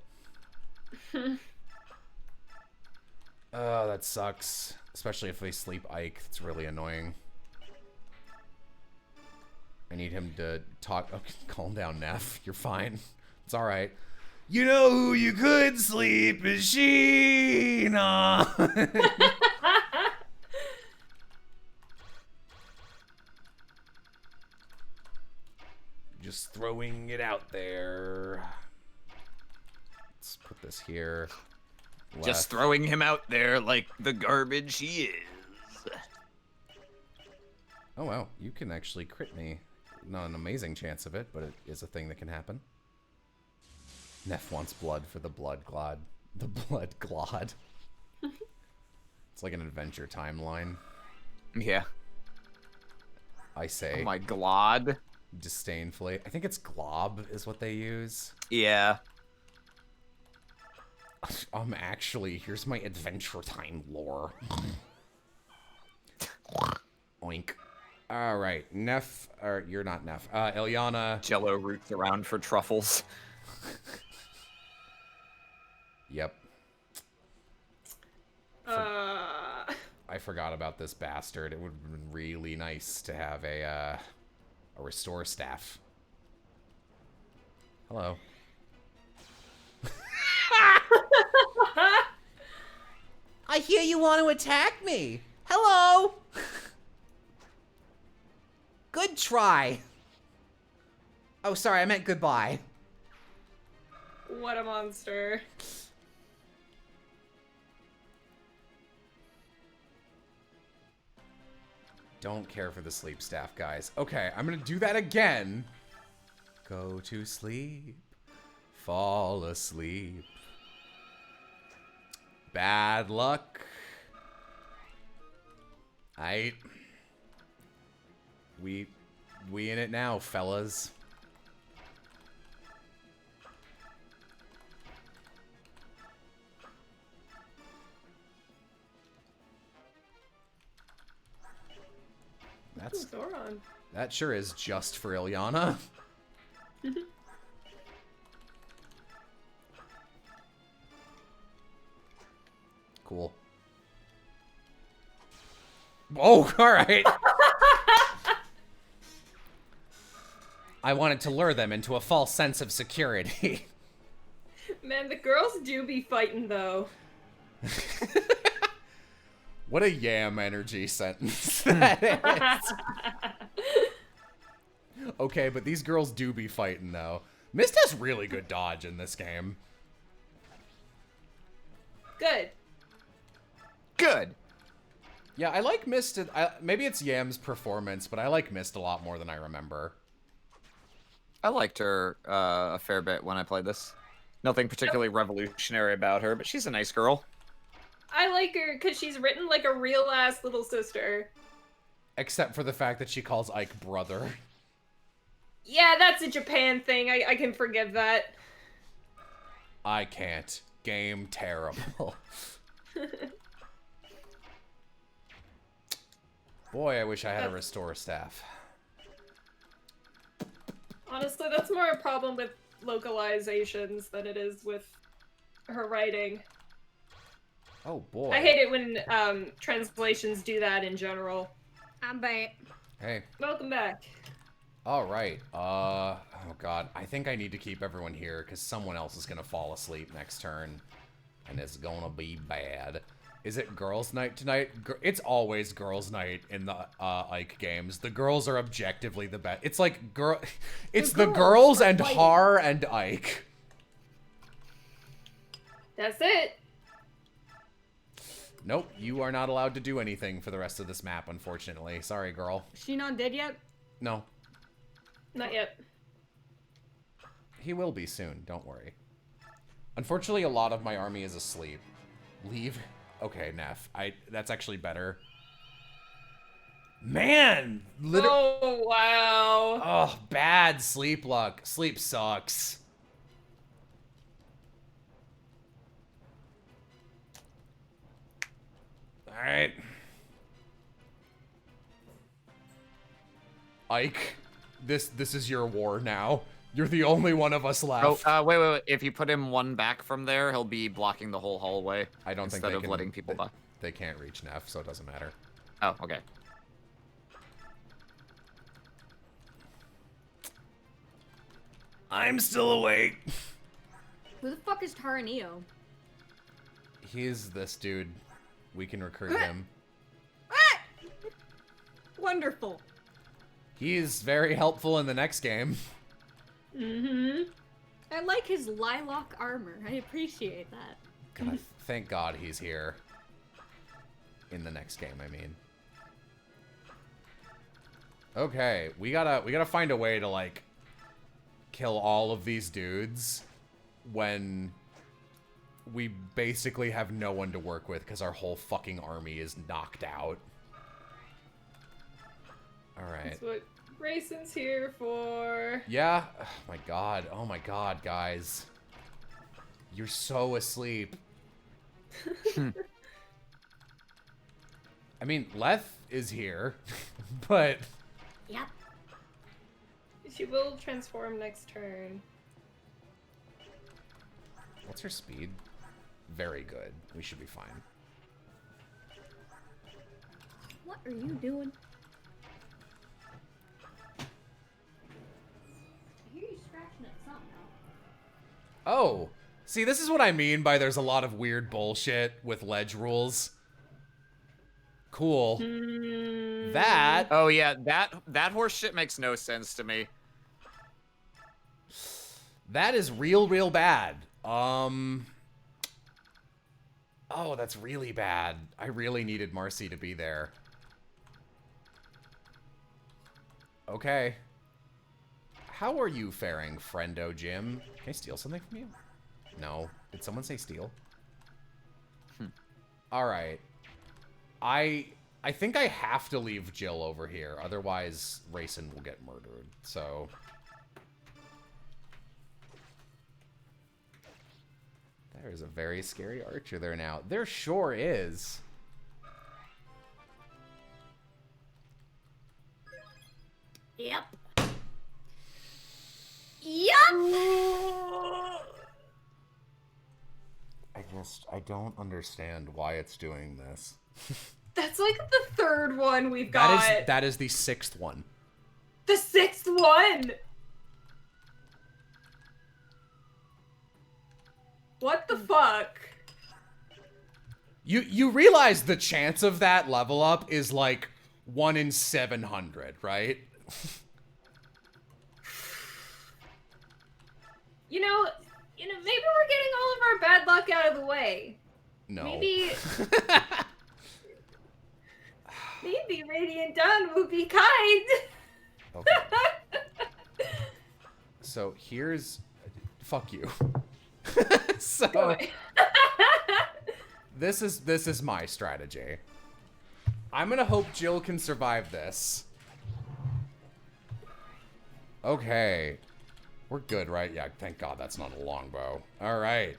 Oh, that sucks. Especially if they sleep Ike. It's really annoying. I need him to talk. Oh, calm down, Neff. You're fine. It's all right. You know who you could sleep is Sheena. Just throwing it out there. Let's put this here. Left. Just throwing him out there like the garbage he is. Oh, wow. You can actually crit me. Not an amazing chance of it, but it is a thing that can happen. Neff wants blood for the blood glod. The blood glod. It's like an adventure timeline. Yeah. I say. Oh my glod. Disdainfully. I think it's glob is what they use. Yeah. Actually, here's my Adventure Time lore. Oink. Alright, Neff, or you're not Neff. Ilyana. Jello roots around for truffles. Yep. I forgot about this bastard. It would have been really nice to have a restore staff. Hello. I hear you want to attack me. Hello. Good try. Oh, sorry, I meant goodbye. What a monster. Don't care for the sleep staff, guys. Okay, I'm gonna do that again. Go to sleep. Fall asleep. Bad luck. We in it now, fellas. That sure is just for Ilyana. Cool. Oh, all right. I wanted to lure them into a false sense of security. Man, the girls do be fighting, though. What a yam energy sentence that is. Okay, but these girls do be fighting, though. Mist has really good dodge in this game. Good. Good. Yeah, I like Mist. Maybe it's Yam's performance, but I like Mist a lot more than I remember. I liked her a fair bit when I played this. Nothing particularly revolutionary about her, but she's a nice girl. I like her because she's written like a real-ass little sister. Except for the fact that she calls Ike brother. Yeah, that's a Japan thing. I can forgive that. I can't. Game terrible. Boy, I wish I had a restore staff. Honestly, that's more a problem with localizations than it is with her writing. Oh boy. I hate it when translations do that in general. I'm back. Hey. Welcome back. All right. Oh god. I think I need to keep everyone here because someone else is gonna fall asleep next turn, and it's gonna be bad. Is it girls' night tonight? It's always girls' night in the Ike games. The girls are objectively the best. It's like it's the girls and Har and Ike. That's it. Nope, you are not allowed to do anything for the rest of this map, unfortunately. Sorry, girl. Is she not dead yet? No. Not yet. He will be soon, don't worry. Unfortunately, a lot of my army is asleep. Leave. Okay, Neff. That's actually better. Man! Oh, wow. Oh, bad sleep luck. Sleep sucks. Alright. Ike, this is your war now. You're the only one of us left. Oh, wait. If you put him one back from there, he'll be blocking the whole hallway. I don't think they instead of can, letting people by. They can't reach Neff, so it doesn't matter. Oh, okay. I'm still awake. Who the fuck is Taranio? He's this dude. We can recruit him. Wonderful. He's very helpful in the next game. Mm-hmm. I like his lilac armor. I appreciate that. God, thank God he's here. In the next game, I mean. Okay, we gotta find a way to, like, kill all of these dudes when we basically have no one to work with because our whole fucking army is knocked out. Alright. That's what Grayson's here for. Yeah. Oh my god, guys. You're so asleep. I mean, Leth is here, but... Yep. She will transform next turn. What's her speed? Very good. We should be fine. What are you doing? I hear you scratching at something now. Oh, see, this is what I mean by there's a lot of weird bullshit with ledge rules. Cool. That... Oh yeah, that horse shit makes no sense to me. That is real bad. Oh, that's really bad. I really needed Marcy to be there. Okay. How are you faring, friendo Jim? Can I steal something from you? No. Did someone say steal? Alright. I think I have to leave Jill over here. Otherwise, Rayson will get murdered. So... There's a very scary archer there now. There sure is. Yep. Yep! I don't understand why it's doing this. That's like the third one we've got. That is the sixth one. The sixth one! What the fuck? You realize the chance of that level up is like 1 in 700, right? You know, maybe we're getting all of our bad luck out of the way. No. Maybe Radiant Dawn will be kind. Okay. So here's... Fuck you. So... This is my strategy. I'm gonna hope Jill can survive this. Okay. We're good, right? Yeah, thank God that's not a longbow. Alright.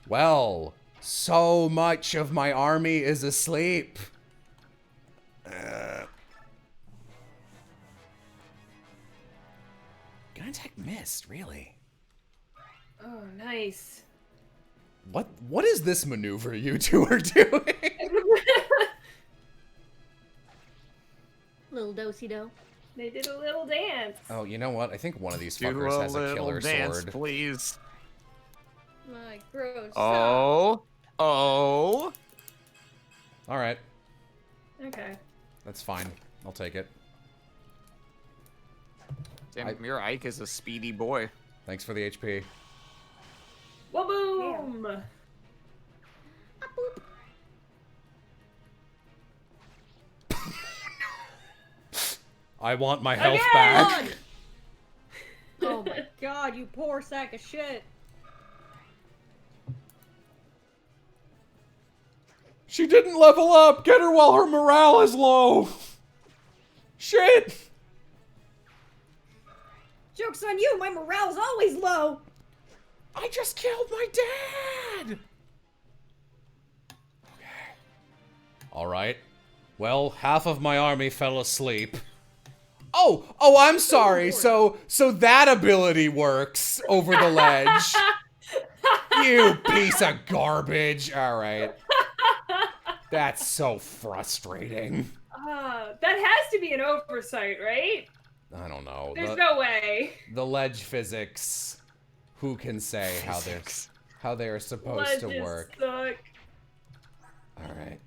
Well, so much of my army is asleep. Gun attack missed, really? Oh, nice. What is this maneuver you two are doing? Little do-si-do. They did a little dance. Oh, you know what? I think one of these Do fuckers has a little killer dance, sword. Please. My gross. Oh. All right. Okay. That's fine. I'll take it. Damn, your Ike is a speedy boy. Thanks for the HP. Wa-boom! Yeah. I want my health back. Oh my god, you poor sack of shit. She didn't level up. Get her while her morale is low. Shit. Joke's on you, my morale's always low. I just killed my dad. Okay. All right. Well, half of my army fell asleep. Oh, I'm sorry. So that ability works over the ledge. You piece of garbage. All right. That's so frustrating. That has to be an oversight, right? I don't know. There's no way. The ledge physics. Who can say how they are supposed to work? Suck. All right.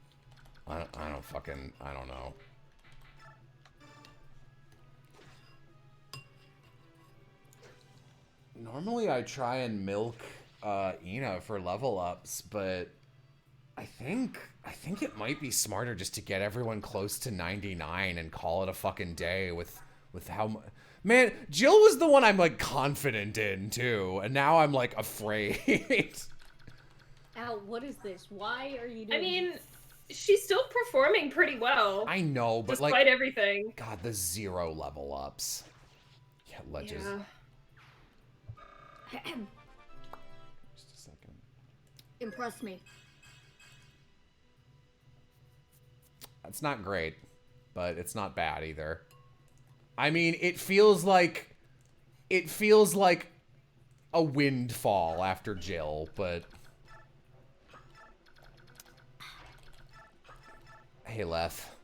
I don't know. Normally I try and milk Ina for level ups, but I think it might be smarter just to get everyone close to 99 and call it a fucking day with how Man, Jill was the one I'm, like, confident in, too. And now I'm, like, afraid. Al, what is this? Why are you doing I mean, she's still performing pretty well. I know, but, despite like... everything. God, the 0 level ups. Yeah, ledges. Yeah. Just a second. Impress me. It's not great, but it's not bad either. I mean, it feels like a windfall after Jill, but hey, Leth.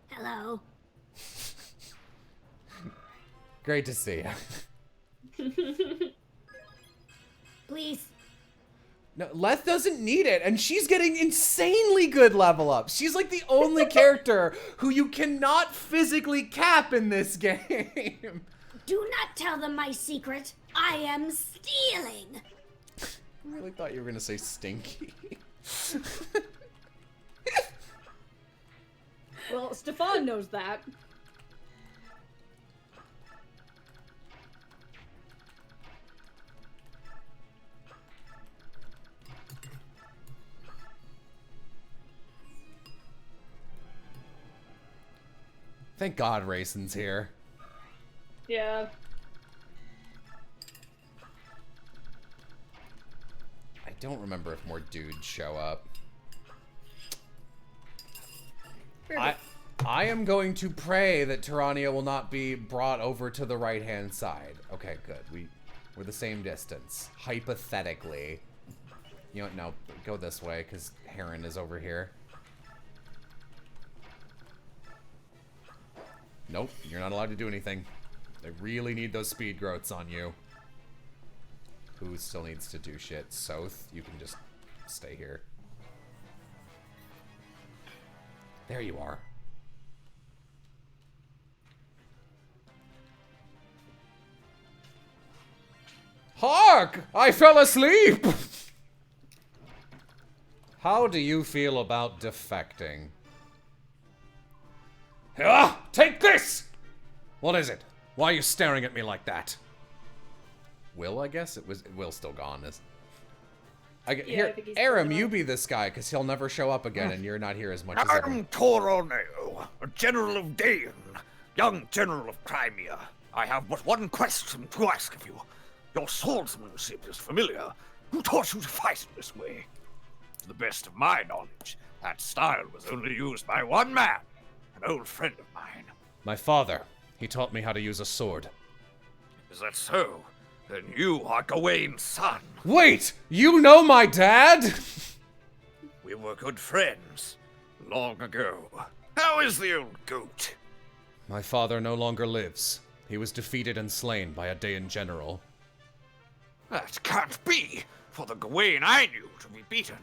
Hello. Great to see you. Please. No, Leth doesn't need it, and she's getting insanely good level ups. She's like the only character who you cannot physically cap in this game. Do not tell them my secret. I am stealing. I really thought you were gonna say stinky. Well, Stefan knows that. Thank God Raisin's here. Yeah. I don't remember if more dudes show up. I am going to pray that Tyrannia will not be brought over to the right-hand side. Okay, good. We're the same distance. Hypothetically. You know what? No, go this way, because Heron is over here. Nope, you're not allowed to do anything. They really need those speed growths on you. Who still needs to do shit? Soth, you can just stay here. There you are. Hark! I fell asleep! How do you feel about defecting? Ah! Take this! What is it? Why are you staring at me like that? Will, I guess? Will's still gone. Here, Aram, you be this guy, because he'll never show up again, and you're not here as much as ever. I'm Toroneo, a general of Dain, young general of Crimea. I have but one question to ask of you. Your swordsmanship is familiar. Who taught you to fight in this way? To the best of my knowledge, that style was only used by one man, an old friend of mine. My father. He taught me how to use a sword. Is that so? Then you are Gawain's son. Wait! You know my dad?! We were good friends, long ago. How is the old goat? My father no longer lives. He was defeated and slain by a Dain general. That can't be, for the Gawain I knew to be beaten.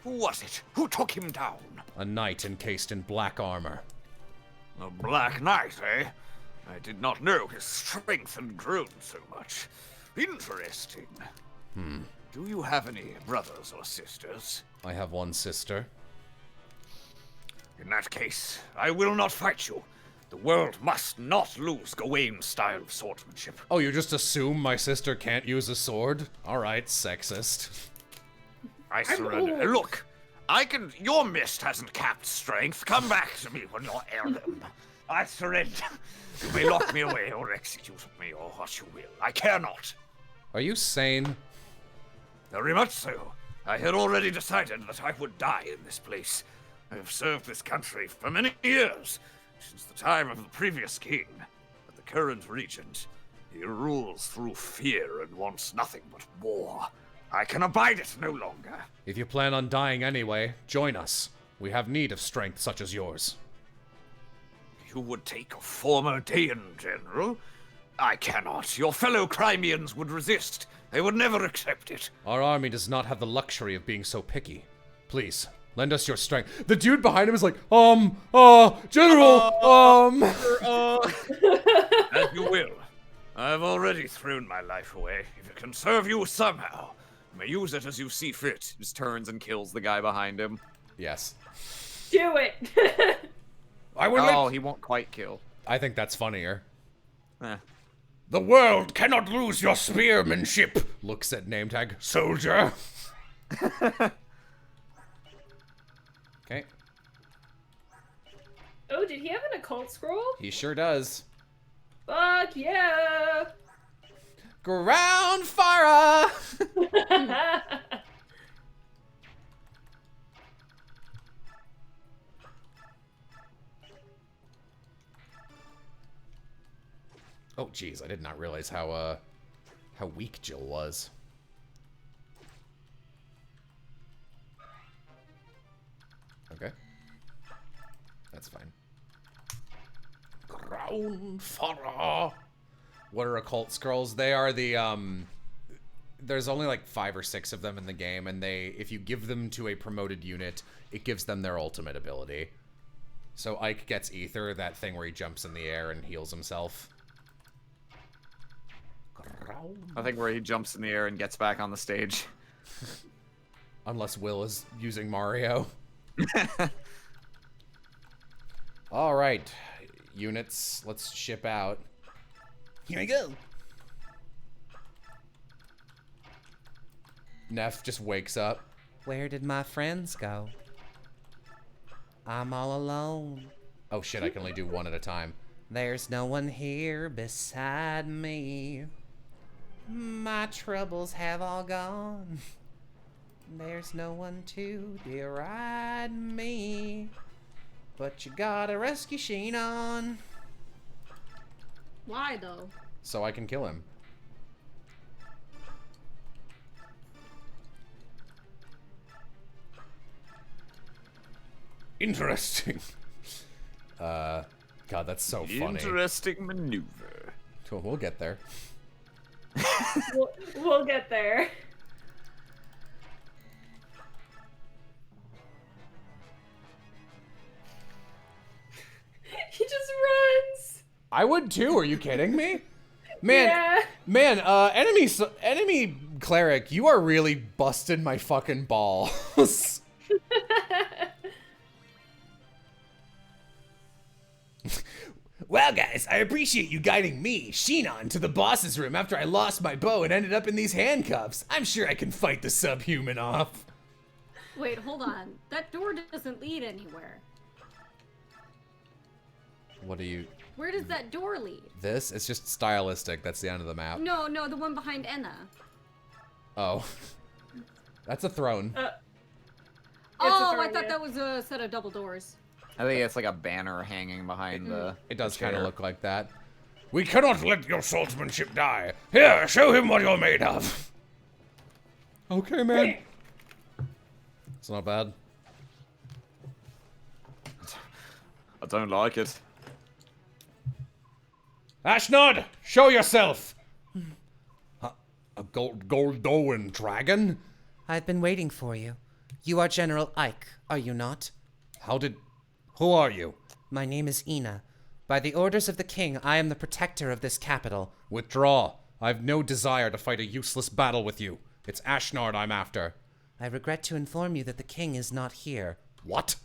Who was it? Who took him down? A knight encased in black armor. A black knight, eh? I did not know his strength had grown so much. Interesting. Do you have any brothers or sisters? I have one sister. In that case, I will not fight you. The world must not lose Gawain's style of swordsmanship. Oh, you just assume my sister can't use a sword? Alright, sexist. I surrender. Look, your mist hasn't capped strength. Come back to me when you're Emblem. I surrender. You may lock me away or execute me or what you will. I care not. Are you sane? Very much so. I had already decided that I would die in this place. I have served this country for many years, since the time of the previous king. But the current regent, he rules through fear and wants nothing but war. I can abide it no longer. If you plan on dying anyway, join us. We have need of strength such as yours. You would take a former Dain general? I cannot. Your fellow Crimeans would resist. They would never accept it. Our army does not have the luxury of being so picky. Please, lend us your strength. The dude behind him is like, General, As you will. I've already thrown my life away. If it can serve you somehow, you may use it as you see fit. Just turns and kills the guy behind him. Yes. Do it! I will he won't quite kill. I think that's funnier. The world cannot lose your spearmanship, looks at name tag, soldier. Okay. Oh, did he have an occult scroll? He sure does. Fuck yeah! Ground fire! Oh, jeez, I did not realize how weak Jill was. Okay. That's fine. Ground fire! What are occult scrolls? They are the, there's only like 5 or 6 of them in the game, and if you give them to a promoted unit, it gives them their ultimate ability. So Ike gets Ether, that thing where he jumps in the air and heals himself. I think where he jumps in the air and gets back on the stage. Unless Will is using Mario. Alright, units, let's ship out. Here I go. Neff just wakes up. Where did my friends go? I'm all alone. Oh shit, I can only do one at a time. There's no one here beside me. My troubles have all gone. There's no one to deride me. But you gotta rescue Sheenon. Why, though? So I can kill him. Interesting. God, that's so funny. Interesting maneuver. We'll get there. We'll get there. He just runs. I would too. Are you kidding me? Man, Yeah. man, enemy cleric, you are really busting my fucking balls. Well, guys, I appreciate you guiding me, Sheenon, to the boss's room after I lost my bow and ended up in these handcuffs. I'm sure I can fight the subhuman off. Wait, hold on. That door doesn't lead anywhere. What do you... Where does that door lead? This? It's just stylistic. That's the end of the map. No, the one behind Enna. Oh. That's a throne. Oh, I thought that was a set of double doors. I think it's like a banner hanging behind the. It does chair. kind of look like that. We cannot let your swordsmanship die. Here, show him what you're made of. Okay, man. It's not bad. I don't like it. Ashnod, show yourself. A Goldoan dragon? I've been waiting for you. You are General Ike, are you not? Who are you? My name is Ina. By the orders of the king, I am the protector of this capital. Withdraw. I've no desire to fight a useless battle with you. It's Ashnard I'm after. I regret to inform you that the king is not here. What?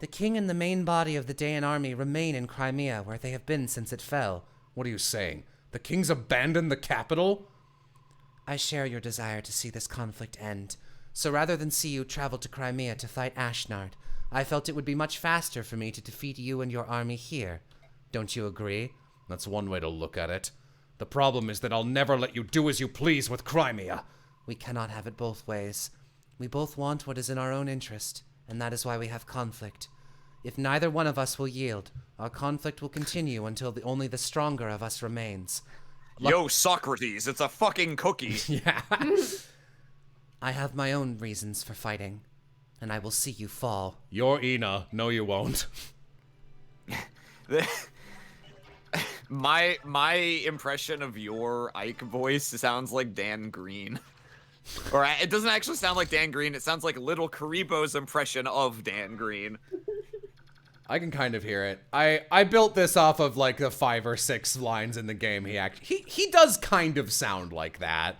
The king and the main body of the Daean army remain in Crimea, where they have been since it fell. What are you saying? The king's abandoned the capital? I share your desire to see this conflict end. So rather than see you travel to Crimea to fight Ashnard, I felt it would be much faster for me to defeat you and your army here. Don't you agree? That's one way to look at it. The problem is that I'll never let you do as you please with Crimea. We cannot have it both ways. We both want what is in our own interest, and that is why we have conflict. If neither one of us will yield, our conflict will continue until only the stronger of us remains. Yo, Socrates, it's a fucking cookie. Yeah. I have my own reasons for fighting, and I will see you fall. You're Ina. No, you won't. My impression of your Ike voice sounds like Dan Green. Or it doesn't actually sound like Dan Green, it sounds like Little Karibo's impression of Dan Green. I can kind of hear it. I built this off of like the 5 or 6 lines in the game. He does kind of sound like that.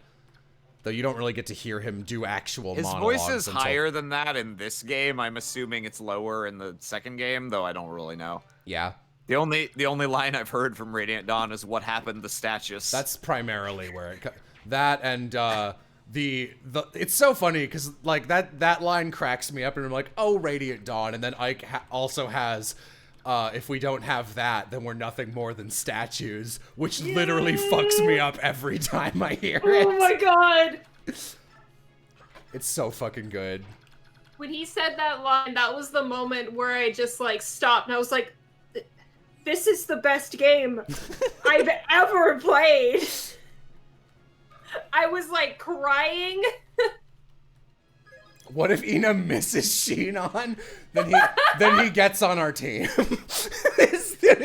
Though you don't really get to hear him do actual monologues. His voice is higher than that in this game. I'm assuming it's lower in the second game, though I don't really know. Yeah. The only line I've heard from Radiant Dawn is what happened to Statius. That's primarily where it that and the it's so funny because like that line cracks me up and I'm like, oh, Radiant Dawn, and then Ike also has if we don't have that, then we're nothing more than statues, which literally fucks me up every time I hear it. Oh my god! It's so fucking good. When he said that line, that was the moment where I just like stopped and I was like, this is the best game I've ever played. I was like crying. What if Ina misses Sheenon? Then he gets on our team.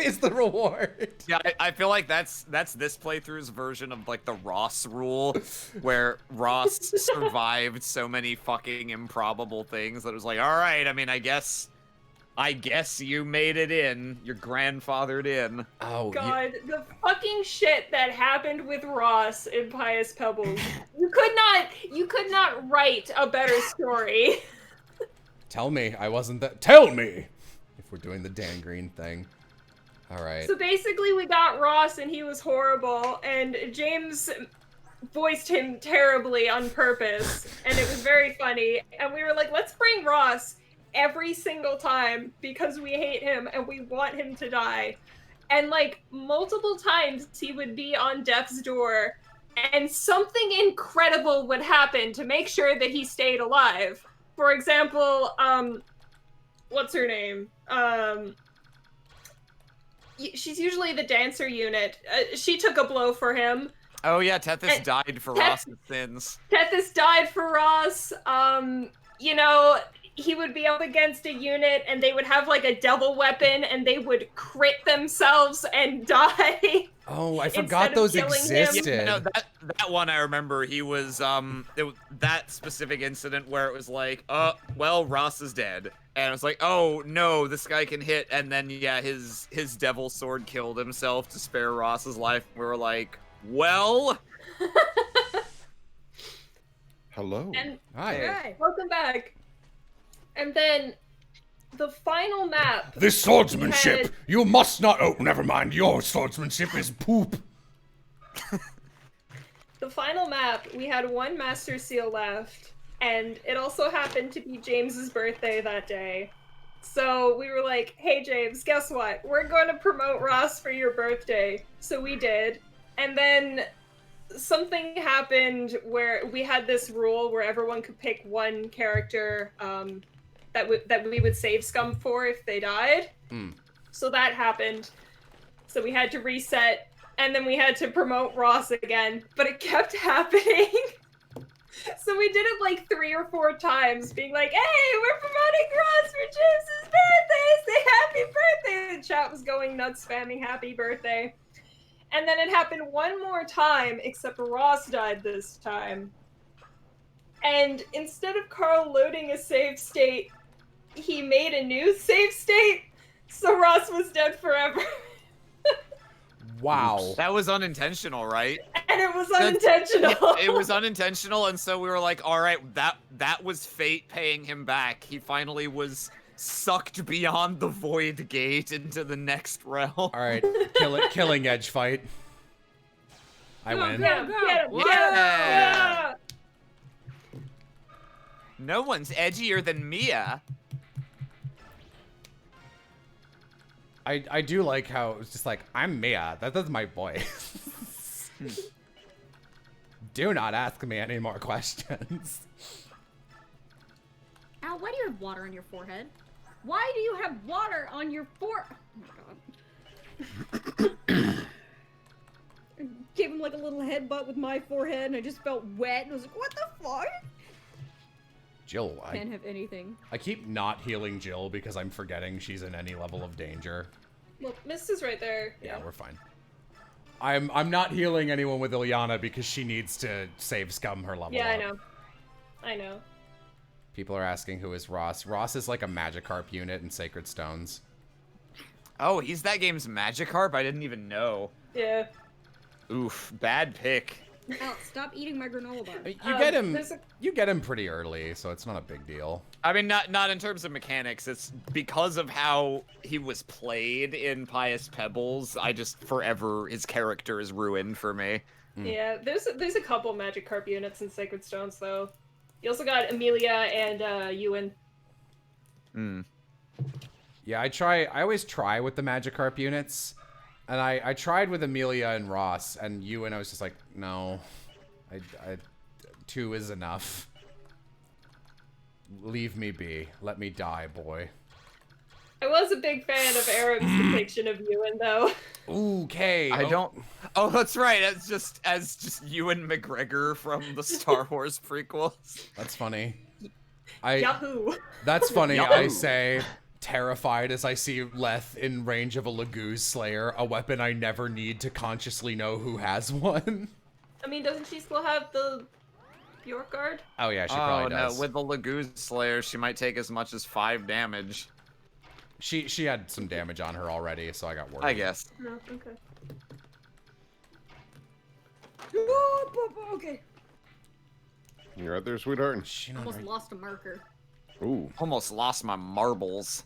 is the reward. Yeah, I feel like that's this playthrough's version of like the Ross rule, where Ross survived so many fucking improbable things that it was like, all right, I mean, I guess you made it in. You're grandfathered in. Oh God, the fucking shit that happened with Ross in Pious Pebbles. You could not write a better story. Tell me I wasn't that. Tell me if we're doing the Dan Green thing. All right. So basically, we got Ross, and he was horrible, and James voiced him terribly on purpose, and it was very funny. And we were like, let's bring Ross every single time because we hate him and we want him to die. And like multiple times he would be on death's door and something incredible would happen to make sure that he stayed alive. For example, what's her name? She's usually the dancer unit. She took a blow for him. Oh yeah, Tethys died for Ross's sins. Tethys died for Ross. You know, he would be up against a unit and they would have like a double weapon and they would crit themselves and die. Oh, I forgot those existed. Yeah, no, that one I remember. He was that specific incident where it was like, well, Ross is dead, and it was like, oh no, this guy can hit, and then yeah, his devil sword killed himself to spare Ross's life. We were like, well. Hello. And, hi. Welcome back. And then the final map. This swordsmanship! You must not. Oh, never mind. Your swordsmanship is poop. The final map, we had one Master Seal left, and it also happened to be James's birthday that day. So we were like, hey James, guess what? We're going to promote Ross for your birthday. So we did. And then something happened where we had this rule where everyone could pick one character that we would save scum for if they died. So that happened. So we had to reset, and then we had to promote Ross again, but it kept happening. So we did it like 3 or 4 times, being like, hey, we're promoting Ross for James's birthday! Say happy birthday! The chat was going nuts, spamming happy birthday. And then it happened one more time, except Ross died this time. And instead of Carl loading a save state, he made a new save state, so Ross was dead forever. Wow. That was unintentional, right? And it was unintentional. It was unintentional, and so we were like, all right, that was fate paying him back. He finally was sucked beyond the void gate into the next realm. All right, killing edge fight. I win. Get him, Yeah. No one's edgier than Mia. I do like how it's just like, I'm Mia. That's my voice. Do not ask me any more questions. Al, why do you have water on your forehead? Why do you have water on your forehead? Oh my god. I gave him like a little headbutt with my forehead and I just felt wet and I was like, what the fuck? Jill, Can't have anything. I keep not healing Jill because I'm forgetting she's in any level of danger. Well, Mist is right there. Yeah, we're fine. I'm not healing anyone with Ilyana because she needs to save scum her level Yeah, up. I know. People are asking who is Ross. Ross is like a Magikarp unit in Sacred Stones. Oh, he's that game's Magikarp? I didn't even know. Yeah. Oof, bad pick. Alex, stop eating my granola bar. You get him pretty early, so it's not a big deal. I mean, not in terms of mechanics. It's because of how he was played in Pious Pebbles. I just forever his character is ruined for me. Yeah, there's a couple Magikarp units in Sacred Stones though. You also got Amelia and Ewan. Yeah, I always try with the Magikarp units. And I tried with Amelia and Ross, and Ewan, I was just like, no. 2 is enough. Leave me be. Let me die, boy. I was a big fan of Aaron's depiction of Ewan, though. Okay. I don't. Oh, that's right. As just Ewan McGregor from the Star Wars prequels. That's funny. Yahoo. That's funny. Yahoo. I say, terrified as I see Leth in range of a Laguz Slayer, a weapon I never need to consciously know who has one. I mean, doesn't she still have the Bjork Guard? Oh yeah, she probably does. No, with the Laguz Slayer, she might take as much as 5 damage. She had some damage on her already, so I got worried. I guess. No, okay. Okay. You're right there, sweetheart. Almost lost a marker. Ooh. Almost lost my marbles.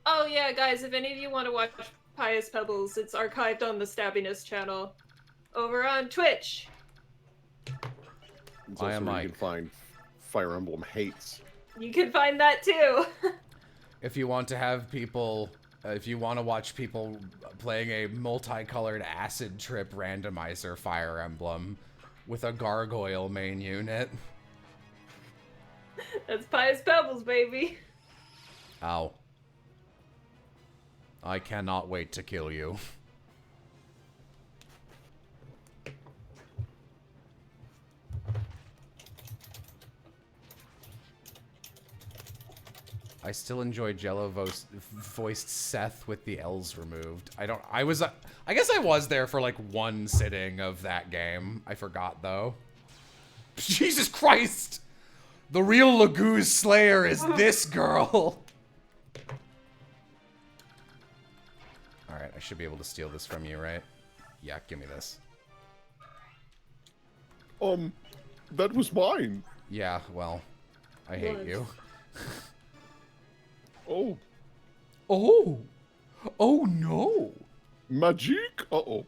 Oh yeah, guys, if any of you want to watch Pious Pebbles, it's archived on the Stabbiness channel over on Twitch. It's also where you can find Fire Emblem hates. You can find that too. If you want to have people, if you want to watch people playing a multicolored acid trip randomizer Fire Emblem with a gargoyle main unit. That's Pious Pebbles, baby. Ow. I cannot wait to kill you. I still enjoy Jello voiced Seth with the L's removed. I guess I was there for like one sitting of that game. I forgot though. Jesus Christ! The real Laguz Slayer is this girl! Alright, I should be able to steal this from you, right? Yeah, give me this. That was mine. Yeah, well, I hate you. Oh. Oh! Oh no! Magic? Uh-oh.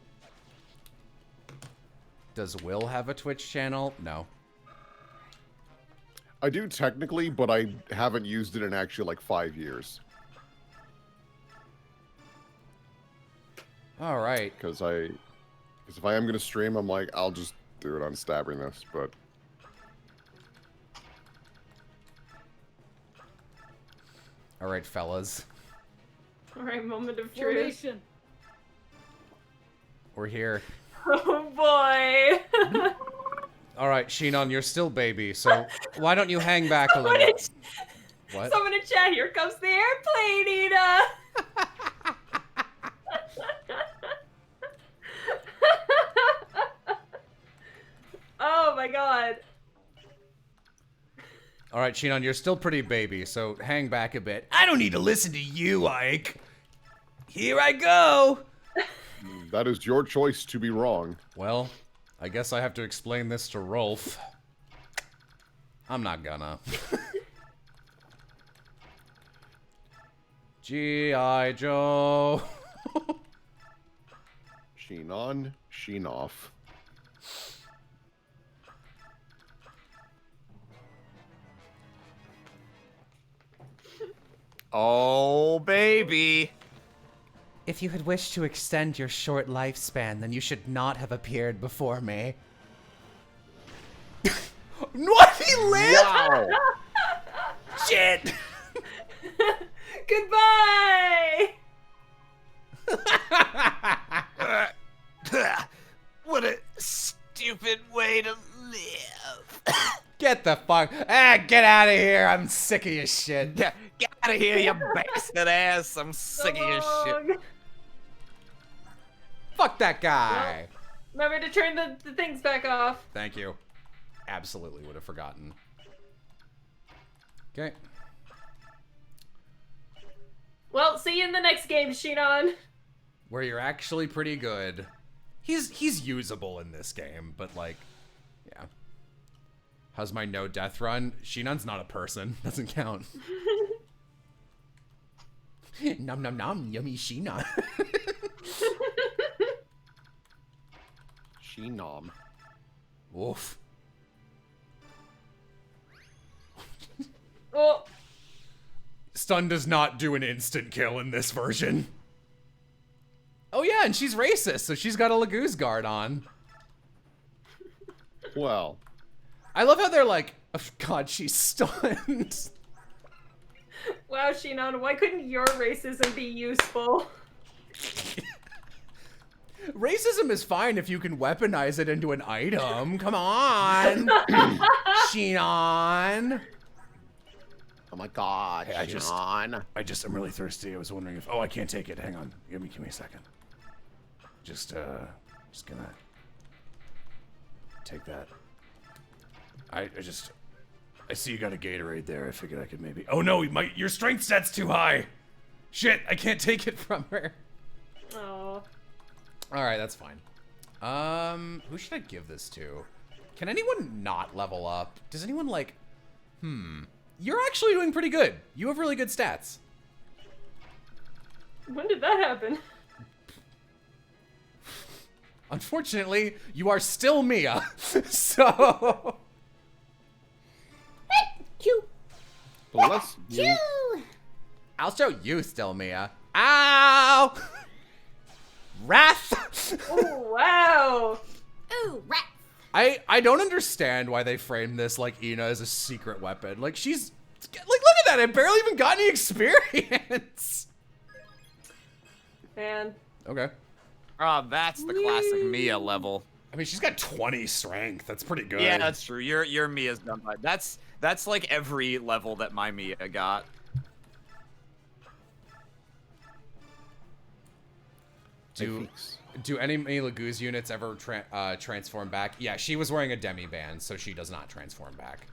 Does Will have a Twitch channel? No. I do technically, but I haven't used it in actually like 5 years. All right. Because if I am gonna stream, I'm like, I'll just do it on Stabbiness, but. All right, fellas. All right, moment of truth. Formation. We're here. Oh boy. All right, Shinon, you're still baby, so why don't you hang back a little? What? Someone in chat, here comes the airplane, Ina! Oh my god. All right, Shinon, you're still pretty baby, so hang back a bit. I don't need to listen to you, Ike. Here I go. That is your choice to be wrong. Well, I guess I have to explain this to Rolf. I'm not gonna. G.I. Joe. Sheen on, sheen off. Oh, baby. If you had wished to extend your short lifespan, then you should not have appeared before me. What? He lived? Wow. Shit. Goodbye! What a stupid way to live. Get the fuck. Get out of here. I'm sick of your shit. Get out of here, you bastard ass. I'm sick of your shit. Fuck that guy. Well, remember to turn the things back off. Thank you. Absolutely would have forgotten. Okay. Well, see you in the next game, Shinon. Where you're actually pretty good. He's usable in this game, but like, Yeah. How's my no death run? Shinon's not a person. Doesn't count. Nom nom nom, yummy Shinon. Shinom. Woof. Oh. Stun does not do an instant kill in this version. Oh yeah, and she's racist, so she's got a Laguz guard on. Well. I love how they're like, oh, God, she's stunned. Wow, Shinon, why couldn't your racism be useful? Racism is fine if you can weaponize it into an item. Come on. Shinon. Oh my god, hey, Shinon. I'm really thirsty. I was wondering if... Oh, I can't take it. Hang on. Give me a second. Just gonna... take that. I see you got a Gatorade there. I figured I could maybe... Oh no, your strength stat's too high. Shit, I can't take it from her. Oh. Alright, that's fine. Who should I give this to? Can anyone not level up? Does anyone like... You're actually doing pretty good. You have really good stats. When did that happen? Unfortunately, you are still Mia. So... Bless you. I'll show you still Mia. Ow! Wrath! Oh, wow. Ooh, rat. I don't understand why they framed this like Ina as a secret weapon. Like she's like, look at that! I barely even got any experience. Man. Okay. Oh, that's the classic Mia level. I mean, she's got 20 strength. That's pretty good. Yeah, that's true. Your Mia's done by. That's like every level that my Mia got. Do any Laguz units ever transform back? Yeah, she was wearing a demi-band, so she does not transform back.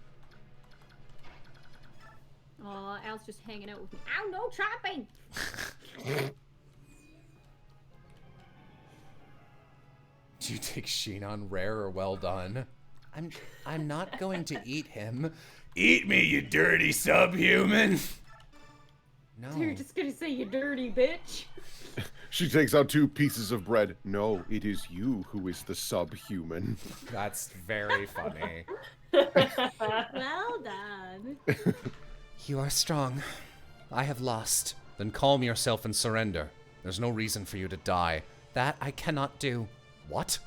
Aw, Al's just hanging out with me. Ow, no chopping! Do you take Shinon rare or well done? I'm not going to eat him. Eat me, you dirty subhuman! No. You're just gonna say you dirty bitch. She takes out 2 pieces of bread. No, it is you who is the subhuman. That's very funny. Well done. You are strong. I have lost. Then calm yourself and surrender. There's no reason for you to die. That I cannot do. What?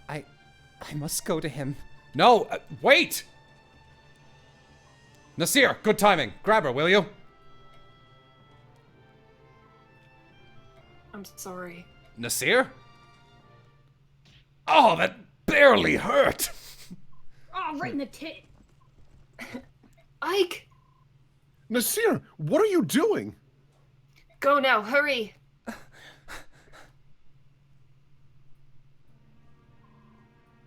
I must go to him. No, wait! Nasir, good timing. Grab her, will you? I'm sorry. Nasir? Oh, that barely hurt! Oh, right in the tit. Ike! Nasir, what are you doing? Go now, hurry!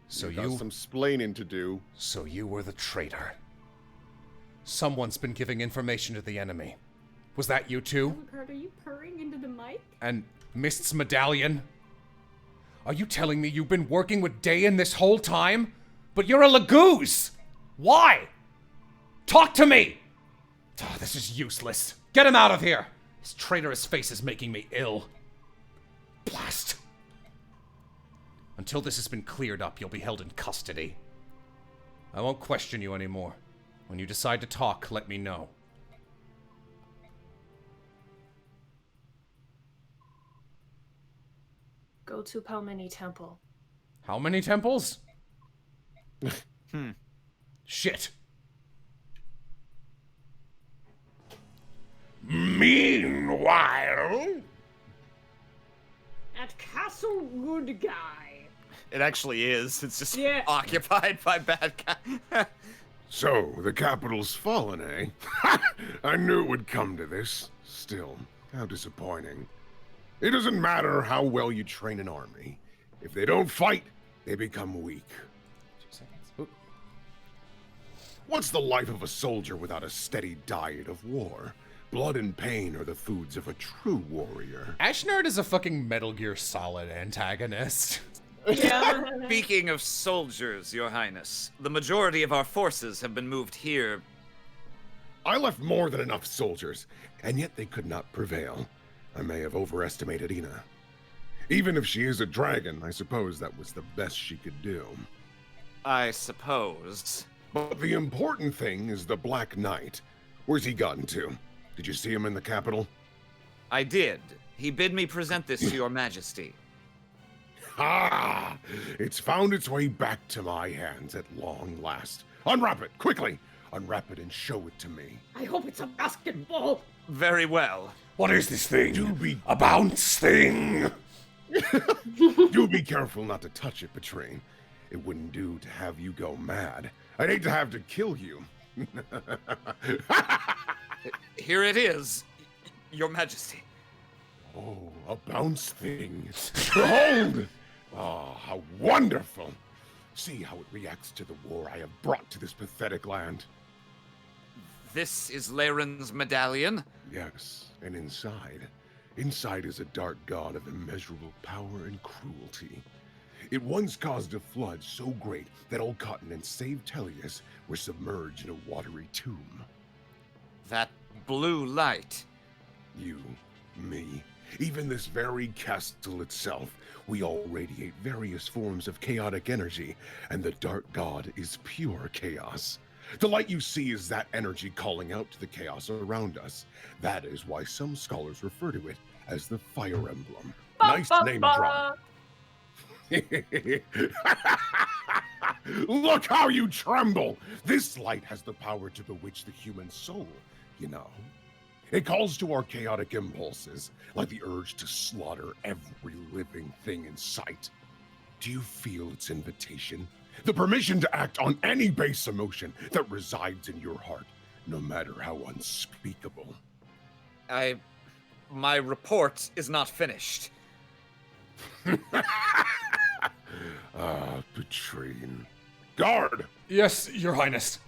So you got some splaining to do. So you were the traitor. Someone's been giving information to the enemy. Was that you too? Alucard, are you purring into the mic? And Mist's medallion? Are you telling me you've been working with Dayan this whole time? But you're a Laguz! Why? Talk to me! Oh, this is useless. Get him out of here! His traitorous face is making me ill. Blast. Until this has been cleared up, you'll be held in custody. I won't question you anymore. When you decide to talk, let me know. Go to Palmini Temple. How many temples? Shit. Meanwhile... At Castle Good Guy. It actually is. It's just Yeah. occupied by bad guys. So, the capital's fallen, eh? I knew it would come to this. Still, how disappointing. It doesn't matter how well you train an army. If they don't fight, they become weak. 2 seconds. Oop. What's the life of a soldier without a steady diet of war? Blood and pain are the foods of a true warrior. Ashnard is a fucking Metal Gear Solid antagonist. Yeah. Speaking of soldiers, Your Highness, the majority of our forces have been moved here. I left more than enough soldiers, and yet they could not prevail. I may have overestimated Ina. Even if she is a dragon, I suppose that was the best she could do. I suppose. But the important thing is the Black Knight. Where's he gotten to? Did you see him in the capital? I did. He bid me present this to Your Majesty. Ah! It's found its way back to my hands at long last. Unwrap it, quickly! Unwrap it and show it to me. I hope it's a basketball. Very well. What is this thing? Do be a bounce thing? Do be careful not to touch it, Patrine. It wouldn't do to have you go mad. I'd hate to have to kill you. Here it is, Your Majesty. Oh, a bounce thing. Behold! Ah, how wonderful! See how it reacts to the war I have brought to this pathetic land. This is Laren's medallion? Yes, and inside is a dark god of immeasurable power and cruelty. It once caused a flood so great that all continents save Tellius were submerged in a watery tomb. That blue light. You, me, even this very castle itself, we all radiate various forms of chaotic energy, and the dark god is pure chaos. The light you see is that energy calling out to the chaos around us. That is why some scholars refer to it as the Fire Emblem. Nice name drop. Look how you tremble! This light has the power to bewitch the human soul, you know. It calls to our chaotic impulses, like the urge to slaughter every living thing in sight. Do you feel its invitation? The permission to act on any base emotion that resides in your heart, no matter how unspeakable. My report is not finished. Ah, Patrine. Guard! Yes, Your Highness.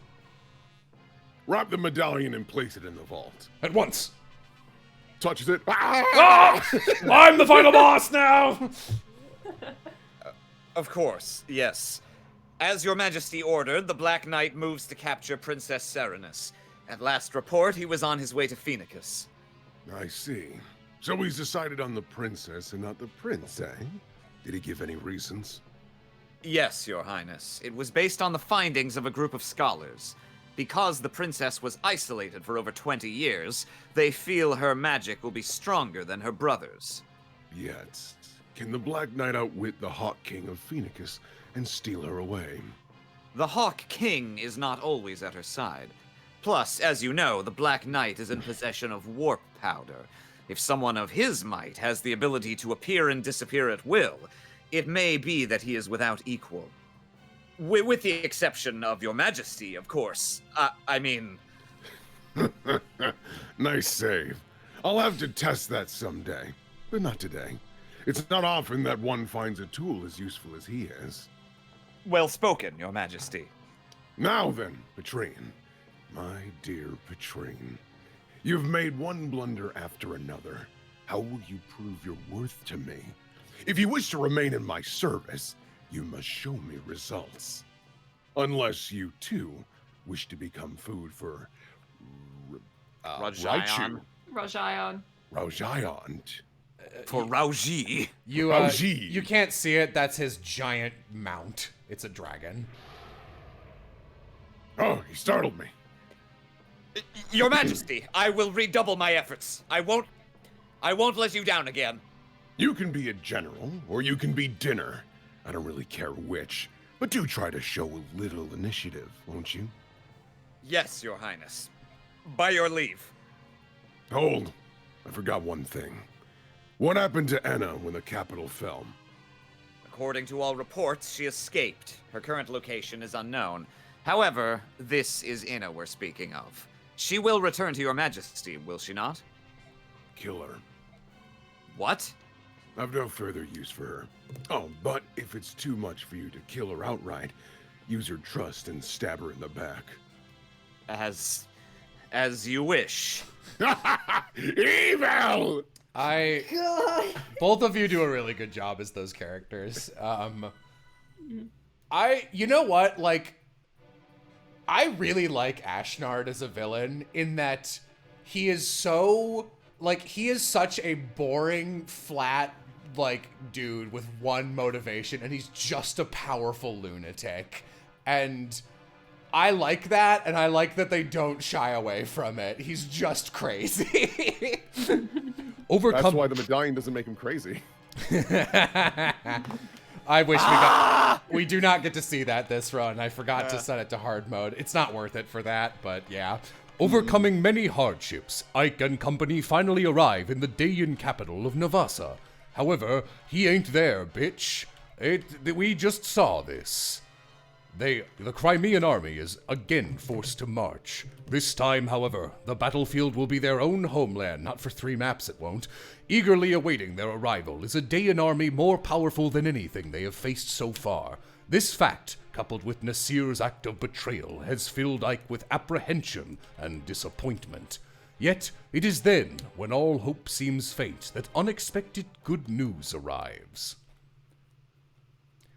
Wrap the medallion and place it in the vault. At once. Touches it. Ah! I'm the final boss now! Of course, yes. As Your Majesty ordered, the Black Knight moves to capture Princess Serenus. At last report, he was on his way to Phoenicus. I see. So he's decided on the princess and not the prince, eh? Did he give any reasons? Yes, Your Highness. It was based on the findings of a group of scholars. Because the princess was isolated for over 20 years, they feel her magic will be stronger than her brother's. Yet, can the Black Knight outwit the Hawk King of Phoenicus and steal her away? The Hawk King is not always at her side. Plus, as you know, the Black Knight is in possession of warp powder. If someone of his might has the ability to appear and disappear at will, it may be that he is without equal. With the exception of Your Majesty, of course. I mean... Nice save. I'll have to test that someday, but not today. It's not often that one finds a tool as useful as he is. Well spoken, Your Majesty. Now then, Patrine. My dear Patrine. You've made one blunder after another. How will you prove your worth to me? If you wish to remain in my service, you must show me results. Unless you, too, wish to become food for... Rajayan. Rajayan. Rajayan. For Rauji. You can't see it. That's his giant mount. It's a dragon. Oh, he startled me. Your Majesty, I will redouble my efforts. I won't let you down again. You can be a general, or you can be dinner. I don't really care which, but do try to show a little initiative, won't you? Yes, Your Highness. By your leave. Hold. I forgot one thing. What happened to Anna when the capital fell? According to all reports, she escaped. Her current location is unknown. However, this is Inna we're speaking of. She will return to Your Majesty, will she not? Kill her. What? I've no further use for her. Oh, but if it's too much for you to kill her outright, use her trust and stab her in the back. As you wish. Evil! Both of you do a really good job as those characters. You know what? Like, I really like Ashnard as a villain in that he is so, like, he is such a boring, flat, like, dude with one motivation, and he's just a powerful lunatic. And I like that, and I like that they don't shy away from it. He's just crazy. That's why the medallion doesn't make him crazy. I wish we do not get to see that this run. I forgot to set it to hard mode. It's not worth it for that, but yeah. Overcoming many hardships, Ike and company finally arrive in the Dayan capital of Navasa. However, he ain't there, bitch. We just saw this. The Crimean army is again forced to march. This time, however, the battlefield will be their own homeland, not for 3 maps it won't. Eagerly awaiting their arrival is a Dayan army more powerful than anything they have faced so far. This fact, coupled with Nasir's act of betrayal, has filled Ike with apprehension and disappointment. Yet, it is then, when all hope seems faint, that unexpected good news arrives.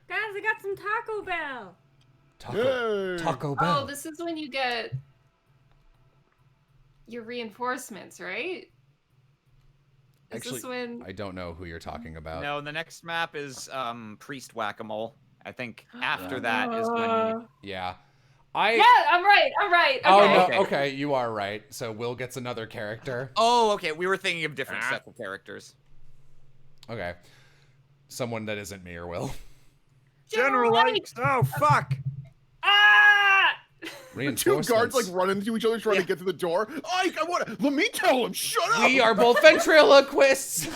Guys, I got some Taco Bell. Taco Bell. Oh, this is when you get your reinforcements, right? Actually, I don't know who you're talking about. No, the next map is Priest Whack-A-Mole. I think after that is when... Yeah. Yeah, I'm right. Okay. Oh, no, okay, you are right. So Will gets another character. Oh, okay. We were thinking of different sets of characters. Okay. Someone that isn't me or Will. General Ike! Oh, fuck! The 2 guards like run into each other trying to get to the door. Ike, let me tell him, shut up! We are both ventriloquists!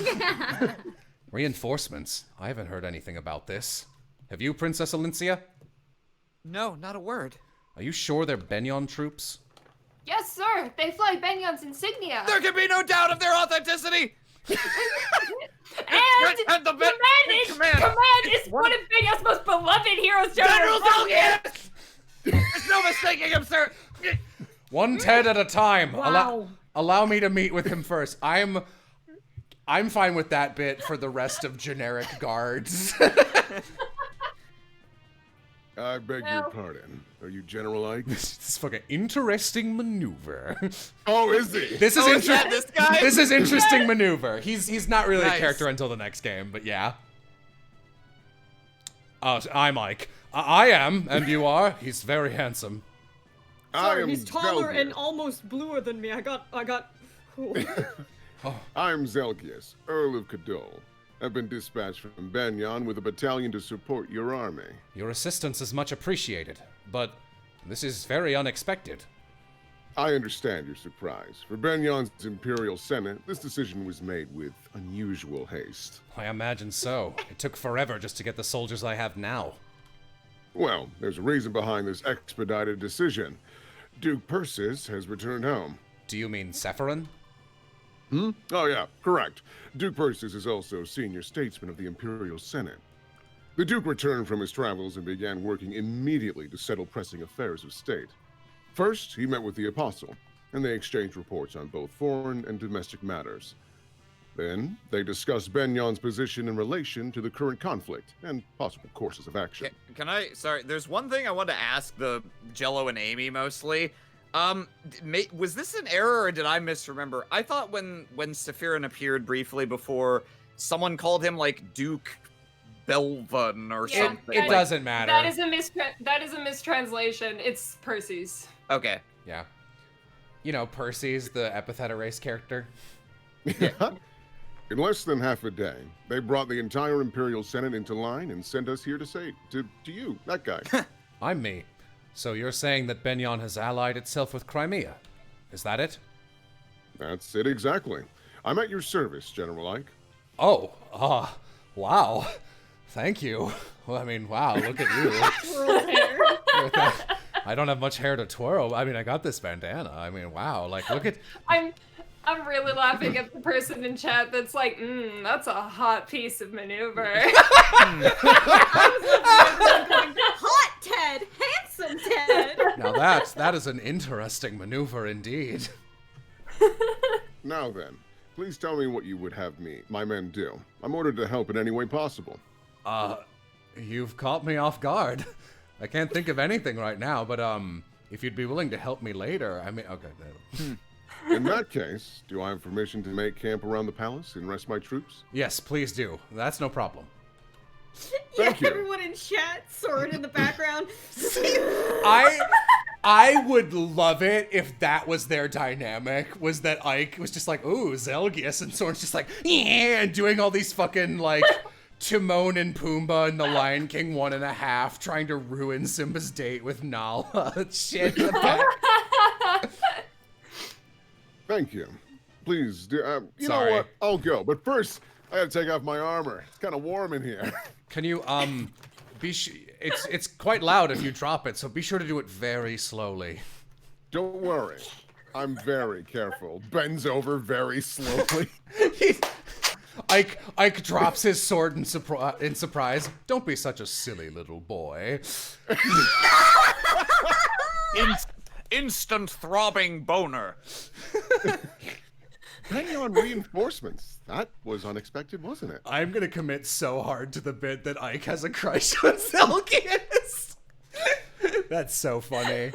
Reinforcements? I haven't heard anything about this. Have you, Princess Alincia? No, not a word. Are you sure they're Benyon troops? Yes, sir. They fly Benyon's insignia. There can be no doubt of their authenticity! And Command is one of Benyon's most beloved heroes, General Zelgius! There's no mistaking him, sir! One Ted at a time. Wow. Allow me to meet with him first. I'm fine with that bit for the rest of generic guards. I beg your pardon. Are you General Ike? This is fucking interesting maneuver. Oh, is he? This is this guy? This is interesting maneuver. He's not really Nice. a character until the next game, but yeah. I'm Ike. I am, and you are. He's very handsome. Sorry, he's taller and almost bluer than me. I got. I'm Zelgius, Earl of Cadol. I've been dispatched from Benyon with a battalion to support your army. Your assistance is much appreciated, but this is very unexpected. I understand your surprise. For Benyon's Imperial Senate, this decision was made with unusual haste. I imagine so. It took forever just to get the soldiers I have now. Well, there's a reason behind this expedited decision. Duke Persis has returned home. Do you mean Sephiron? Oh yeah, correct. Duke Persis is also senior statesman of the Imperial Senate. The Duke returned from his travels and began working immediately to settle pressing affairs of state. First, he met with the Apostle, and they exchanged reports on both foreign and domestic matters. Then, they discussed Benyon's position in relation to the current conflict and possible courses of action. Can I... Sorry, there's one thing I want to ask the Jello and Amy mostly. Was this an error or did I misremember? I thought when Sephiron appeared briefly before, someone called him like Duke Belvin or something. It doesn't matter. That is a mistranslation. It's Percy's. Okay. Yeah. You know, Percy's the epithet erase character. In less than half a day, they brought the entire Imperial Senate into line and sent us here to say to you, that guy. I'm me. So you're saying that Benyon has allied itself with Crimea? Is that it? That's it exactly. I'm at your service, General Ike. Oh, wow. Thank you. Well, I mean, wow, look at you. Twirl hair. I don't have much hair to twirl. I mean, I got this bandana. I mean, wow, like, look at... I'm really laughing at the person in chat that's like, that's a hot piece of maneuver. Hot Ted! Handsome Ted! Now that is an interesting maneuver indeed. Now then, Please tell me what you would have my men do. I'm ordered to help in any way possible. You've caught me off guard. I can't think of anything right now, but if you'd be willing to help me later, I mean, okay. In that case, do I have permission to make camp around the palace and rest my troops? Yes, please do. That's no problem. Thank you. Everyone in chat, sword in the background. I would love it if that was their dynamic, was that Ike was just like, ooh, Zelgius, and Soren's just like, yeah, and doing all these fucking, like, Timon and Pumbaa and the Lion King 1.5 trying to ruin Simba's date with Nala. Shit in the back. Thank you. Please, do, you Sorry. know what? I'll go. But first, I gotta take off my armor. It's kind of warm in here. Can you, it's quite loud if you drop it, so be sure to do it very slowly. Don't worry. I'm very careful. Bends over very slowly. Ike drops his sword in surprise. Don't be such a silly little boy. Instant throbbing boner. Hanging on reinforcements. That was unexpected, wasn't it? I'm gonna commit so hard to the bit that Ike has a crush on Zelgius. That's so funny.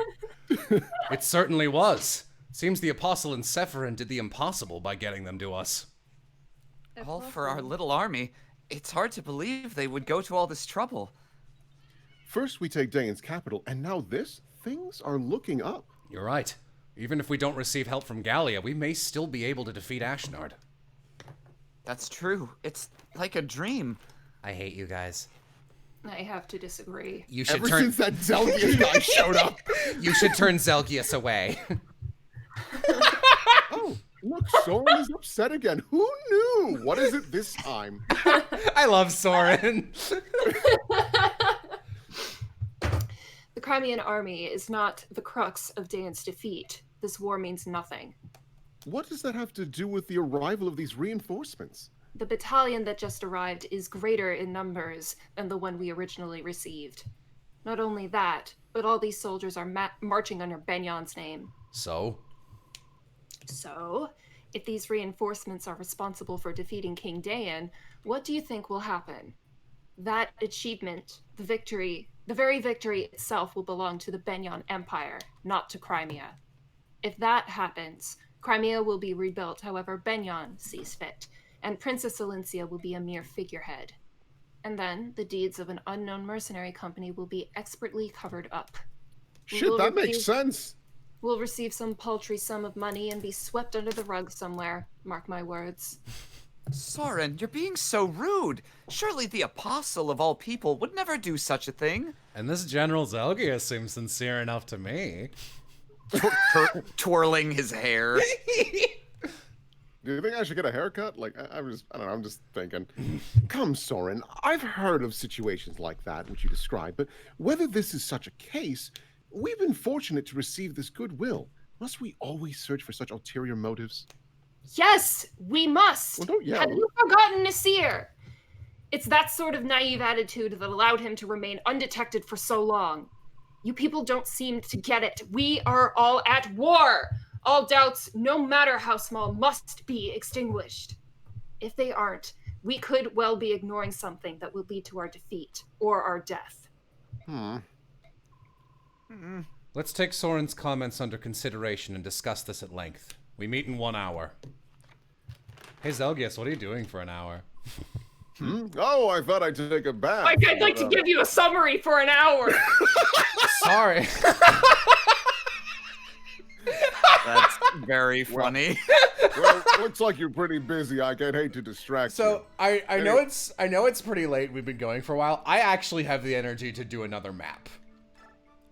It certainly was. Seems the Apostle and Sephirin did the impossible by getting them to us. All for our little army. It's hard to believe they would go to all this trouble. First we take Dayan's capital, and now this? Things are looking up. You're right. Even if we don't receive help from Gallia, we may still be able to defeat Ashnard. That's true. It's like a dream. I hate you guys. I have to disagree. You should Ever since that Zelgius guy showed up. You should turn Zelgius away. Oh, look, Soren is upset again. Who knew? What is it this time? I love Soren. The Crimean army is not the crux of Dayan's defeat. This war means nothing. What does that have to do with the arrival of these reinforcements? The battalion that just arrived is greater in numbers than the one we originally received. Not only that, but all these soldiers are marching under Benion's name. So, if these reinforcements are responsible for defeating King Dayan, what do you think will happen? That achievement, the very victory itself will belong to the Benyon Empire, not to Crimea. If that happens, Crimea will be rebuilt however Benyon sees fit, and Princess Alencia will be a mere figurehead. And then the deeds of an unknown mercenary company will be expertly covered up. Shit, that makes sense. We'll receive some paltry sum of money and be swept under the rug somewhere, mark my words. Soren, you're being so rude. Surely the apostle of all people would never do such a thing. And this General Zelgius seems sincere enough to me. Twirling his hair. Do you think I should get a haircut? Like, I don't know, I'm just thinking. Come, Soren, I've heard of situations like that, which you described, but whether this is such a case, we've been fortunate to receive this goodwill. Must we always search for such ulterior motives? Yes, we must! Well, don't yell. Have you forgotten Nasir? It's that sort of naive attitude that allowed him to remain undetected for so long. You people don't seem to get it. We are all at war! All doubts, no matter how small, must be extinguished. If they aren't, we could well be ignoring something that will lead to our defeat or our death. Let's take Soren's comments under consideration and discuss this at length. We meet in 1 hour. Hey Zelgius, what are you doing for an hour? Oh, I thought I'd take a bath. I'd like to give you a summary for an hour. Sorry. That's very funny. Well, looks like you're pretty busy. I'd hate to distract you. So I know it's pretty late. We've been going for a while. I actually have the energy to do another map,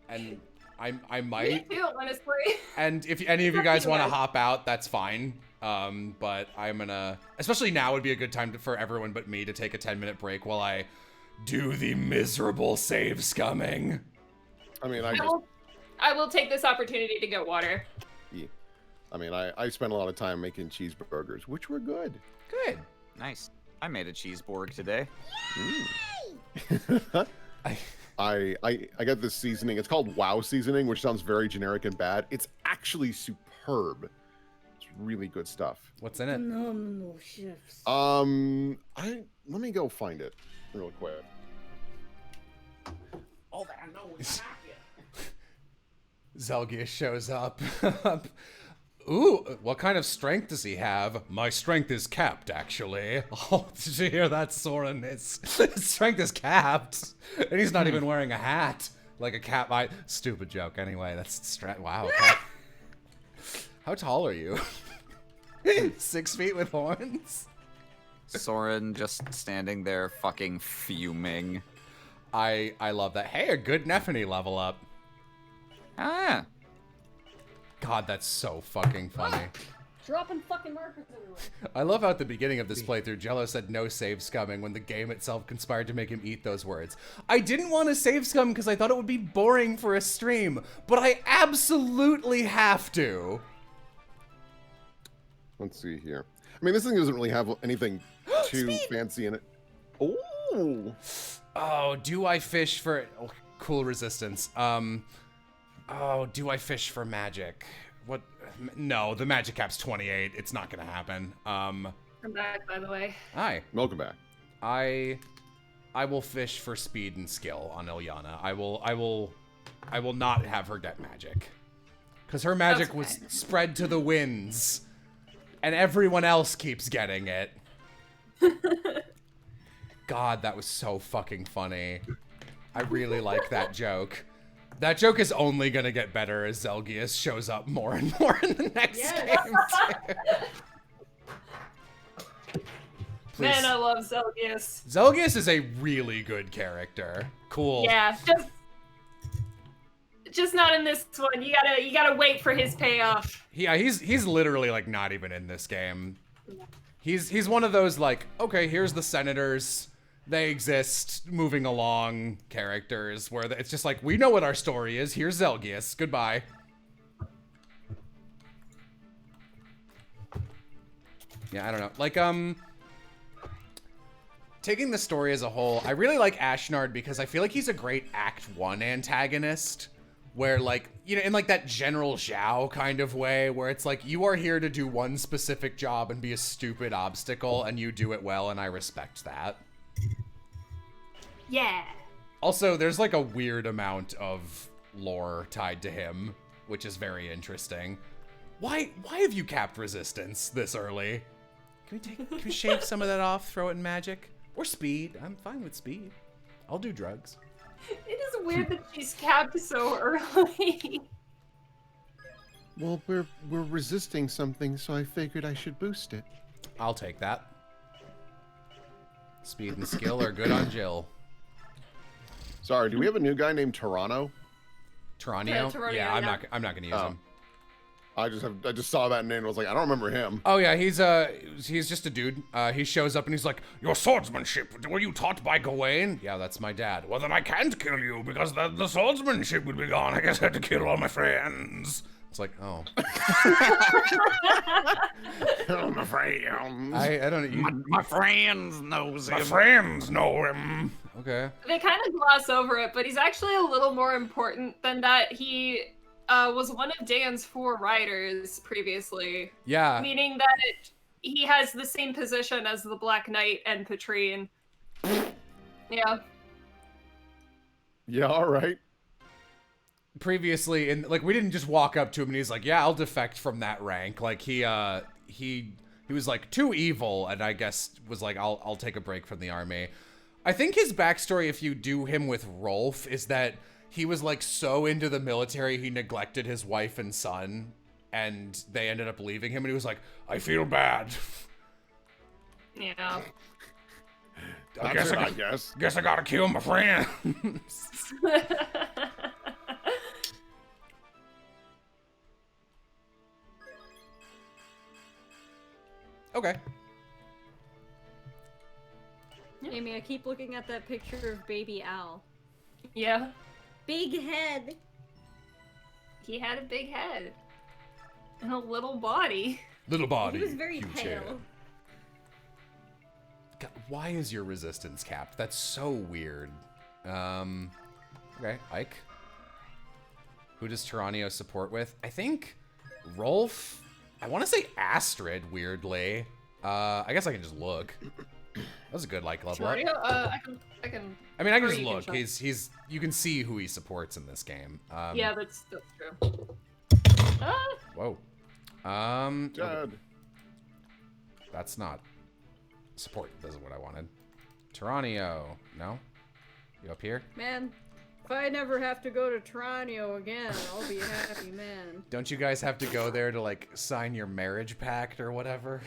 and I might. Me too, honestly. And if any of you guys want to hop out, that's fine. But I'm gonna, especially now would be a good time for everyone but me to take a 10-minute break while I do the miserable save scumming. I mean, I will take this opportunity to get water. Yeah. I mean, I spent a lot of time making cheeseburgers, which were good. Good. Nice. I made a cheeseburger today. I got this seasoning. It's called WoW seasoning, which sounds very generic and bad. It's actually superb. It's really good stuff. What's in it? Phenomenal shifts. Let me go find it real quick. All that I know is Zelgius shows up. Ooh, what kind of strength does he have? My strength is capped, actually. Oh, did you hear that, Soren? His strength is capped. And he's not even wearing a hat. Like a cap. Stupid joke, anyway. That's wow. How tall are you? 6 feet with horns? Soren just standing there fucking fuming. I love that. Hey, a good Nephany level up. Ah. God, that's so fucking funny. Dropping fucking markers everywhere. I love how at the beginning of this playthrough, Jello said no save scumming when the game itself conspired to make him eat those words. I didn't want to save scum because I thought it would be boring for a stream, but I absolutely have to. Let's see here. I mean, this thing doesn't really have anything too fancy in it. Oh. Oh, do I fish for... Oh, cool resistance. Oh, do I fish for magic? What? No, the magic cap's 28. It's not gonna happen. I'm back, by the way. Hi. Welcome back. I will fish for speed and skill on Ilyana. I will not have her get magic. Because her magic was spread to the winds. And everyone else keeps getting it. God, that was so fucking funny. I really like that joke. That joke is only gonna get better as Zelgius shows up more and more in the next game, too. Man, I love Zelgius. Zelgius is a really good character. Cool. Yeah, just not in this one. You gotta wait for his payoff. Yeah, he's literally like not even in this game. He's one of those like, okay, here's the senators. They exist, moving along characters where it's just like, we know what our story is. Here's Zelgius. Goodbye. Yeah, I don't know. Like, taking the story as a whole, I really like Ashnard because I feel like he's a great Act 1 antagonist. Where, like, you know, in like that General Zhao kind of way, where it's like, you are here to do one specific job and be a stupid obstacle, and you do it well, and I respect that. Yeah. Also, there's like a weird amount of lore tied to him, which is very interesting. Why have you capped resistance this early? Can we shave some of that off, throw it in magic? Or speed. I'm fine with speed. I'll do drugs. It is weird that she's capped so early. Well, we're resisting something, so I figured I should boost it. I'll take that. Speed and skill are good on Jill. Sorry, do we have a new guy named Toronto? Toronio? Yeah, I'm not gonna use him. I just saw that name and was like, I don't remember him. Oh yeah, he's just a dude. He shows up and he's like, your swordsmanship, were you taught by Gawain? Yeah, that's my dad. Well then I can't kill you because the swordsmanship would be gone. I guess I had to kill all my friends. It's like, oh. Oh, my friends. I don't know. My friends knows him. My friends know him. Okay. They kind of gloss over it, but he's actually a little more important than that. He was one of Dan's 4 riders previously. Yeah. Meaning that he has the same position as the Black Knight and Patrine. Yeah. Yeah, all right. Previously, and like we didn't just walk up to him and he's like, yeah, I'll defect from that rank. Like he was like too evil, and I guess was like, I'll take a break from the army. I think his backstory, if you do him with Rolf, is that he was like so into the military he neglected his wife and son, and they ended up leaving him, and he was like, I feel bad. Yeah. I guess I gotta kill my friends. Okay. Amy, I keep looking at that picture of baby Al. Yeah. Big head. He had a big head. And a little body. Little body. He was very huge pale. head. God, why is your resistance capped? That's so weird. Okay, Ike. Who does Toronio support with? I think Rolf I want to say Astrid, weirdly. I guess I can just look. That was a good, like, level up. I can... I mean, I can or just you look. check. He's. You can see who he supports in this game. Yeah, that's true. Whoa. Dad. That's not support. This is what I wanted. Tyranio. No? You up here? Man, if I never have to go to Tranio again, I'll be a happy man. Don't you guys have to go there to, like, sign your marriage pact or whatever?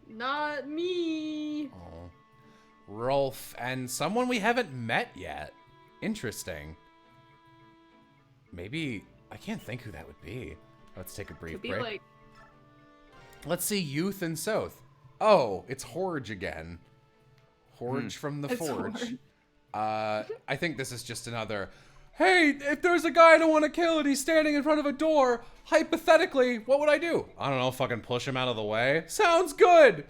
Not me. Oh. Rolf and someone we haven't met yet. Interesting. Maybe... I can't think who that would be. Let's take a brief Could be break. like... Let's see Youth and Soth. Oh, it's Horge again. Horge from the It's Forge. I think this is just another... Hey, if there's a guy I don't want to kill and he's standing in front of a door, hypothetically, what would I do? I don't know, fucking push him out of the way? Sounds good!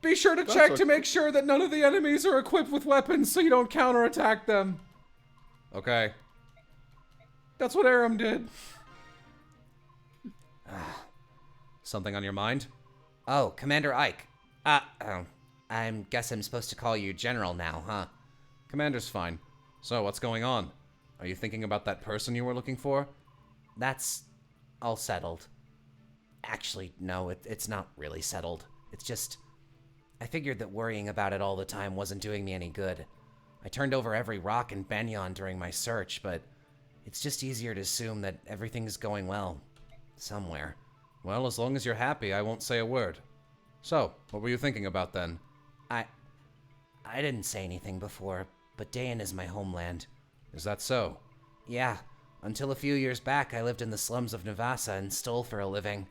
Be sure to check to make sure that none of the enemies are equipped with weapons so you don't counterattack them. Okay. That's what Aram did. Something on your mind? Oh, Commander Ike. I guess I'm supposed to call you General now, huh? Commander's fine. So, what's going on? Are you thinking about that person you were looking for? That's all settled. Actually, no, it's not really settled. It's just... I figured that worrying about it all the time wasn't doing me any good. I turned over every rock in Benyon during my search, but it's just easier to assume that everything's going well. Somewhere. Well, as long as you're happy, I won't say a word. So, what were you thinking about then? I didn't say anything before, but Dayan is my homeland. Is that so? Yeah. Until a few years back, I lived in the slums of Navassa and stole for a living.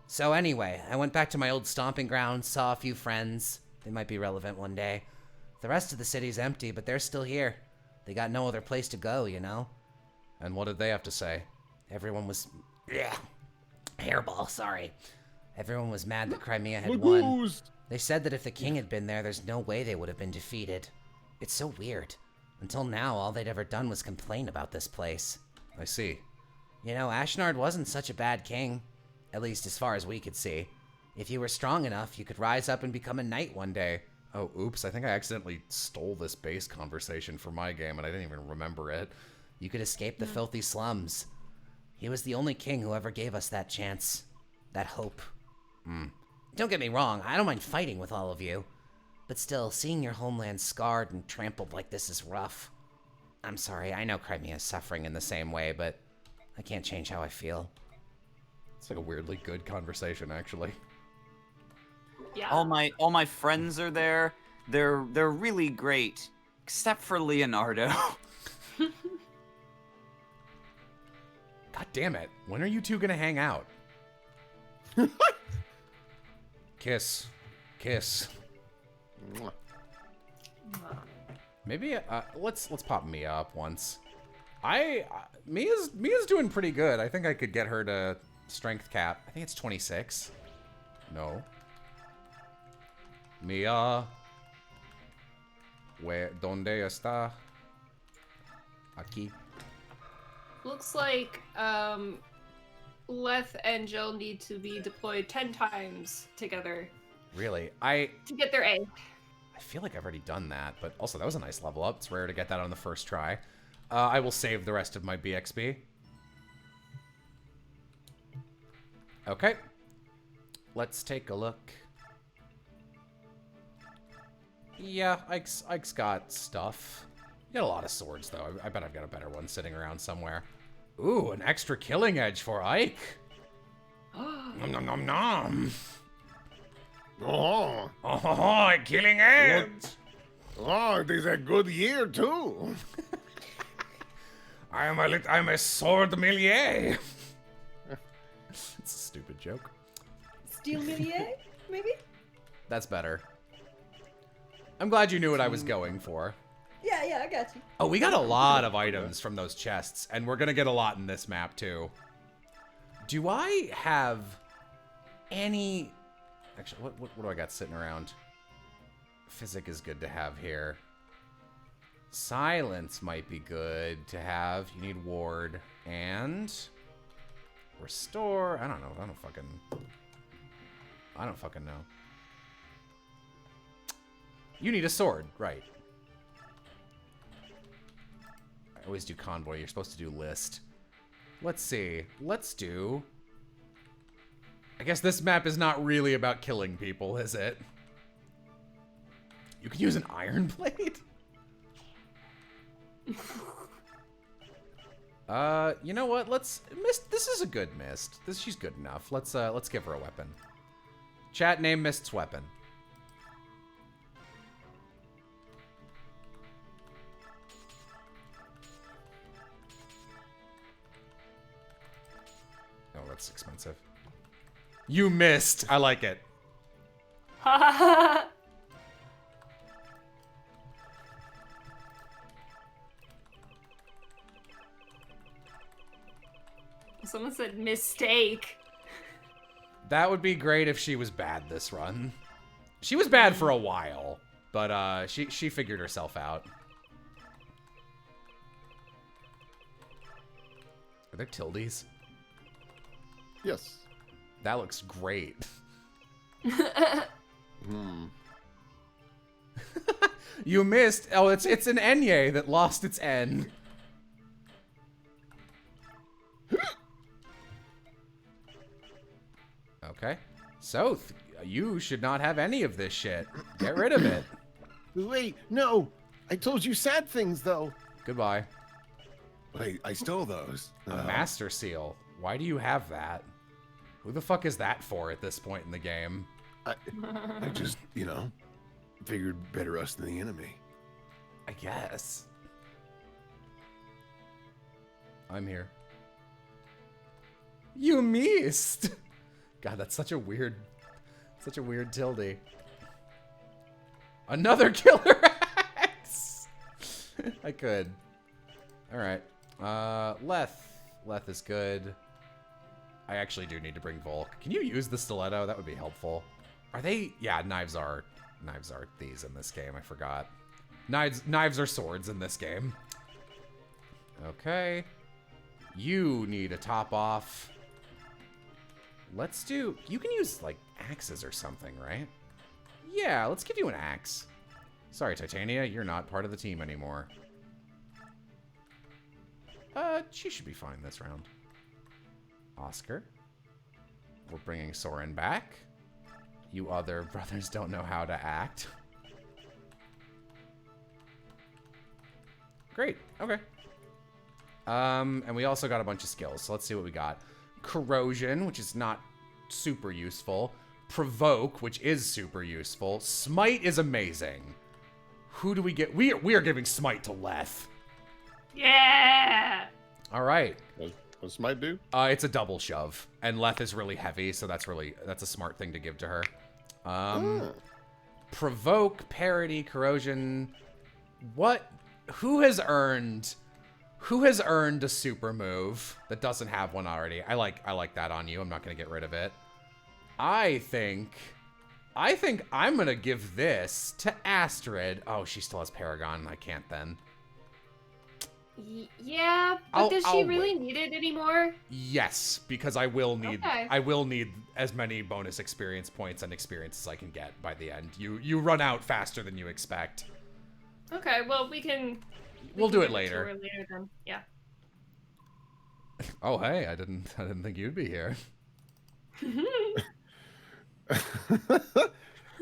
So anyway, I went back to my old stomping grounds, saw a few friends. They might be relevant one day. The rest of the city's empty, but they're still here. They got no other place to go, you know? And what did they have to say? Everyone was... Hairball, sorry. Everyone was mad that Crimea had won. They said that if the king had been there, there's no way they would have been defeated. It's so weird. Until now, all they'd ever done was complain about this place. I see. You know, Ashnard wasn't such a bad king. At least as far as we could see. If you were strong enough, you could rise up and become a knight one day. Oh, oops, I think I accidentally stole this base conversation for my game and I didn't even remember it. You could escape the filthy slums. He was the only king who ever gave us that chance. That hope. Don't get me wrong, I don't mind fighting with all of you. But still, seeing your homeland scarred and trampled like this is rough. I'm sorry, I know Crimea is suffering in the same way, but I can't change how I feel. It's like a weirdly good conversation, actually. Yeah. All my friends are there. They're really great, except for Leonardo. God damn it. When are you two gonna hang out? Kiss. Kiss. Maybe let's pop Mia up once. Mia's doing pretty good. I think I could get her to strength cap. I think it's 26. No. Mia. ¿Dónde está? Aquí. Looks like Leth and Jill need to be deployed 10 times together. Really? To get their A. I feel like I've already done that, but also that was a nice level up. It's rare to get that on the first try. I will save the rest of my BXB. Okay. Let's take a look. Yeah, Ike's got stuff. You got a lot of swords, though. I bet I've got a better one sitting around somewhere. Ooh, an extra killing edge for Ike. Nom nom nom nom. Oh, Killing edge. oh, it is a good year too. I'm a sword millier. It's a stupid joke. Steel Millier, maybe? That's better. I'm glad you knew what I was going for. Yeah, I got you. Oh, we got a lot of items from those chests, and we're gonna get a lot in this map, too. Do I have any... Actually, what do I got sitting around? Physic is good to have here. Silence might be good to have. You need ward. And... Restore. I don't know. I don't fucking know. You need a sword, right? I always do convoy. You're supposed to do list. Let's see. Let's do... I guess this map is not really about killing people, is it? You can use an iron blade? You know what? Mist, this is a good Mist. She's good enough. Let's give her a weapon. Chat, name Mist's weapon. Oh, that's expensive. You missed. I like it. Someone said mistake. That would be great if she was bad this run. She was bad for a while, but she figured herself out. Are there tildes? Yes. That looks great. You missed. Oh, it's an Enye that lost its N. Okay. So, you should not have any of this shit. Get rid of it. Wait, no. I told you sad things, though. Goodbye. Wait, I stole those. A Master Seal. Why do you have that? Who the fuck is that for at this point in the game? I just, you know, figured better us than the enemy. I guess. I'm here. You missed! God, that's such a weird tilde. Another killer axe! I could. Alright. Leth is good. I actually do need to bring Volk. Can you use the stiletto? That would be helpful. Are they? Yeah, knives are these in this game. I forgot. Knives are swords in this game. Okay. You need a top off. Let's do... You can use, like, axes or something, right? Yeah, let's give you an axe. Sorry, Titania, you're not part of the team anymore. She should be fine this round. Oscar. We're bringing Soren back. You other brothers don't know how to act. Great, okay. And we also got a bunch of skills, so let's see what we got. Corrosion, which is not super useful. Provoke, which is super useful. Smite is amazing. Who do we get? We are giving Smite to Leth. Yeah! Alright. What's Smite do? It's a double shove. And Leth is really heavy, so that's a smart thing to give to her. Provoke, parity, corrosion. Who has earned a super move that doesn't have one already? I like that on you. I'm not gonna get rid of it. I think I'm gonna give this to Astrid. Oh, she still has Paragon. I can't then. Yeah, but does she really need it anymore? Yes, because I will need as many bonus experience points and experience as I can get by the end. You run out faster than you expect. Okay, well We'll do it later. Later then. Yeah. Oh hey, I didn't think you'd be here.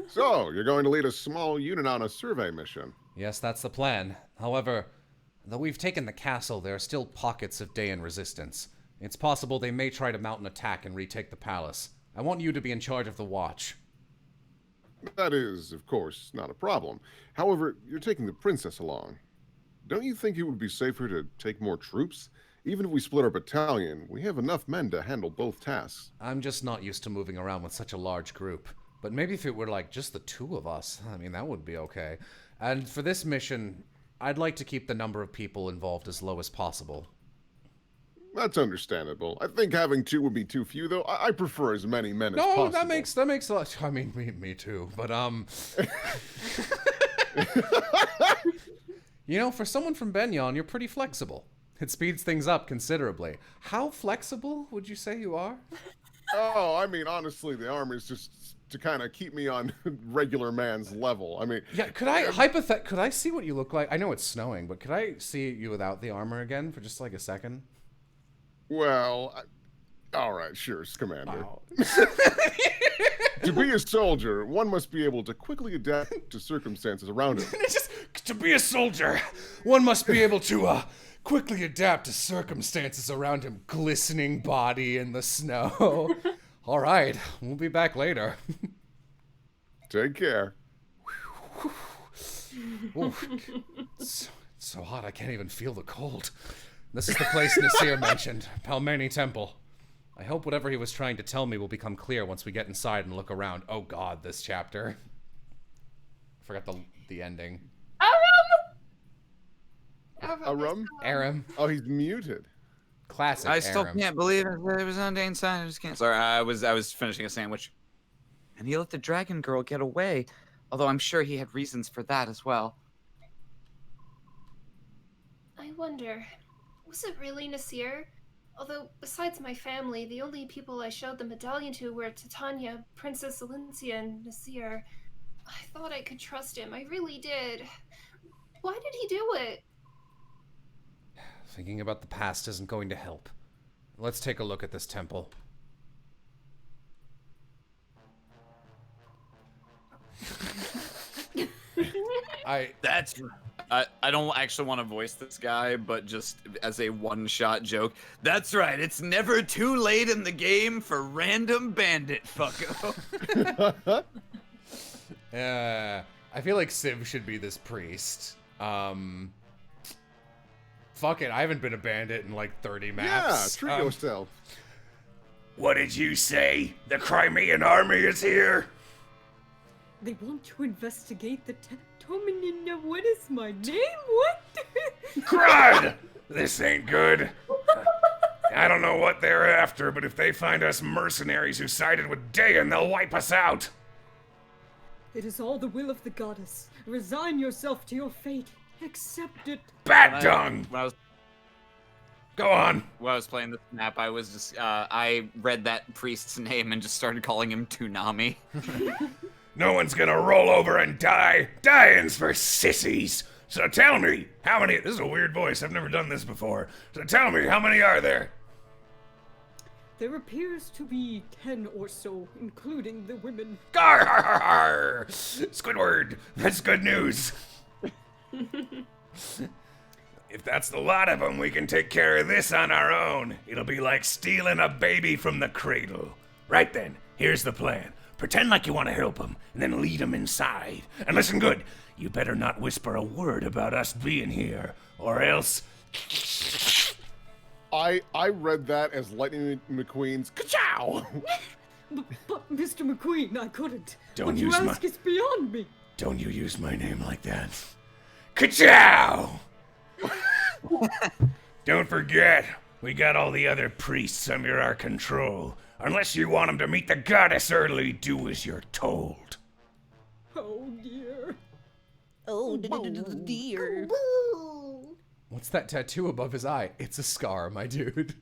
So, you're going to lead a small unit on a survey mission? Yes, that's the plan. However, though we've taken the castle, there are still pockets of Dayan resistance. It's possible they may try to mount an attack and retake the palace. I want you to be in charge of the watch. That is, of course, not a problem. However, you're taking the princess along. Don't you think it would be safer to take more troops? Even if we split our battalion, we have enough men to handle both tasks. I'm just not used to moving around with such a large group. But maybe if it were like just the two of us, I mean, that would be okay. And for this mission, I'd like to keep the number of people involved as low as possible. That's understandable. I think having two would be too few, though. I prefer as many men as possible. No, that makes a lot. I mean, me too. But you know, for someone from Benyon, you're pretty flexible. It speeds things up considerably. How flexible would you say you are? Oh, I mean, honestly, the armor is just to kind of keep me on regular man's level. I mean, yeah, could I see what you look like? I know it's snowing, but could I see you without the armor again for just like a second? Well, all right, sure, Commander. Wow. To be a soldier, one must be able to quickly adapt to circumstances around him. To be a soldier, one must be able to quickly adapt to circumstances around him. Glistening body in the snow. All right, we'll be back later. Take care. Ooh, it's so hot I can't even feel the cold. This is the place Nasir mentioned, Palmeni Temple. I hope whatever he was trying to tell me will become clear once we get inside and look around. Oh god, this chapter. I forgot the ending. Aram? Oh, he's muted. Classic I still Aram. can't believe it was on Dane's side. I just can't. Sorry, I was finishing a sandwich. And he let the dragon girl get away, although I'm sure he had reasons for that as well. I wonder, was it really Nasir? Although, besides my family, the only people I showed the medallion to were Titania, Princess Valencia, and Nasir. I thought I could trust him. I really did. Why did he do it? Thinking about the past isn't going to help. Let's take a look at this temple. I don't actually want to voice this guy, but just as a one-shot joke. That's right, it's never too late in the game for random bandit fucko. I feel like Civ should be this priest. Fuck it, I haven't been a bandit in like 30 maps. Yeah, trio style. What did you say? The Crimean army is here? They want to investigate the Tominina. What is my name? What? Crud! This ain't good. I don't know what they're after, but if they find us mercenaries who sided with Dayan, they'll wipe us out. It is all the will of the goddess. Resign yourself to your fate. Accept it. Bat dung! Go on. When I was playing this map, I was just, I read that priest's name and just started calling him Toonami. No one's gonna roll over and die. Dying's for sissies. So tell me, how many... This is a weird voice. I've never done this before. So tell me, how many are there? There appears to be 10 or so, including the women. Gar har har har! Squidward, that's good news. If that's the lot of them, we can take care of this on our own. It'll be like stealing a baby from the cradle. Right then, here's the plan. Pretend like you want to help him, and then lead him inside. And listen good, you better not whisper a word about us being here, or else... I read that as Lightning McQueen's ka-chow! But Mr. McQueen, I couldn't. Don't what use you ask is beyond me. Don't you use my name like that. Ka-chow! Don't forget, we got all the other priests under our control. Unless you want them to meet the goddess early, do as you're told. Oh dear. Oh dear. What's that tattoo above his eye? It's a scar, my dude.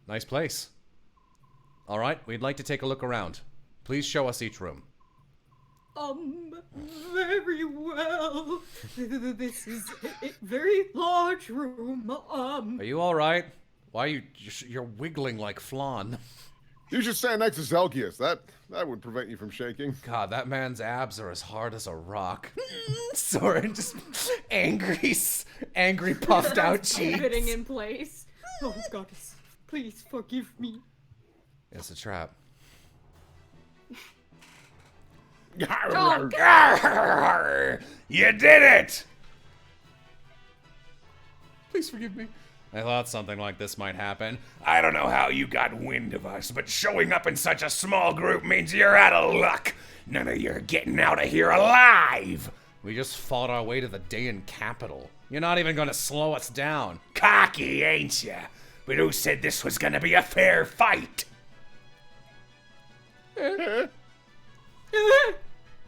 Nice place. All right, we'd like to take a look around. Please show us each room. Very well. This is a very large room. Are you all right? Why are you're wiggling like flan? You should stand next to Zelgius. That would prevent you from shaking. God, that man's abs are as hard as a rock. Soren just angry puffed out cheeks. Fitting in place. Oh, goddess, please forgive me. It's a trap. You did it! Please forgive me. I thought something like this might happen. I don't know how you got wind of us, but showing up in such a small group means you're out of luck. None of you are getting out of here alive. We just fought our way to the Dayan capital. You're not even gonna slow us down. Cocky, ain't ya? But who said this was gonna be a fair fight?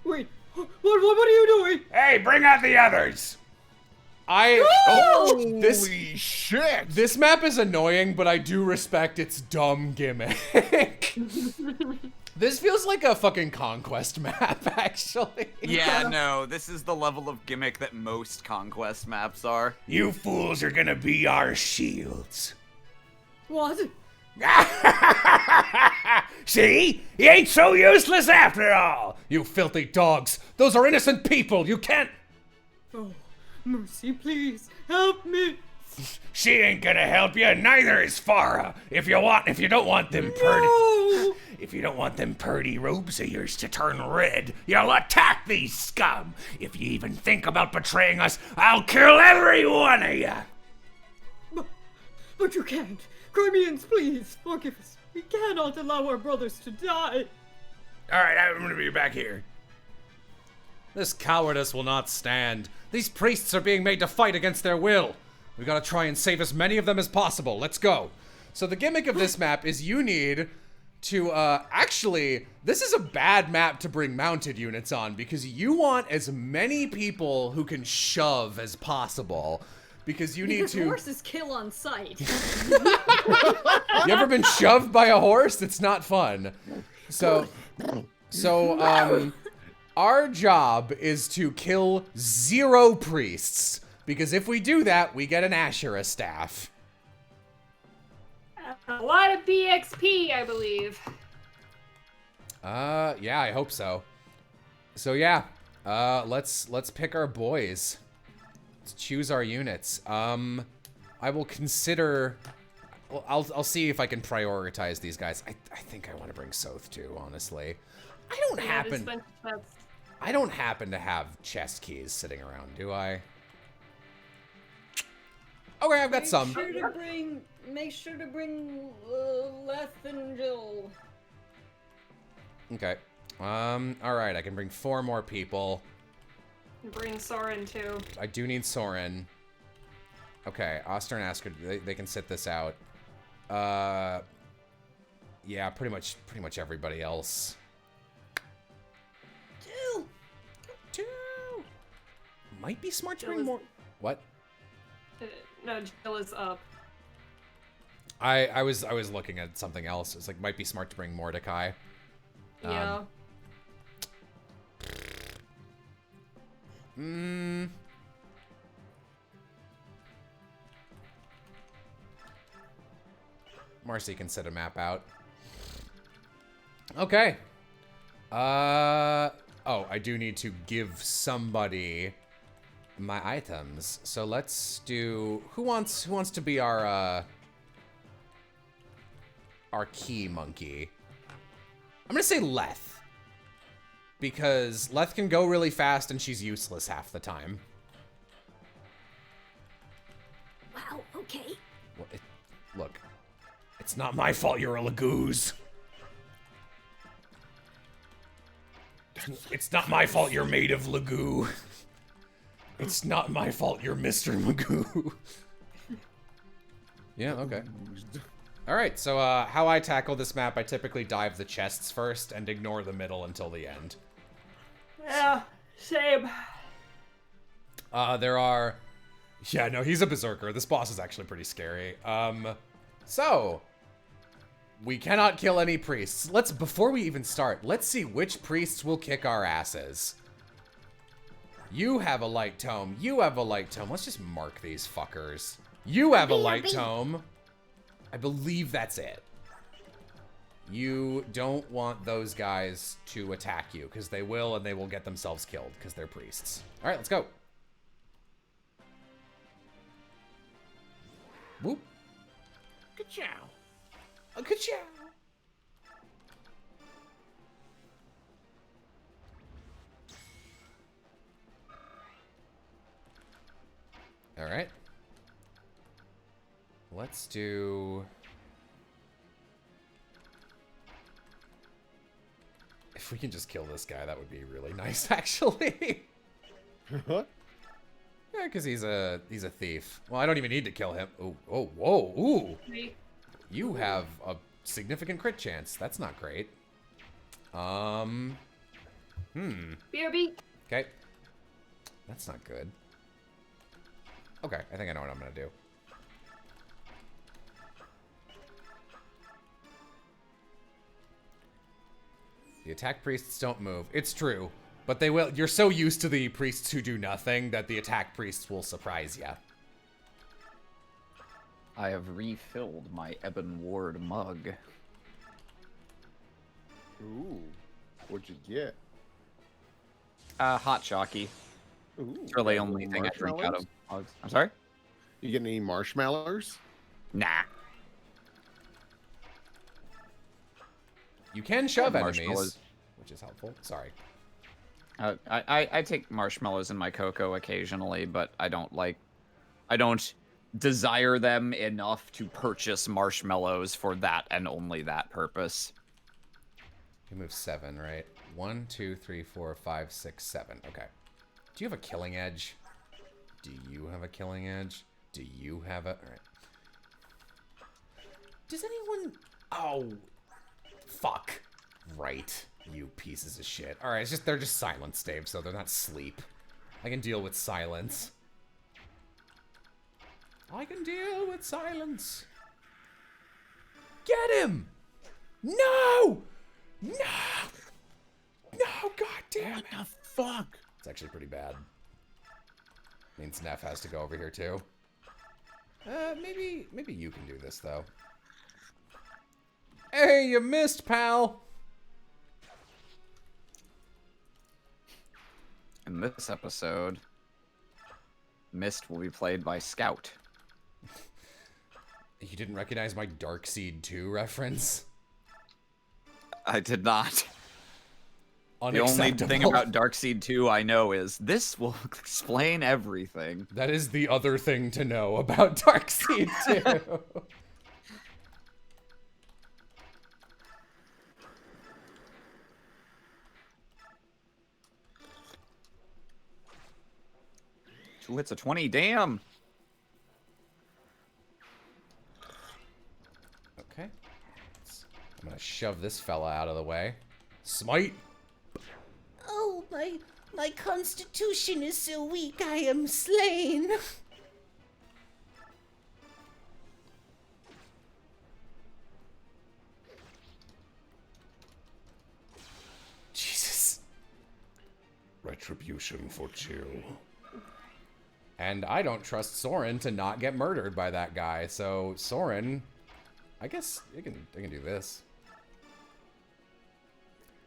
Wait, what are you doing? Hey, bring out the others. Holy shit! This map is annoying, but I do respect its dumb gimmick. This feels like a fucking conquest map, actually. Yeah, no, this is the level of gimmick that most conquest maps are. You fools are gonna be our shields. What? See? He ain't so useless after all! You filthy dogs! Those are innocent people! You can't... Oh, mercy, please, help me! She ain't gonna help you, neither is Farah! If you don't want them purdy robes of yours to turn red, you'll attack these scum! If you even think about betraying us, I'll kill every one of you! But you can't! Crimeans, please, forgive us! We cannot allow our brothers to die! Alright, I'm gonna be back here. This cowardice will not stand. These priests are being made to fight against their will. We gotta try and save as many of them as possible. Let's go. So the gimmick of this map is you need to, actually, this is a bad map to bring mounted units on because you want as many people who can shove as possible. Because you need to... horses kill on sight. You ever been shoved by a horse? It's not fun. So, our job is to kill 0 priests. Because if we do that, we get an Asherah staff. A lot of BXP, I believe. Yeah, I hope so. So yeah, let's pick our boys. Let's choose our units. I will consider... Well, I'll see if I can prioritize these guys. I think I want to bring Soth too, honestly. I don't happen to have chest keys sitting around, do I? Okay, I've got some. Make sure to bring Leth and Jill. Okay. Alright, I can bring 4 more people. Bring Soren too. I do need Soren. Okay, Oster and Asker, they can sit this out. Yeah, pretty much everybody else. 2. Might be smart to bring more. What? No, Jill is up. I was looking at something else. It's like might be smart to bring Mordecai. Yeah. Marcy can set a map out. Okay. Oh, I do need to give somebody my items. So let's do... Who wants to be our key monkey? I'm gonna say Leth. Because Leth can go really fast and she's useless half the time. Wow, okay. Well, look, it's not my fault you're a Lagoose. It's not my fault you're made of Lagoo. It's not my fault you're Mr. Magoo. Yeah, okay. Alright, so how I tackle this map, I typically dive the chests first and ignore the middle until the end. Yeah, same. There are... Yeah, no, he's a berserker. This boss is actually pretty scary. So... We cannot kill any priests. Before we even start, let's see which priests will kick our asses. You have a light tome. You have a light tome. Let's just mark these fuckers. You have a light tome. I believe that's it. You don't want those guys to attack you, because they will, and they will get themselves killed, because they're priests. Alright, let's go. Whoop. Ka-chow. A ka-chow. Alright. Let's do... If we can just kill this guy, that would be really nice, actually. What? Yeah, because he's a thief. Well, I don't even need to kill him. Oh, whoa, ooh. You have a significant crit chance. That's not great. BRB. Okay. That's not good. Okay, I think I know what I'm gonna do. The attack priests don't move. It's true, but they will. You're so used to the priests who do nothing that the attack priests will surprise you. I have refilled my Ebon Ward mug. Ooh, what'd you get? Hot Chalky. Ooh, It's really yeah, only thing I drink out marshmallows? of mugs. I'm sorry? You get any marshmallows? Nah. You can shove Marshmallows. enemies, which is helpful. Sorry. I take marshmallows in my cocoa occasionally, but I don't desire them enough to purchase marshmallows for that and only that purpose. You move 7, right? 1, 2, 3, 4, 5, 6, 7. Okay. Do you have a killing edge? Do you have a killing edge? Do you have a... Alright. Does anyone... Oh. Fuck. Right. You pieces of shit. Alright, it's just they're just silence, Dave, so they're not sleep. I can deal with silence. I can deal with silence. Get him! No! No! No, god damn it! What the fuck? It's actually pretty bad. Means Neff has to go over here too. Maybe you can do this though. Hey, you missed, pal! In this episode, Mist will be played by Scout. You didn't recognize my Darkseid 2 reference? I did not. The only Unacceptable. thing about Darkseid 2 I know is this will explain everything. That is the other thing to know about Darkseid 2. Two hits a 20, damn! Okay. I'm gonna shove this fella out of the way. Smite! Oh, my constitution is so weak, I am slain. Jesus. Retribution for chill. And I don't trust Soren to not get murdered by that guy, so Soren, I guess I can do this.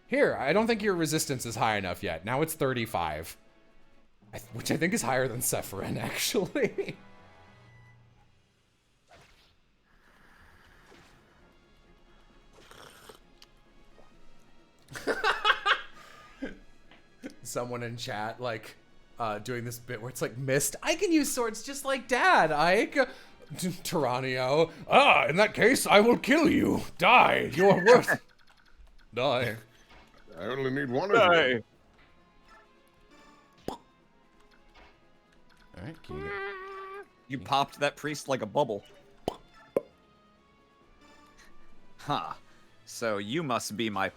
Here, I don't think your resistance is high enough yet. Now it's 35. Which I think is higher than Sephirin, actually. Someone in chat, like, doing this bit where it's like, Mist, I can use swords just like Dad, Ike. Tyranio, in that case, I will kill you. Die, you are worth... Die. I only need one of you. Alright, can you get... You popped that priest like a bubble. Huh. So you must be my...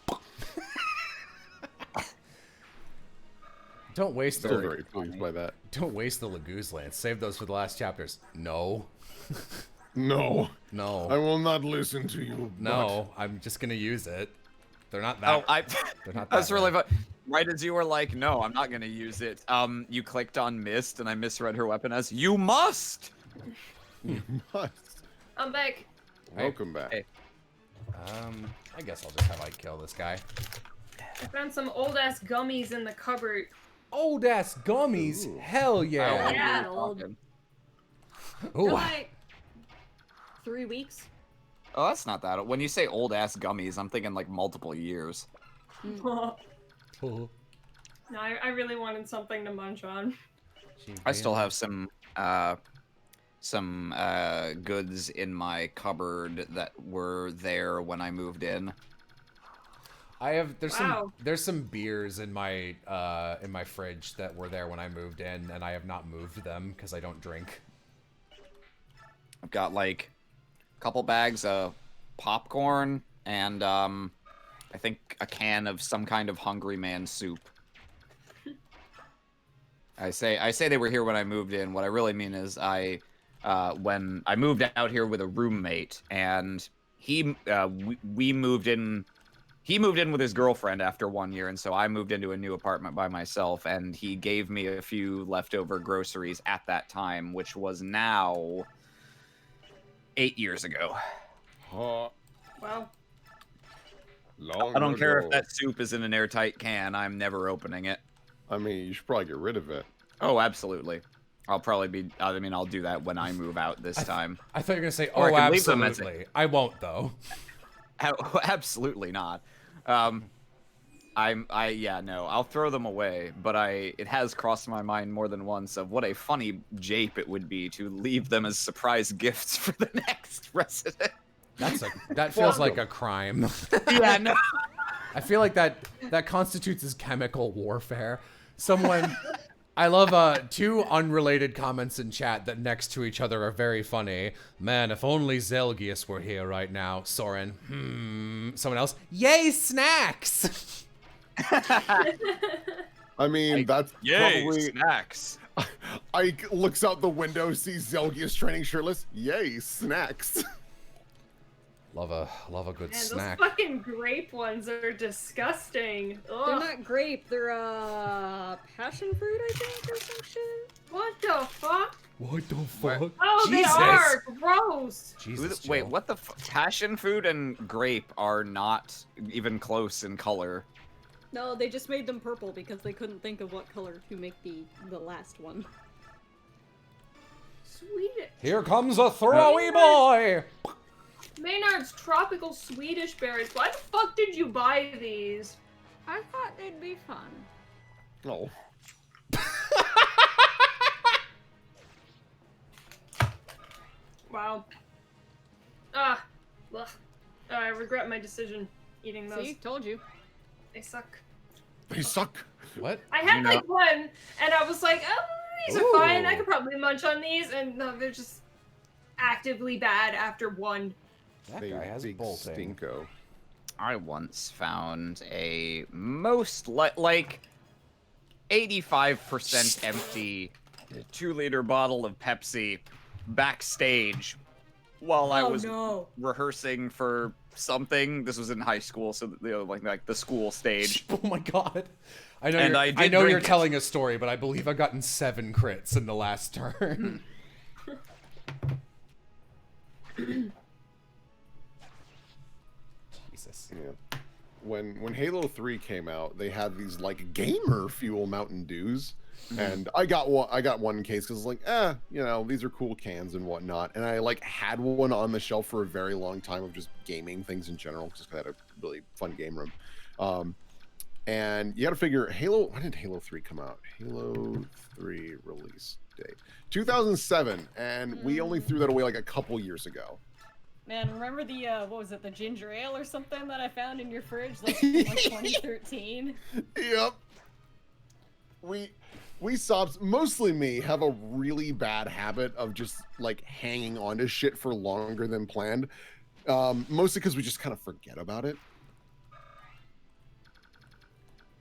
Don't waste the... Still very pleased by that. Don't waste the Laguz Lance. Save those for the last chapters. No. No. No. I will not listen to you. No, I'm just gonna use it. They're not that... They're not that That's really rare. fun. Right as you were like, no, I'm not gonna use it. You clicked on Mist, and I misread her weapon as, you must! You must. I'm back. Welcome back. Hey. I guess I'll just have Ike kill this guy. I found some old ass gummies in the cupboard. Old ass gummies? Ooh. Hell I yeah. don't Yeah. know what you're talking. Ooh. Like 3 weeks. Oh, that's not that. When you say old ass gummies, I'm thinking like multiple years. No, I really wanted something to munch on. I still have some goods in my cupboard that were there when I moved in. There's some beers in my fridge that were there when I moved in, and I have not moved them because I don't drink. I've got like a couple bags of popcorn and I think a can of some kind of Hungry Man soup. I say they were here when I moved in. What I really mean is when I moved out here with a roommate, and we moved in. He moved in with his girlfriend after 1 year, and so I moved into a new apartment by myself, and he gave me a few leftover groceries at that time, which was now 8 years ago. Huh. Wow. Long I don't care if ago. that soup is in an airtight can. I'm never opening it. I mean, you should probably get rid of it. Oh, absolutely. I'll probably be. I mean, I'll do that when I move out this time. I thought you were gonna say, Or "Oh, I can leave them as absolutely." I won't though. Absolutely not. I'll throw them away, but it has crossed my mind more than once of what a funny jape it would be to leave them as surprise gifts for the next resident. That feels like a crime. Yeah, no. I feel like that constitutes as chemical warfare. I love two unrelated comments in chat that next to each other are very funny. Man, if only Zelgius were here right now. Soren. Someone else. Yay, snacks! I mean, that's Yay, probably... snacks. Ike looks out the window, sees Zelgius training shirtless. Yay, snacks. Love a good Man, snack. those fucking grape ones are disgusting. Ugh. They're not grape, they're passion fruit, I think, or some shit. What the fuck? What the fuck? Oh, Jesus. they are gross. Jesus, Wait, Jill. what the passion fruit and grape are not even close in color. No, they just made them purple because they couldn't think of what color to make the last one. Sweet. Here comes a throwy boy! Maynard's tropical Swedish berries. Why the fuck did you buy these? I thought they'd be fun. Oh. Wow. Ugh. I regret my decision eating those. See, told you. They suck. They suck. What? I had like one, and I was like, oh, these are fine. I could probably munch on these, and no, they're just actively bad after one. That guy has big bolting. stinko. I once found a like 85% empty 2-liter bottle of Pepsi backstage while I was rehearsing for something. This was in high school, so like the school stage. Oh my god. I know, And I know drink you're it. telling a story, but I believe I've gotten 7 crits in the last turn. Jesus. Yeah. When Halo 3 came out, they had these like gamer fuel Mountain Dews, and I got one case because like, you know, these are cool cans and whatnot, and I like had one on the shelf for a very long time of just gaming things in general, just 'cause I had a really fun game room. And you got to figure when did Halo 3 come out? Halo 3 release date 2007, and we only threw that away like a couple years ago. Man, remember the, what was it, the ginger ale or something that I found in your fridge, like, from, like 2013? Yep. We sobs, mostly me, have a really bad habit of just like hanging on to shit for longer than planned. Mostly because we just kind of forget about it.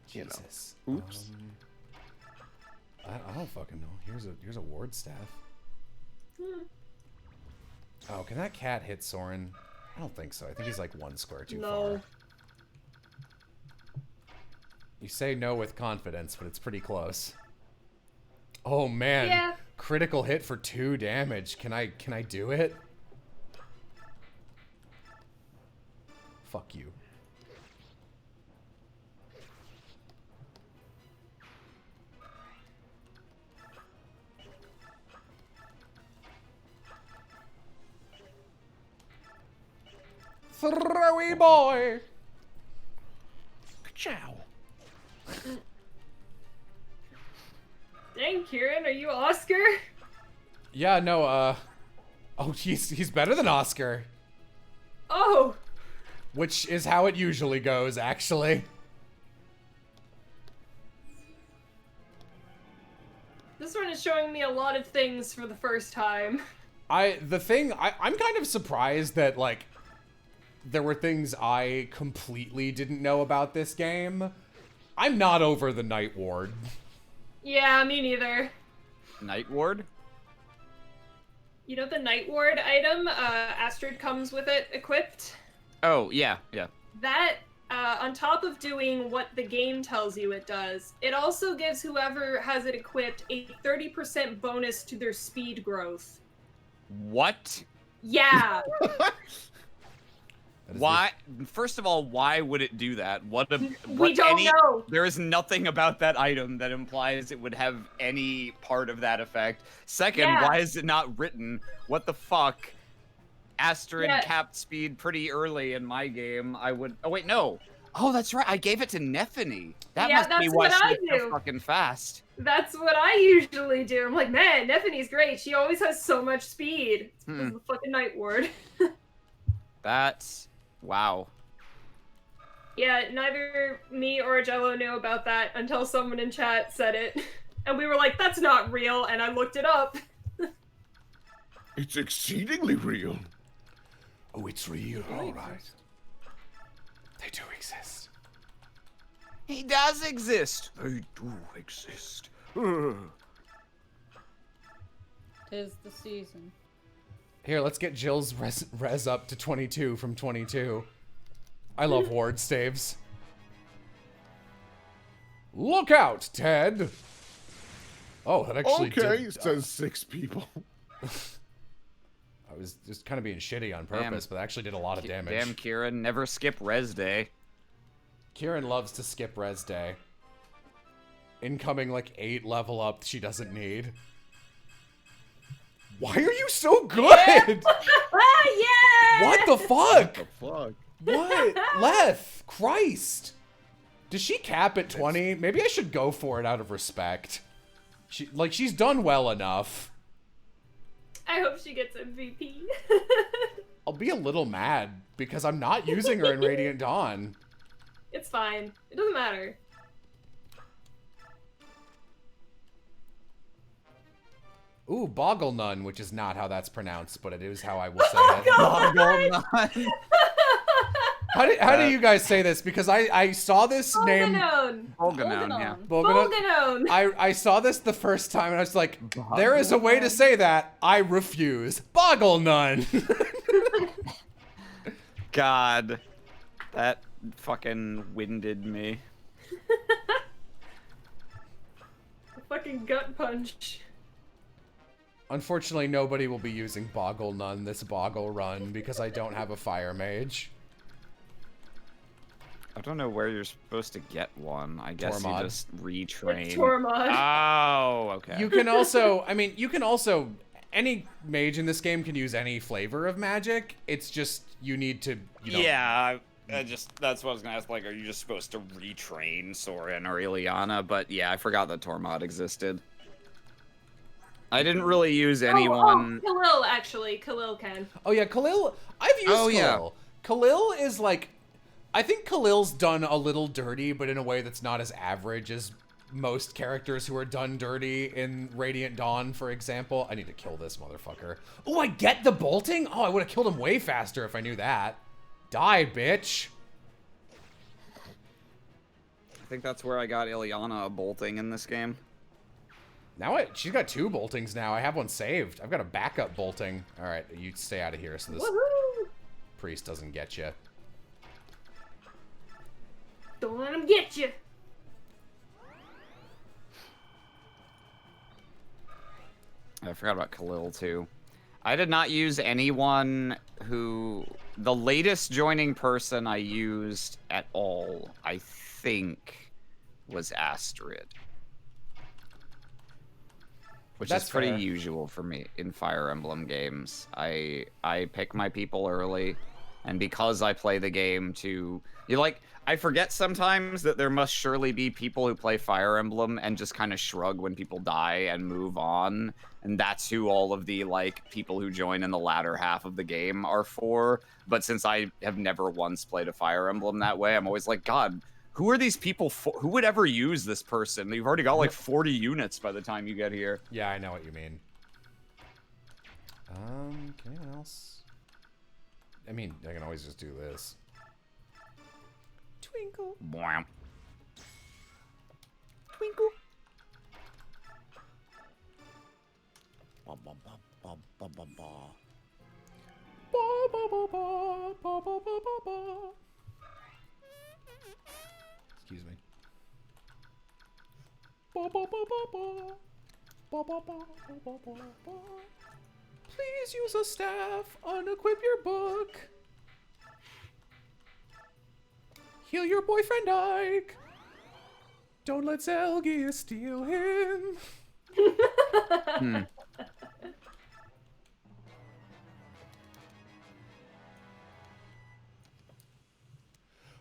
Jesus. You know. Oops. I don't fucking know. Here's a ward staff. Oh, can that cat hit Soren? I don't think so. I think he's like 1 square too far. You say no with confidence, but it's pretty close. Oh man. Yeah. Critical hit for 2 damage. Can I do it? Fuck you. Throwy boy. Ciao. Dang, Kieran, are you Oscar? Yeah, no, oh, he's better than Oscar. Oh. Which is how it usually goes, actually. This one is showing me a lot of things for the first time. I'm kind of surprised that, like, there were things I completely didn't know about this game. I'm not over the Night Ward. Yeah, me neither. Night Ward? You know the Night Ward item? Astrid comes with it equipped. Oh, yeah, yeah. That, on top of doing what the game tells you it does, it also gives whoever has it equipped a 30% bonus to their speed growth. What? Yeah. Why? First of all, why would it do that? We don't know. There is nothing about that item that implies it would have any part of that effect. Second, why is it not written? What the fuck? Astrid capped speed pretty early in my game. I would. Oh wait, no. Oh, that's right. I gave it to Nephany. That must be why she's so fucking fast. That's what I usually do. I'm like, man, Nephany's great. She always has so much speed. It's because of the fucking Night Ward. That's wow. Yeah, neither me or Jello knew about that until someone in chat said it. And we were like, that's not real, and I looked it up. It's exceedingly real. Oh, it's real, alright. They do exist. He does exist. They do exist. Tis the season. Here, let's get Jill's res up to 22 from 22. I love ward staves. Look out, Ted! Oh, that actually it says 6 people. I was just kind of being shitty on purpose, but that actually did a lot of damage. Damn, Kieran, never skip res day. Kieran loves to skip res day. Incoming like 8 level up she doesn't need. Why are you so good? Yeah! What the fuck? What the fuck? What? Leth, Christ. Does she cap at 20? Maybe I should go for it out of respect. She's done well enough. I hope she gets MVP. I'll be a little mad because I'm not using her in Radiant Dawn. It's fine. It doesn't matter. Ooh, Boggle Nun, which is not how that's pronounced, but it is how I will say it. Boggle Nun. How do you guys say this? Because I saw this name. Bolganone, yeah. Bolganone. I saw this the first time and I was like, there is a way to say that. I refuse. Boggle Nun. God. That fucking winded me. Fucking gut punch. Unfortunately, nobody will be using Boggle Nun this Boggle run because I don't have a Fire Mage. I don't know where you're supposed to get one. I guess Tormod. you just retrain. Tormod. Oh, okay. You can also, any mage in this game can use any flavor of magic. It's just, you need to, Yeah, that's what I was gonna ask. Like, are you just supposed to retrain Sorin or Ileana? But yeah, I forgot that Tormod existed. I didn't really use anyone. Oh, Khalil, actually. Khalil can. Oh yeah, Khalil, I've used Khalil. Yeah. Khalil is like, I think Khalil's done a little dirty, but in a way that's not as average as most characters who are done dirty in Radiant Dawn, for example. I need to kill this motherfucker. Oh, I get the bolting? Oh, I would have killed him way faster if I knew that. Die, bitch. I think that's where I got Ileana bolting in this game. Now she's got 2 boltings now. I have one saved. I've got a backup bolting. All right, you stay out of here so this priest doesn't get you. Don't let him get you. I forgot about Khalil too. I did not use anyone who... The latest joining person I used at all, I think, was Astrid. Which is pretty usual for me in Fire Emblem games. I pick my people early, and because I play the game to... I forget sometimes that there must surely be people who play Fire Emblem and just kind of shrug when people die and move on. And that's who all of the, people who join in the latter half of the game are for. But since I have never once played a Fire Emblem that way, I'm always like, God, who are these people for? Who would ever use this person? You've already got, 40 units by the time you get here. Yeah, I know what you mean. Can anyone else? I mean, I can always just do this. Twinkle. Bwam. Twinkle. Excuse me. Please use a staff. Unequip your book. Heal your boyfriend Ike. Don't let Zelgia steal him.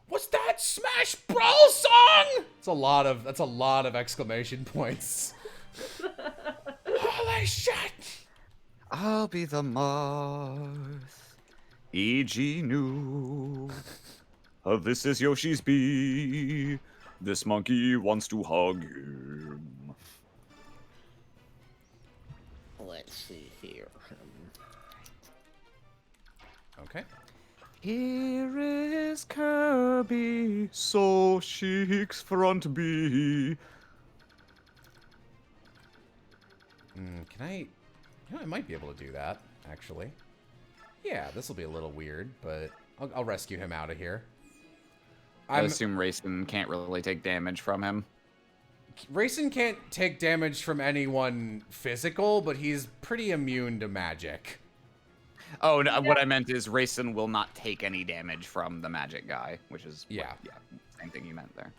What's that Smash Bros song? That's a lot of exclamation points. Holy shit! I'll be the Marth. E.G. new. This is Yoshi's bee. This monkey wants to hug him. Let's see here. Okay. Here is Kirby, so chic's front bee. Can I... You know, I might be able to do that, actually. Yeah, this will be a little weird, but I'll rescue him out of here. I assume Racing can't really take damage from him. Racing can't take damage from anyone physical, but he's pretty immune to magic. Oh, no, what I meant is Racing will not take any damage from the magic guy, which is same thing you meant there.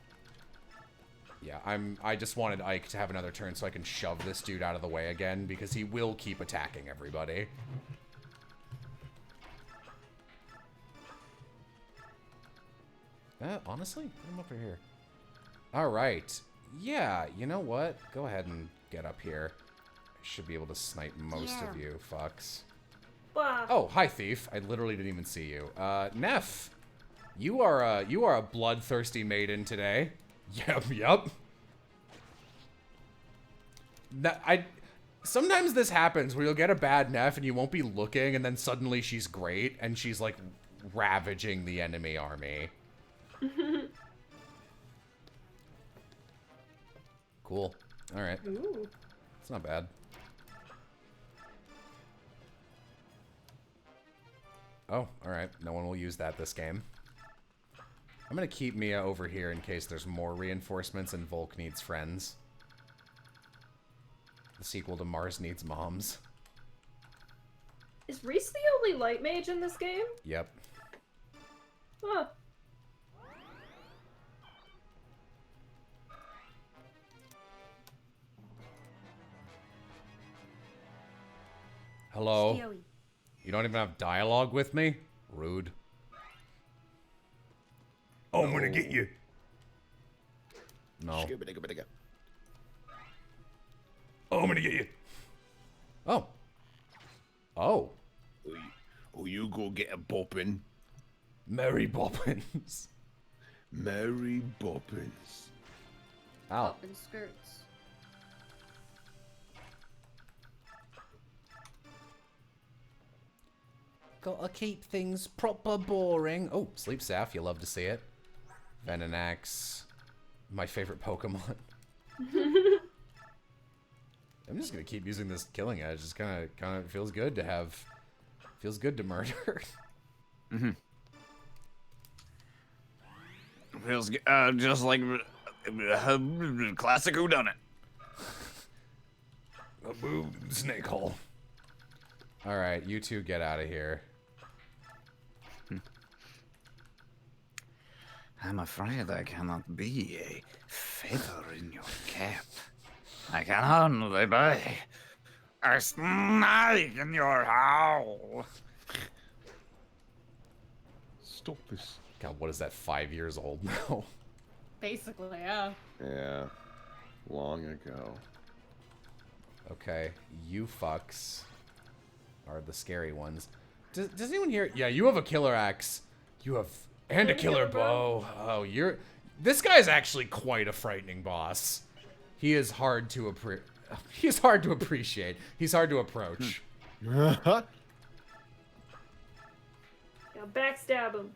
Yeah, I just wanted Ike to have another turn so I can shove this dude out of the way again, because he will keep attacking everybody. Honestly, put him over here. All right. Yeah, you know what? Go ahead and get up here. I should be able to snipe most of you, fucks. Oh, hi, thief. I literally didn't even see you. Neff, you are a bloodthirsty maiden today. Yep. Sometimes this happens where you'll get a bad Neff and you won't be looking, and then suddenly she's great and she's like ravaging the enemy army. Cool. All right. Ooh. It's not bad. Oh, all right. No one will use that this game. I'm gonna keep Mia over here in case there's more reinforcements and Volk needs friends. The sequel to Mars Needs Moms. Is Reese the only light mage in this game? Yep. Huh. Hello? Stewie. You don't even have dialogue with me? Rude. Oh, I'm gonna get you. No. Oh, I'm gonna get you. Oh. Oh. Oh, you go get a boppin'. Mary Boppins. Mary Boppins. Ow. Up in skirts. Gotta keep things proper boring. Oh, Sleep Staff, you love to see it. Venonat, my favorite Pokemon. I'm just gonna keep using this Killing Edge. It's kind of feels good to have. Feels good to murder. Feels just like classic whodunit. A boo snake hole. All right, you two get out of here. I'm afraid I cannot be a feather in your cap. I can only be a snake in your howl. Stop this. God, what is that, 5 years old now? Basically, yeah. Yeah. Long ago. Okay, you fucks are the scary ones. Does anyone here? Yeah, you have a killer axe. You have... And a killer bow. Oh, this guy's actually quite a frightening boss. He is hard to He's hard to appreciate. He's hard to approach. Yeah, backstab him.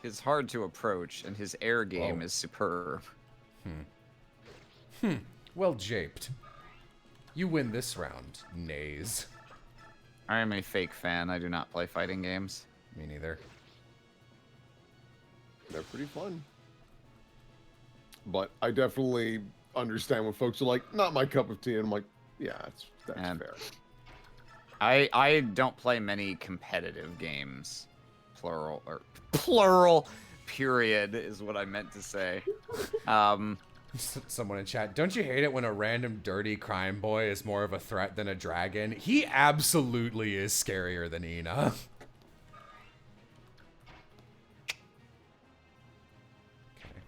It's hard to approach, and his air game is superb. Well japed. You win this round, nays. I am a fake fan. I do not play fighting games. Me neither. They're pretty fun. But I definitely understand when folks are like, not my cup of tea. And I'm like, yeah, that's fair. I don't play many competitive games. Plural, period, is what I meant to say. Someone in chat, don't you hate it when a random dirty crime boy is more of a threat than a dragon? He absolutely is scarier than Ina. Okay.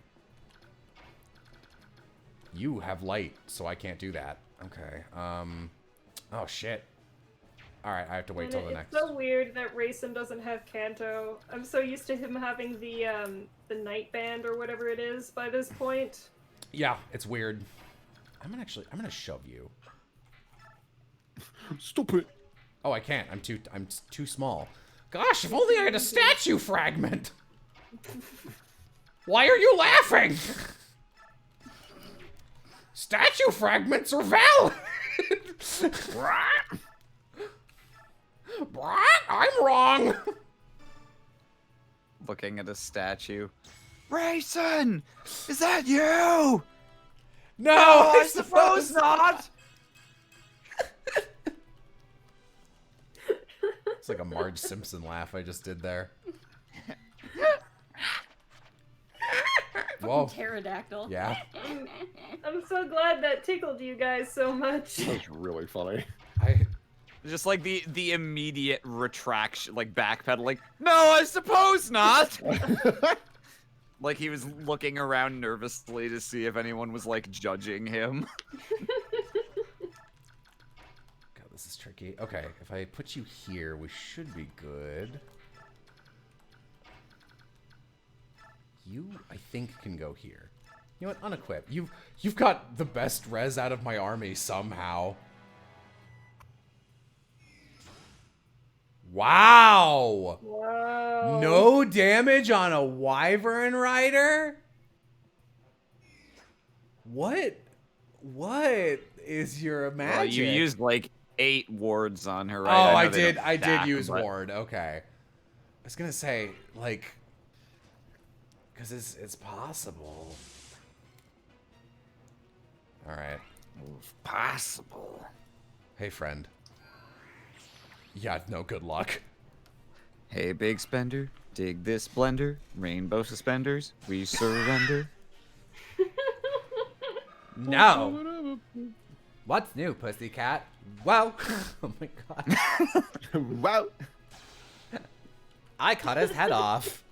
You have light, so I can't do that. Okay. Oh shit. Alright, I have to wait till the next. It's so weird that Rayson doesn't have Kanto. I'm so used to him having the night band or whatever it is by this point. Yeah, it's weird. I'm gonna shove you. Stop it. Oh, I can't. I'm too small. Gosh, if only I had a statue fragment. Why are you laughing? Statue fragments are valid. I'm wrong. Looking at a statue. Rayson! Is that you? No, I suppose not! It's like a Marge Simpson laugh I just did there. Whoa. Pterodactyl. Yeah. I'm so glad that tickled you guys so much. That's really funny. Just like the immediate retraction, like backpedaling. No, I suppose not! Like he was looking around nervously to see if anyone was like judging him. God, this is tricky. Okay, if I put you here, we should be good. You, I think, can go here. You know what? Unequip. You've got the best res out of my army somehow. Wow! Wow. No damage on a Wyvern Rider? What is your magic? Well, you used like 8 wards on her, right? Oh, I know they did don't use stack, but- ward. Okay. I was gonna say, like, because it's possible. All right. Possible. Hey, friend. Yeah, no good luck. Hey, big spender, dig this blender. Rainbow suspenders, we surrender. No. What's new, pussycat? Wow. Oh my god. Wow. I cut his head off.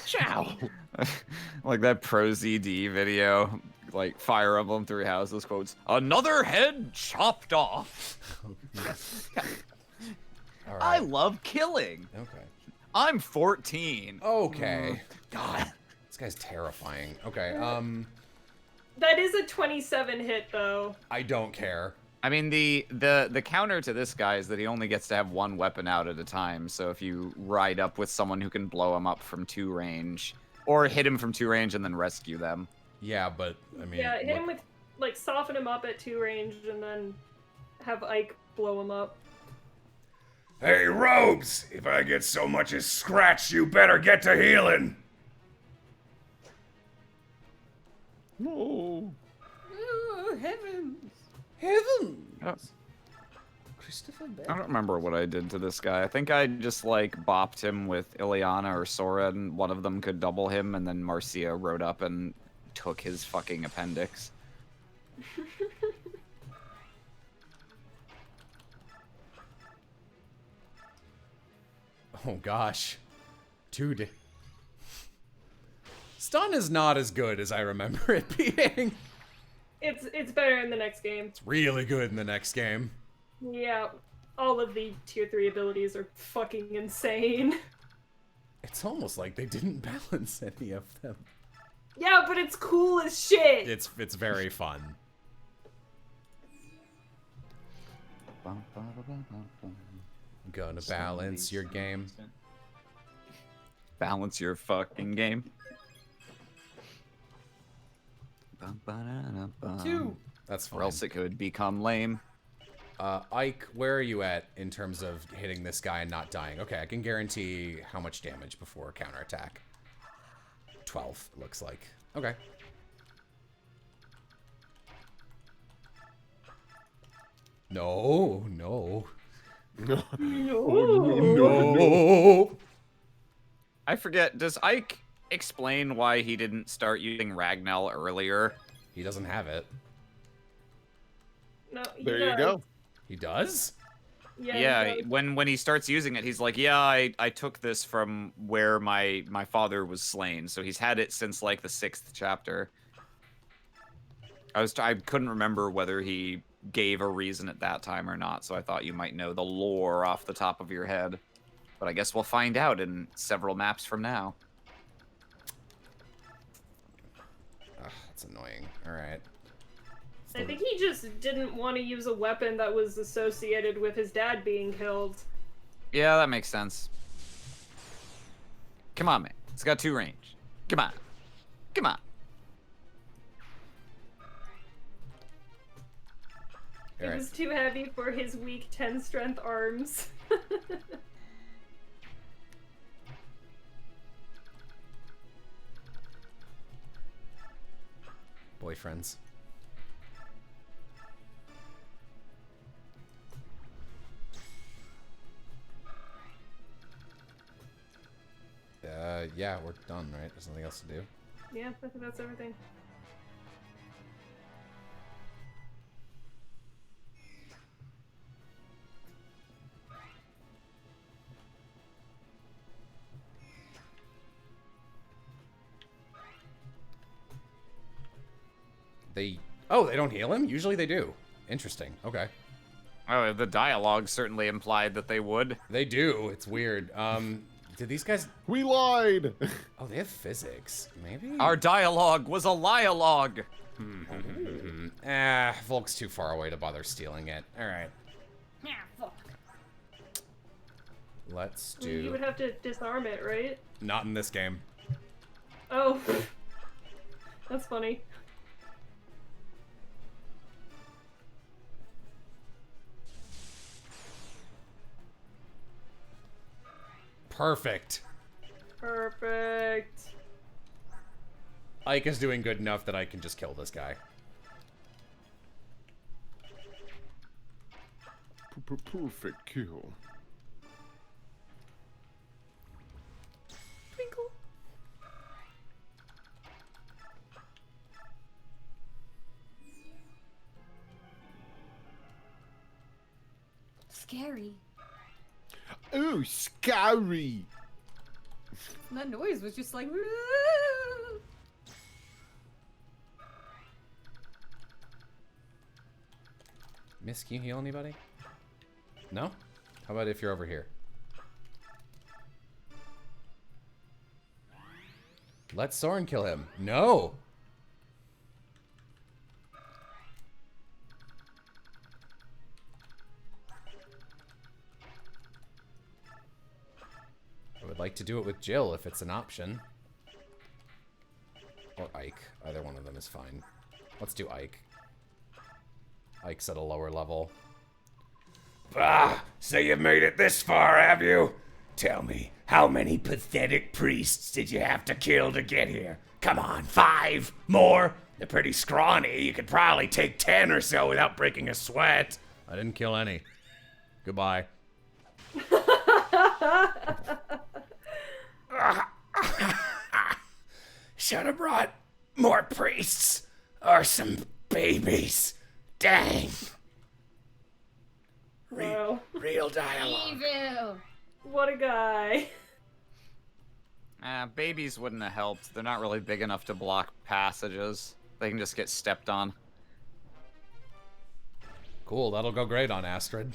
Ciao. Like that Pro ZD video, like Fire Emblem 3 Houses quotes, another head chopped off. All right. I love killing. Okay. I'm 14. Okay. God, this guy's terrifying. Okay. That is a 27 hit though. I don't care. I mean, the counter to this guy is that he only gets to have 1 weapon out at a time. So if you ride up with someone who can blow him up from 2 range, or hit him from 2 range and then rescue them. Yeah, but I mean, Yeah, hit him with like soften him up at 2 range and then have Ike blow him up. Hey, Robes! If I get so much as scratched, you better get to healing! No. Oh, heavens. Heavens! Oh. Christopher I Beck. don't remember what I did to this guy. I think I just like bopped him with Ileana or Sora, and one of them could double him, and then Marcia rode up and took his fucking appendix. Oh gosh. Dude. Stun is not as good as I remember it being. It's better in the next game. It's really good in the next game. Yeah, all of the tier 3 abilities are fucking insane. It's almost like they didn't balance any of them. Yeah, but it's cool as shit. It's very fun. Gonna balance your game. Balance your fucking game. 2. That's fine. Or else it could become lame. Ike, where are you at in terms of hitting this guy and not dying? Okay, I can guarantee how much damage before counterattack. 12, it looks like. Okay. No, no. No. No. I forget, does Ike explain why he didn't start using Ragnell earlier? He doesn't have it. No, There you go. He does? Yeah, when he starts using it, he's like, yeah, I took this from where my father was slain. So he's had it since like the 6th chapter. I couldn't remember whether he gave a reason at that time or not, so I thought you might know the lore off the top of your head. But I guess we'll find out in several maps from now. Ugh, that's annoying. Alright. I think he just didn't want to use a weapon that was associated with his dad being killed. Yeah, that makes sense. Come on, man. It's got 2 range. Come on. Come on. It was too heavy for his weak 10 strength arms. Boyfriends. Yeah, we're done, right? There's nothing else to do. Yeah, I think that's everything. Oh, they don't heal him? Usually they do. Interesting. Okay. Oh, the dialogue certainly implied that they would. They do. It's weird. Did these guys... We lied! Oh, they have physics. Maybe? Our dialogue was a lialogue. Volk's too far away to bother stealing it. Alright. Yeah, fuck. Let's do... You would have to disarm it, right? Not in this game. Oh. That's funny. Perfect. Perfect. Ike is doing good enough that I can just kill this guy. Perfect kill. Twinkle. Scary. Ooh, scary. That noise was just like. Miss, can you heal anybody? No? How about if you're over here? Let Soren kill him. No! I would like to do it with Jill if it's an option. Or Ike. Either one of them is fine. Let's do Ike. Ike's at a lower level. Ah, so you've made it this far, have you? Tell me, how many pathetic priests did you have to kill to get here? Come on, 5 more? They're pretty scrawny. You could probably take 10 or so without breaking a sweat. I didn't kill any. Goodbye. Should have brought more priests or some babies. Dang. Wow. Real dialogue. Evil. What a guy. Babies wouldn't have helped. They're not really big enough to block passages. They can just get stepped on. Cool, that'll go great on Astrid.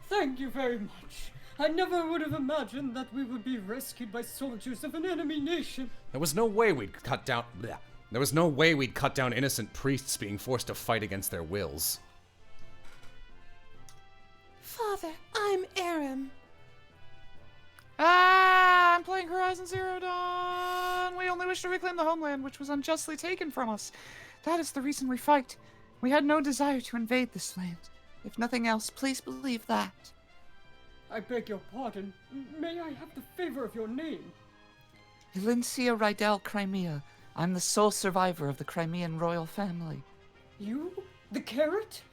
Thank you very much. I never would have imagined that we would be rescued by soldiers of an enemy nation. There was no way we'd cut down... Bleh. There was no way we'd cut down innocent priests being forced to fight against their wills. Father, I'm Aram. Ah, I'm playing Horizon Zero Dawn. We only wish to reclaim the homeland which was unjustly taken from us. That is the reason we fight. We had no desire to invade this land. If nothing else, please believe that. I beg your pardon. May I have the favor of your name? Elincia Rydell Crimea. I'm the sole survivor of the Crimean royal family. You? The carrot?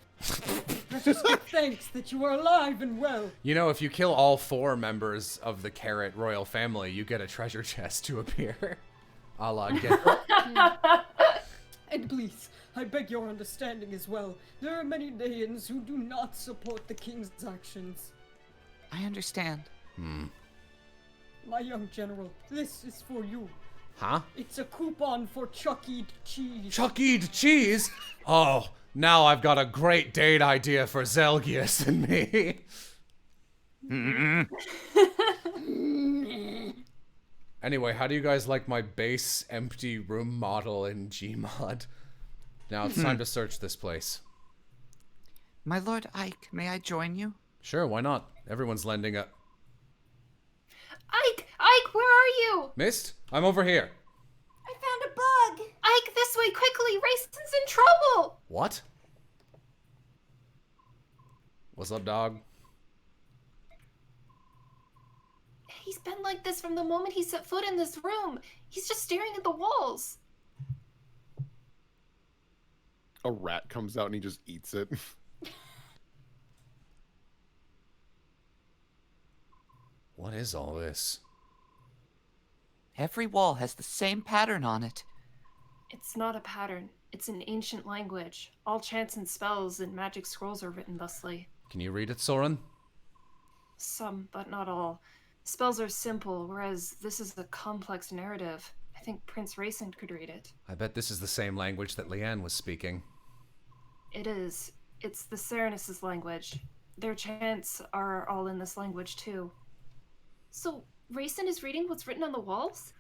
Let us give thanks that you are alive and well. You know, if you kill all 4 members of the Carrot royal family, you get a treasure chest to appear. A la get. And please, I beg your understanding as well. There are many Daeans who do not support the king's actions. I understand. My young general, this is for you. Huh? It's a coupon for Chuck-E'd cheese. Chuck-E'd cheese? Oh, now I've got a great date idea for Zelgius and me. Anyway, how do you guys like my base empty room model in Gmod? Now it's time to search this place. My Lord Ike, may I join you? Sure, why not? Everyone's lending a... Ike, where are you? Mist? I'm over here. I found a bug. Ike, this way, quickly! Raistin's in trouble! What? What's up, dog? He's been like this from the moment he set foot in this room. He's just staring at the walls. A rat comes out and he just eats it. What is all this? Every wall has the same pattern on it. It's not a pattern. It's an ancient language. All chants and spells and magic scrolls are written thusly. Can you read it, Soren? Some, but not all. Spells are simple, whereas this is a complex narrative. I think Prince Racing could read it. I bet this is the same language that Leanne was speaking. It is. It's the Serenis' language. Their chants are all in this language, too. So, Racing is reading what's written on the walls?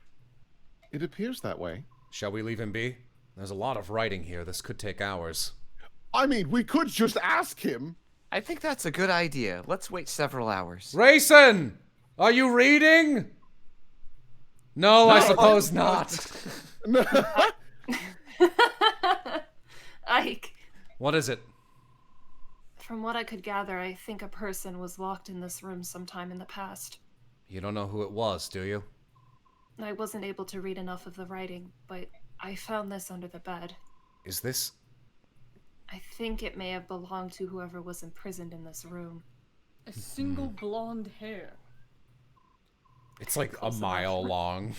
It appears that way. Shall we leave him be? There's a lot of writing here. This could take hours. I mean, we could just ask him. I think that's a good idea. Let's wait several hours. Racing! Are you reading? No, I suppose not. Ike. What is it? From what I could gather, I think a person was locked in this room sometime in the past. You don't know who it was, do you? I wasn't able to read enough of the writing, but I found this under the bed. Is this... I think it may have belonged to whoever was imprisoned in this room. A single blonde hair. It's like a mile long.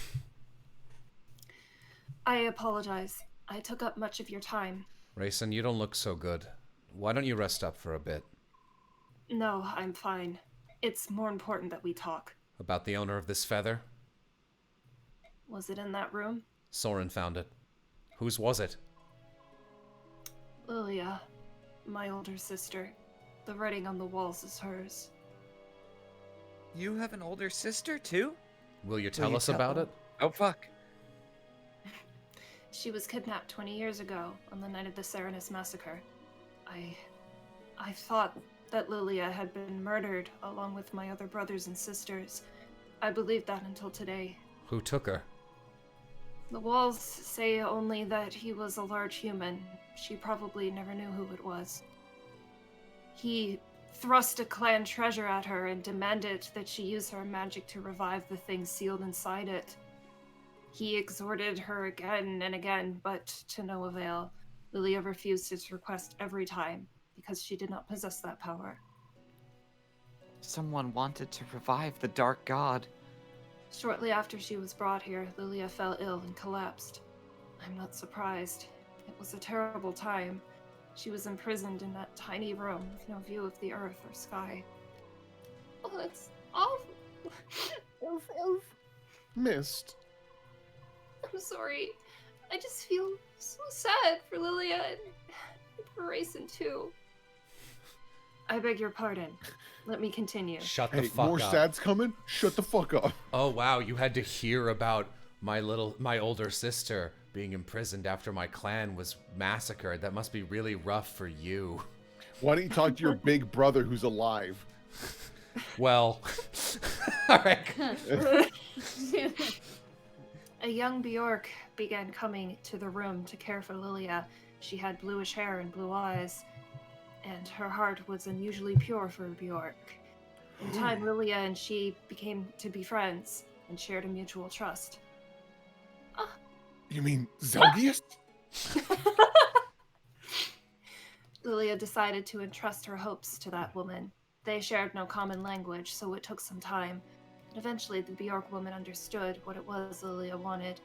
I apologize. I took up much of your time. Racing, you don't look so good. Why don't you rest up for a bit? No, I'm fine. It's more important that we talk. About the owner of this feather? Was it in that room? Soren found it. Whose was it? Lilia, my older sister. The writing on the walls is hers. You have an older sister, too? Will you tell us about it? Oh, fuck. She was kidnapped 20 years ago on the night of the Serenis massacre. I thought that Lilia had been murdered along with my other brothers and sisters. I believed that until today. Who took her? The walls say only that he was a large human. She probably never knew who it was. He thrust a clan treasure at her and demanded that she use her magic to revive the thing sealed inside it. He exhorted her again and again, but to no avail. Lilia refused his request every time, because she did not possess that power. Someone wanted to revive the Dark God. Shortly after she was brought here, Lilia fell ill and collapsed. I'm not surprised. It was a terrible time. She was imprisoned in that tiny room with no view of the earth or sky. Oh, that's awful. Mist. I'm sorry. I just feel so sad for Lilia and for Racing too. I beg your pardon. Let me continue. Shut the fuck more up. sads coming? Shut the fuck up. Oh wow, you had to hear about my older sister being imprisoned after my clan was massacred. That must be really rough for you. Why don't you talk to your big brother who's alive? Well, all right. a young Bjork began coming to the room to care for Lilia. She had bluish hair and blue eyes, and her heart was unusually pure for Bjork. In time, Lilia and she became to be friends and shared a mutual trust. You mean Zelgius? Lilia decided to entrust her hopes to that woman. They shared no common language, so it took some time. And eventually, the Bjork woman understood what it was Lilia wanted,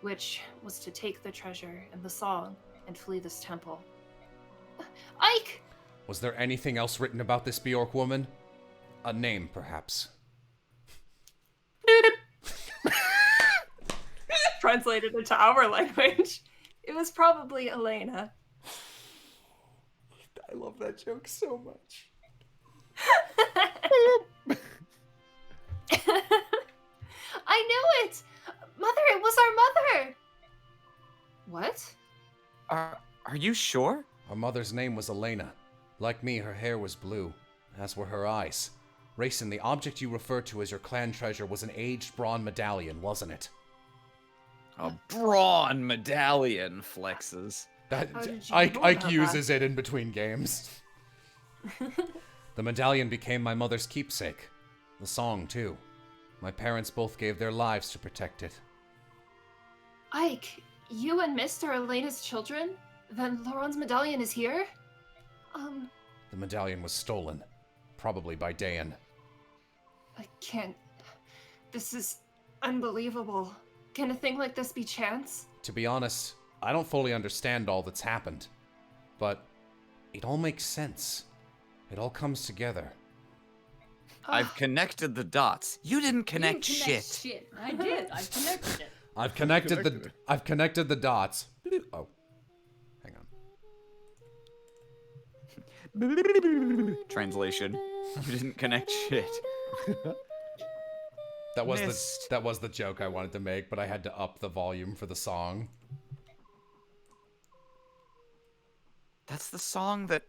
which was to take the treasure and the song and flee this temple. Ike! Was there anything else written about this Bjork woman? A name, perhaps. Translated into our language. It was probably Elena. I love that joke so much. I knew it! Mother, it was our mother! What? Are you sure? Our mother's name was Elena. Like me, her hair was blue, as were her eyes. Rayson, the object you refer to as your clan treasure was an aged bronze medallion, wasn't it? A bronze medallion, flexes. Ike uses it in between games. The medallion became my mother's keepsake. The song, too. My parents both gave their lives to protect it. Ike, you and Mr. Elena's children? Then Laurent's medallion is here? The medallion was stolen. Probably by Dayan. I can't... This is unbelievable. Can a thing like this be chance? To be honest, I don't fully understand all that's happened. But it all makes sense. It all comes together. I've connected the dots. You didn't connect shit. I did. I connected it. I've connected the dots. Oh. Hang on. Translation. You didn't connect shit. That was the joke I wanted to make, but I had to up the volume for the song. That's the song that...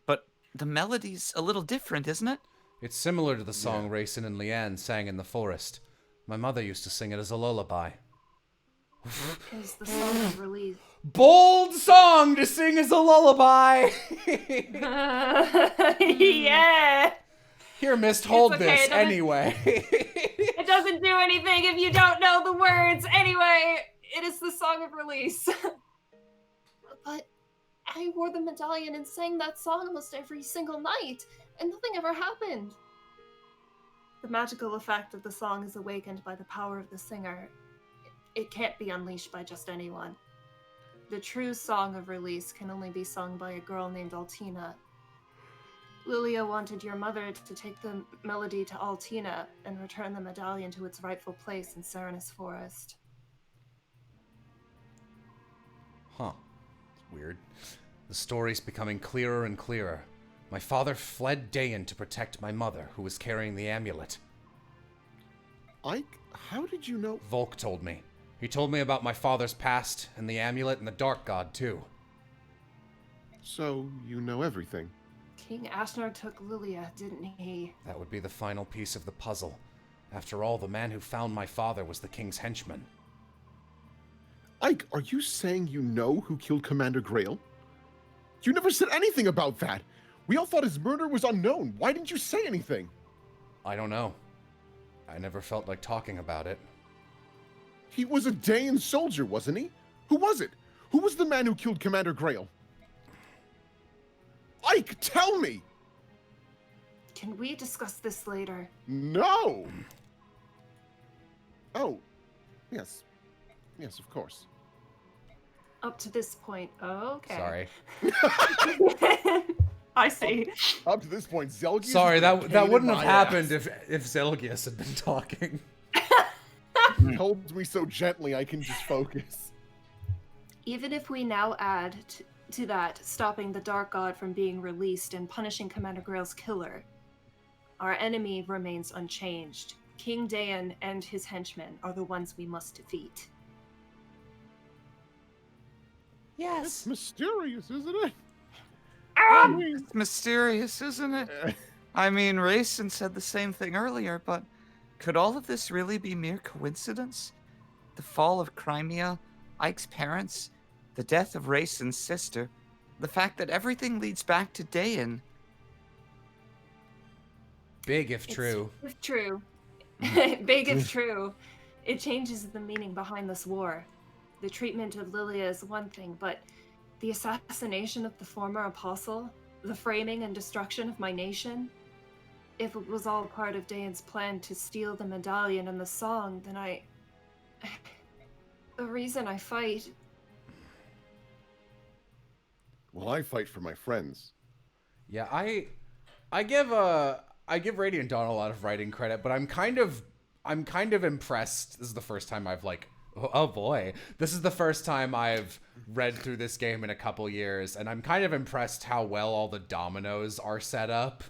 But the melody's a little different, isn't it? It's similar to the song Rayson and Leanne sang in the forest. My mother used to sing it as a lullaby. Is the song of release. Bold song to sing as a lullaby! Yeah! Here, Mist, hold okay, this anyway. It doesn't do anything if you don't know the words. Anyway, it is the song of release. But I wore the medallion and sang that song almost every single night, and nothing ever happened. The magical effect of the song is awakened by the power of the singer. It can't be unleashed by just anyone. The true song of release can only be sung by a girl named Altina. Lilia wanted your mother to take the melody to Altina and return the medallion to its rightful place in Serenus Forest. Huh. It's weird. The story's becoming clearer and clearer. My father fled Dayan to protect my mother, who was carrying the amulet. Ike, how did you know? Volk told me. He told me about my father's past, and the amulet and the Dark God, too. So, you know everything. King Ashnar took Lilia, didn't he? That would be the final piece of the puzzle. After all, the man who found my father was the king's henchman. Ike, are you saying you know who killed Commander Grail? You never said anything about that! We all thought his murder was unknown. Why didn't you say anything? I don't know. I never felt like talking about it. He was a Dayan soldier, wasn't he? Who was it? Who was the man who killed Commander Grail? Ike, tell me! Can we discuss this later? No! Oh, yes. Yes, of course. Up to this point, okay. Sorry. I see. Up to this point, Zelgius. Sorry, that wouldn't have happened if Zelgius had been talking. He holds me so gently I can just focus. Even if we now add to that stopping the Dark God from being released and punishing Commander Grail's killer, our enemy remains unchanged. King Dayan and his henchmen are the ones we must defeat. Yes. It's mysterious, isn't it? It's mysterious, isn't it? I mean, Rayson said the same thing earlier, but could all of this really be mere coincidence? The fall of Crimea, Ike's parents, the death of Rayson's sister, the fact that everything leads back to Dayan. Big if true. If true. Big if true. It changes the meaning behind this war. The treatment of Lilia is one thing, but the assassination of the former apostle, the framing and destruction of my nation, if it was all part of Dayan's plan to steal the medallion and the song, then the reason I fight... Well, I fight for my friends. Yeah, I give Radiant Dawn a lot of writing credit, but I'm kind of impressed. This is the first time I've oh boy. This is the first time I've read through this game in a couple years, and I'm kind of impressed how well all the dominoes are set up.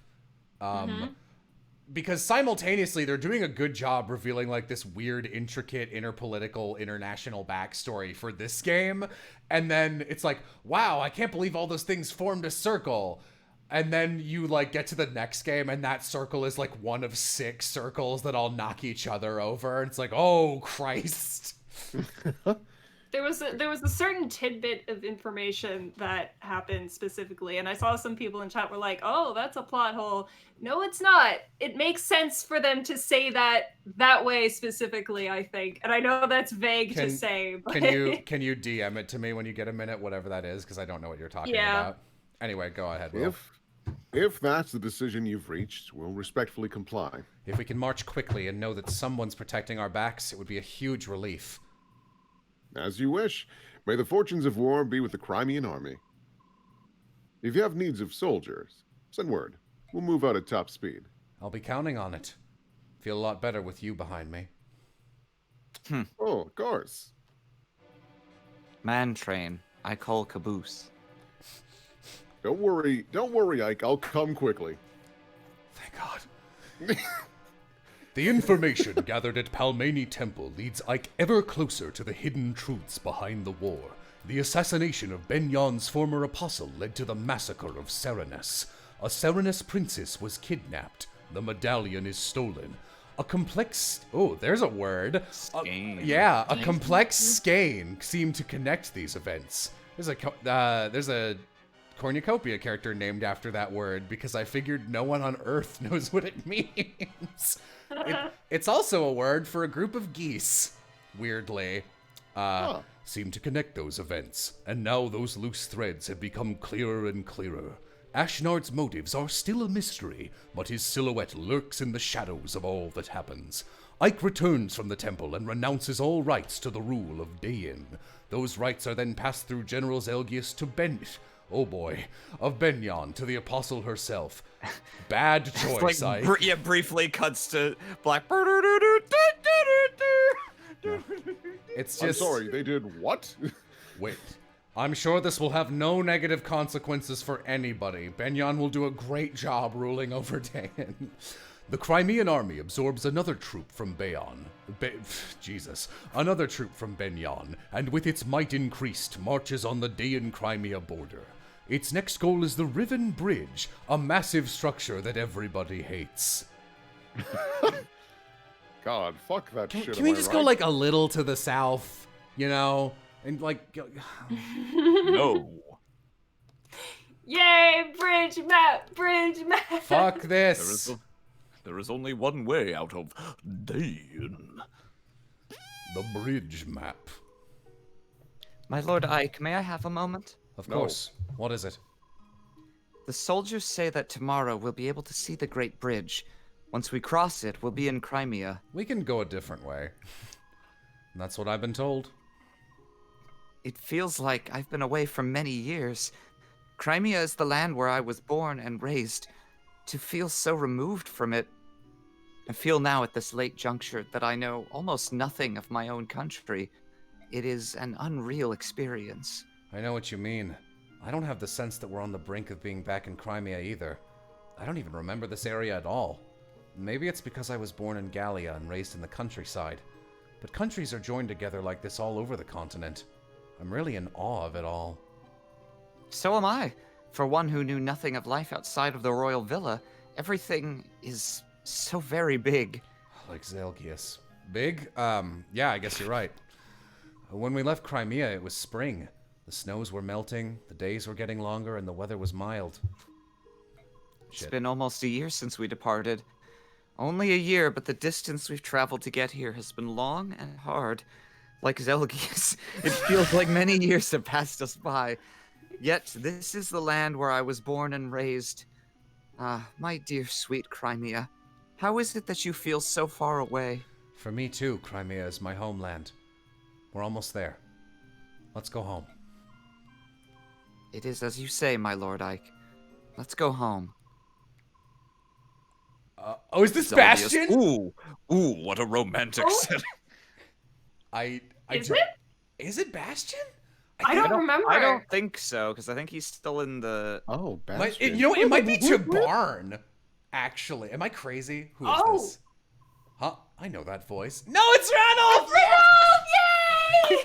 Because simultaneously they're doing a good job revealing like this weird, intricate, interpolitical, international backstory for this game. And then it's like, wow, I can't believe all those things formed a circle. And then you like get to the next game and that circle is like one of 6 circles that all knock each other over. And it's like, oh Christ. There was a certain tidbit of information that happened specifically, and I saw some people in chat were like, "Oh, that's a plot hole." No, it's not. It makes sense for them to say that way specifically, I think. And I know that's vague to say, but... Can you DM it to me when you get a minute, whatever that is, because I don't know what you're talking about. Anyway, go ahead, Will. If that's the decision you've reached, we'll respectfully comply. If we can march quickly and know that someone's protecting our backs, it would be a huge relief. As you wish. May the fortunes of war be with the Crimean army. If you have needs of soldiers, send word. We'll move out at top speed. I'll be counting on it. Feel a lot better with you behind me. Oh, of course. Man train. I call caboose. Don't worry, Ike. I'll come quickly. Thank God. The information gathered at Palmani Temple leads Ike ever closer to the hidden truths behind the war. The assassination of Benyan's former apostle led to the massacre of Serenus. A Serenus princess was kidnapped. The medallion is stolen. A complex... Oh, there's a word. Skein. A complex skein seemed to connect these events. There's a cornucopia character named after that word because I figured no one on Earth knows what it means. It's also a word for a group of geese, weirdly. Seem to connect those events, and now those loose threads have become clearer and clearer. Ashnard's motives are still a mystery, but his silhouette lurks in the shadows of all that happens. Ike returns from the temple and renounces all rights to the rule of Dayan. Those rights are then passed through General Zelgius to of Benyan to the apostle herself. Bad choice, like, Ike. Briefly cuts to Black. It's just... I'm sorry, they did what? Wait. I'm sure this will have no negative consequences for anybody. Benyan will do a great job ruling over Dayan. The Crimean army absorbs another troop from another troop from Benyan, and with its might increased, marches on the Dayan-Crimea border. Its next goal is the Riven Bridge, a massive structure that everybody hates. God, fuck that shit. Can we just go like a little to the south, you know? And like... No. Yay! Bridge map! Fuck this! There is only one way out of Dayan. The bridge map. My Lord Ike, may I have a moment? Of course. What is it? The soldiers say that tomorrow we'll be able to see the Great Bridge. Once we cross it, we'll be in Crimea. We can go a different way. That's what I've been told. It feels like I've been away for many years. Crimea is the land where I was born and raised. To feel so removed from it, I feel now at this late juncture that I know almost nothing of my own country. It is an unreal experience. I know what you mean. I don't have the sense that we're on the brink of being back in Crimea either. I don't even remember this area at all. Maybe it's because I was born in Gallia and raised in the countryside. But countries are joined together like this all over the continent. I'm really in awe of it all. So am I. For one who knew nothing of life outside of the royal villa, everything is so very big. Like Zelgius. Big? Yeah, I guess you're right. When we left Crimea, it was spring. The snows were melting, the days were getting longer, and the weather was mild. It's been almost a year since we departed. Only a year, but the distance we've traveled to get here has been long and hard. Like Zelgius, it feels like many years have passed us by. Yet this is the land where I was born and raised. Ah, my dear sweet Crimea. How is it that you feel so far away? For me too, Crimea is my homeland. We're almost there. Let's go home. It is as you say, my Lord Ike. Let's go home. Oh, is this Bastion? Ooh, what a romantic setting. Is it? Is it Bastion? I don't remember. I don't think so, because I think he's still in the... Oh, Bastion. You know, it might be Tabarn, actually. Am I crazy? Who is this? Huh? I know that voice. No, it's Ranulph! Yay!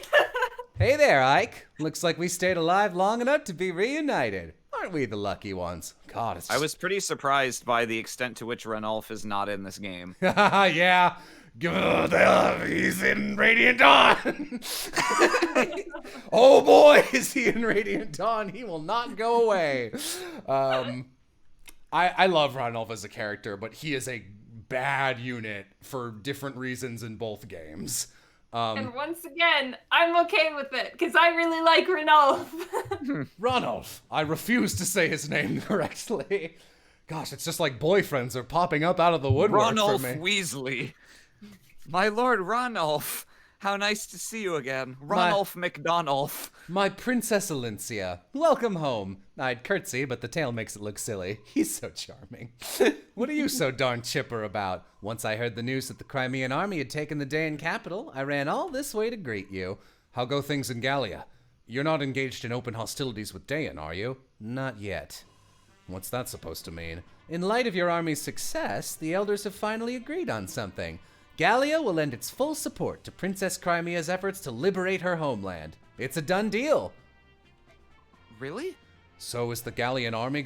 Hey there, Ike. Looks like we stayed alive long enough to be reunited. Aren't we the lucky ones? God, it's just... I was pretty surprised by the extent to which Ranulph is not in this game. Yeah. He's in Radiant Dawn. Oh boy, is he in Radiant Dawn. He will not go away. I love Ranulph as a character, but he is a bad unit for different reasons in both games. And once again, I'm okay with it, because I really like Ranulph. Ranulph. I refuse to say his name correctly. Gosh, it's just like boyfriends are popping up out of the woodwork Ranulph for me. Weasley. My Lord Ranulph. How nice to see you again. Ranulph McDonald. My Princess Alincia. Welcome home. I'd curtsy, but the tail makes it look silly. He's so charming. What are you so darn chipper about? Once I heard the news that the Crimean army had taken the Daean capital, I ran all this way to greet you. How go things in Gallia? You're not engaged in open hostilities with Daean, are you? Not yet. What's that supposed to mean? In light of your army's success, the elders have finally agreed on something. Gallia will lend its full support to Princess Crimea's efforts to liberate her homeland. It's a done deal. Really? So is the Gallian army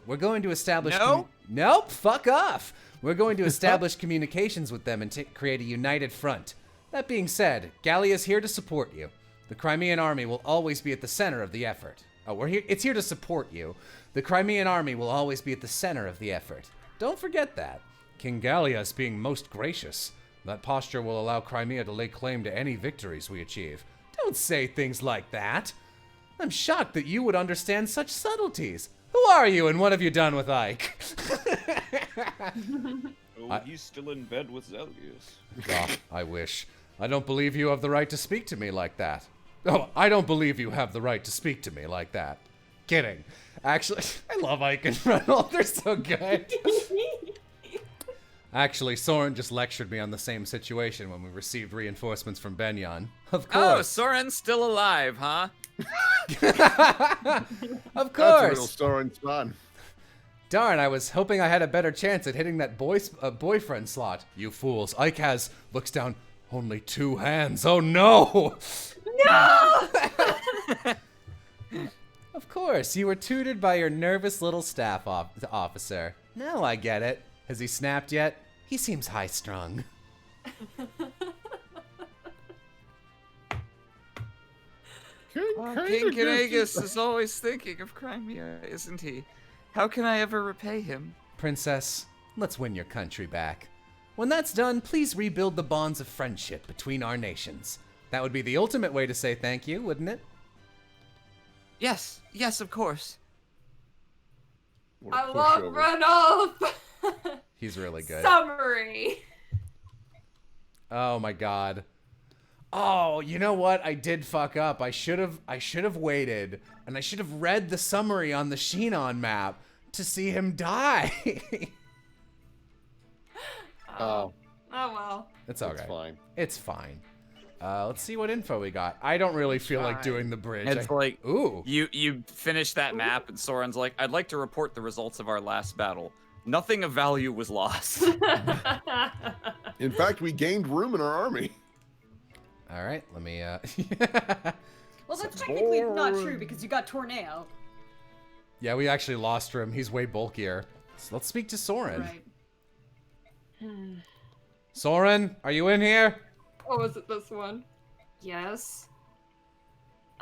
we're going to establish... No? Nope, fuck off. We're going to establish communications with them and create a united front. That being said, Gallia is here to support you. The Crimean army will always be at the center of the effort. It's here to support you. The Crimean army will always be at the center of the effort. Don't forget that. King Gallia is being most gracious. That posture will allow Crimea to lay claim to any victories we achieve. Don't say things like that. I'm shocked that you would understand such subtleties. Who are you and what have you done with Ike? He's still in bed with Zelgius. Oh, I wish. I don't believe you have the right to speak to me like that. Oh, I don't believe you have the right to speak to me like that. Kidding. Actually, I love Ike and Ranulph. They're so good. Actually, Soren just lectured me on the same situation when we received reinforcements from Benyon. Of course. Oh, Soren's still alive, huh? Of course. That's a real Soren's son. Darn, I was hoping I had a better chance at hitting that boyfriend slot. You fools. Ike looks down, only 2 hands. Oh no! No! Of course, you were tutored by your nervous little staff officer. Now I get it. Has he snapped yet? He seems high-strung. King Kanagus is always thinking of Crimea, isn't he? How can I ever repay him? Princess, let's win your country back. When that's done, please rebuild the bonds of friendship between our nations. That would be the ultimate way to say thank you, wouldn't it? Yes, of course. I love Ranulph. He's really good. Summary. Oh my god. Oh, you know what? I did fuck up. I should have waited, and I should have read the summary on the Shinon map to see him die. Oh well. It's alright. It's fine. It's fine. Let's see what info we got. I don't really feel like doing the bridge. It's like, ooh. You finish that map, and Soren's like, I'd like to report the results of our last battle. Nothing of value was lost. In fact, we gained room in our army. All right, let me. Well, that's technically not true because you got Tornado. Yeah, we actually lost him. He's way bulkier. So let's speak to Soren. Right. Soren, are you in here? Oh, is it this one? Yes.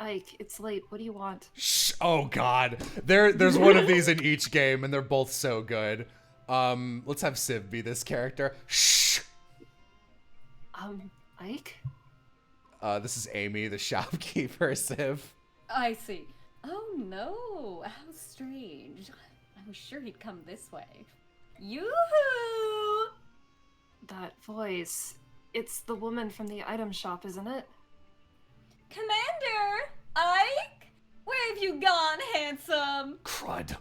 Ike, it's late. What do you want? Shh. Oh God, there's one of these in each game, and they're both so good. Let's have Civ be this character. Shh. Ike? This is Amy, the shopkeeper, Civ. I see. Oh no, how strange. I was sure he'd come this way. Yoo-hoo! That voice. It's the woman from the item shop, isn't it? Commander! Ike? Where have you gone, handsome? Crud.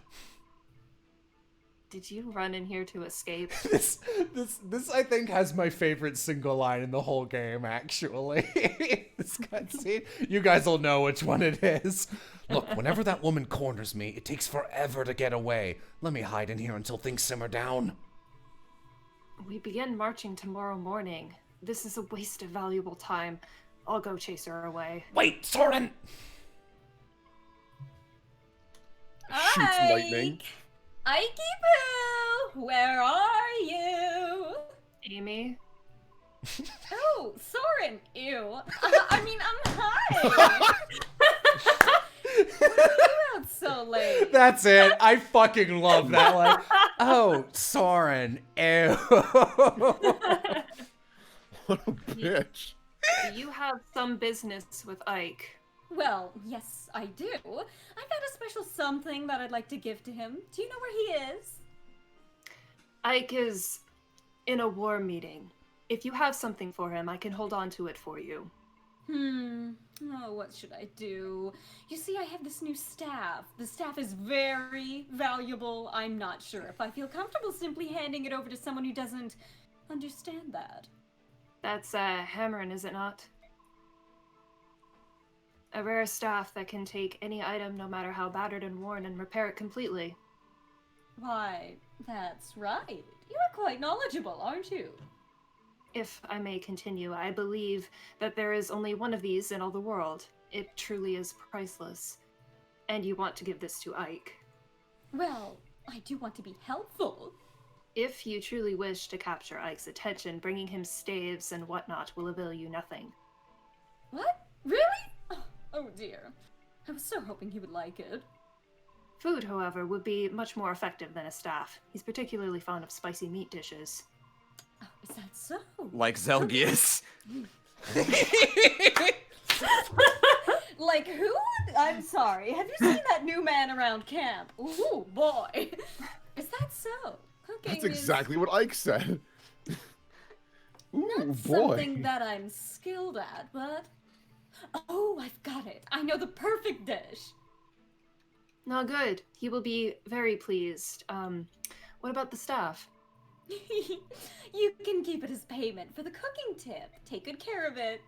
Did you run in here to escape? This I think has my favorite single line in the whole game, actually. This cutscene. You guys will know which one it is. Look, whenever that woman corners me, it takes forever to get away. Let me hide in here until things simmer down. We begin marching tomorrow morning. This is a waste of valuable time. I'll go chase her away. Wait, Soren! Shoots lightning. Ikey-poo! Where are you? Amy? Oh, Soren! Ew. I mean, I'm high! What are you out so late? That's it. I fucking love that. Like, oh, Soren. Ew. What a bitch. Do you have some business with Ike? Well, yes, I do. I've got a special something that I'd like to give to him. Do you know where he is? Ike is in a war meeting. If you have something for him, I can hold on to it for you. Oh, what should I do? You see, I have this new staff. The staff is very valuable. I'm not sure if I feel comfortable simply handing it over to someone who doesn't understand that. That's hammering, is it not? A rare staff that can take any item, no matter how battered and worn, and repair it completely. Why, that's right. You are quite knowledgeable, aren't you? If I may continue, I believe that there is only one of these in all the world. It truly is priceless. And you want to give this to Ike. Well, I do want to be helpful. If you truly wish to capture Ike's attention, bringing him staves and whatnot will avail you nothing. What? Really? Oh dear. I was so hoping he would like it. Food, however, would be much more effective than a staff. He's particularly fond of spicy meat dishes. Oh, is that so? Like Zelgius. Like who? I'm sorry. Have you seen that new man around camp? Ooh, boy. Is that so? Cooking That's exactly what Ike said. Ooh, not boy. something that I'm skilled at, but... Oh, I've got it. I know the perfect dish. No, good. He will be very pleased. What about the staff? You can keep it as payment for the cooking tip. Take good care of it.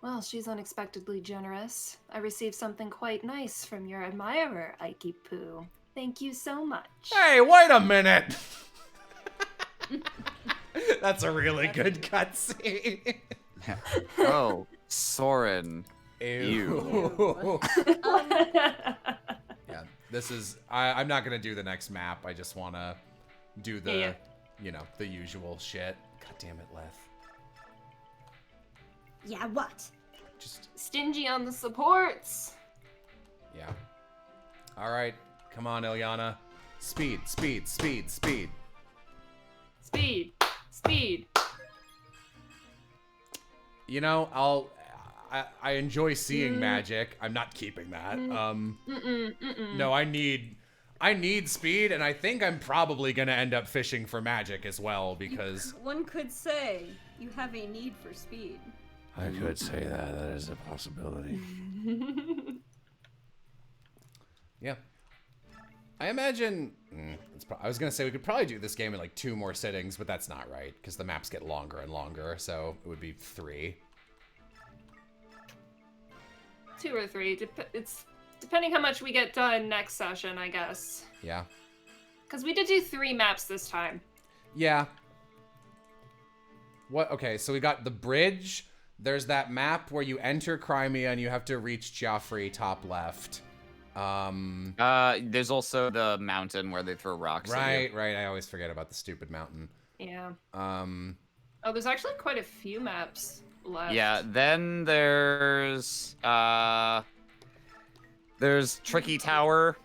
Well, she's unexpectedly generous. I received something quite nice from your admirer, Ike-poo. Thank you so much. Hey, wait a minute! That's a really good cutscene. Oh, Soren. Ew. Yeah, this is... I'm not gonna do the next map. I just wanna do the, you know, the usual shit. God damn it, Leth. Yeah, what? Just... Stingy on the supports. Yeah. Alright, come on, Ilyana. Speed, speed, speed, speed. Speed. Speed. You know, I enjoy seeing magic. I'm not keeping that. No, I need speed, and I think I'm probably gonna end up fishing for magic as well, because... One could say you have a need for speed. I could say that. That is a possibility. Yeah. I imagine... I was gonna say we could probably do this game in like 2 more sittings, but that's not right, because the maps get longer and longer, so it would be 3. 2 or 3. It's depending how much we get done next session, I guess. Yeah. Because we did do 3 maps this time. Yeah. What? Okay, so we got the bridge. There's that map where you enter Crimea and you have to reach Joffrey top left. There's also the mountain where they throw rocks at you. Right. I always forget about the stupid mountain. Yeah. Oh, there's actually quite a few maps left. Yeah, then there's Tricky Tower.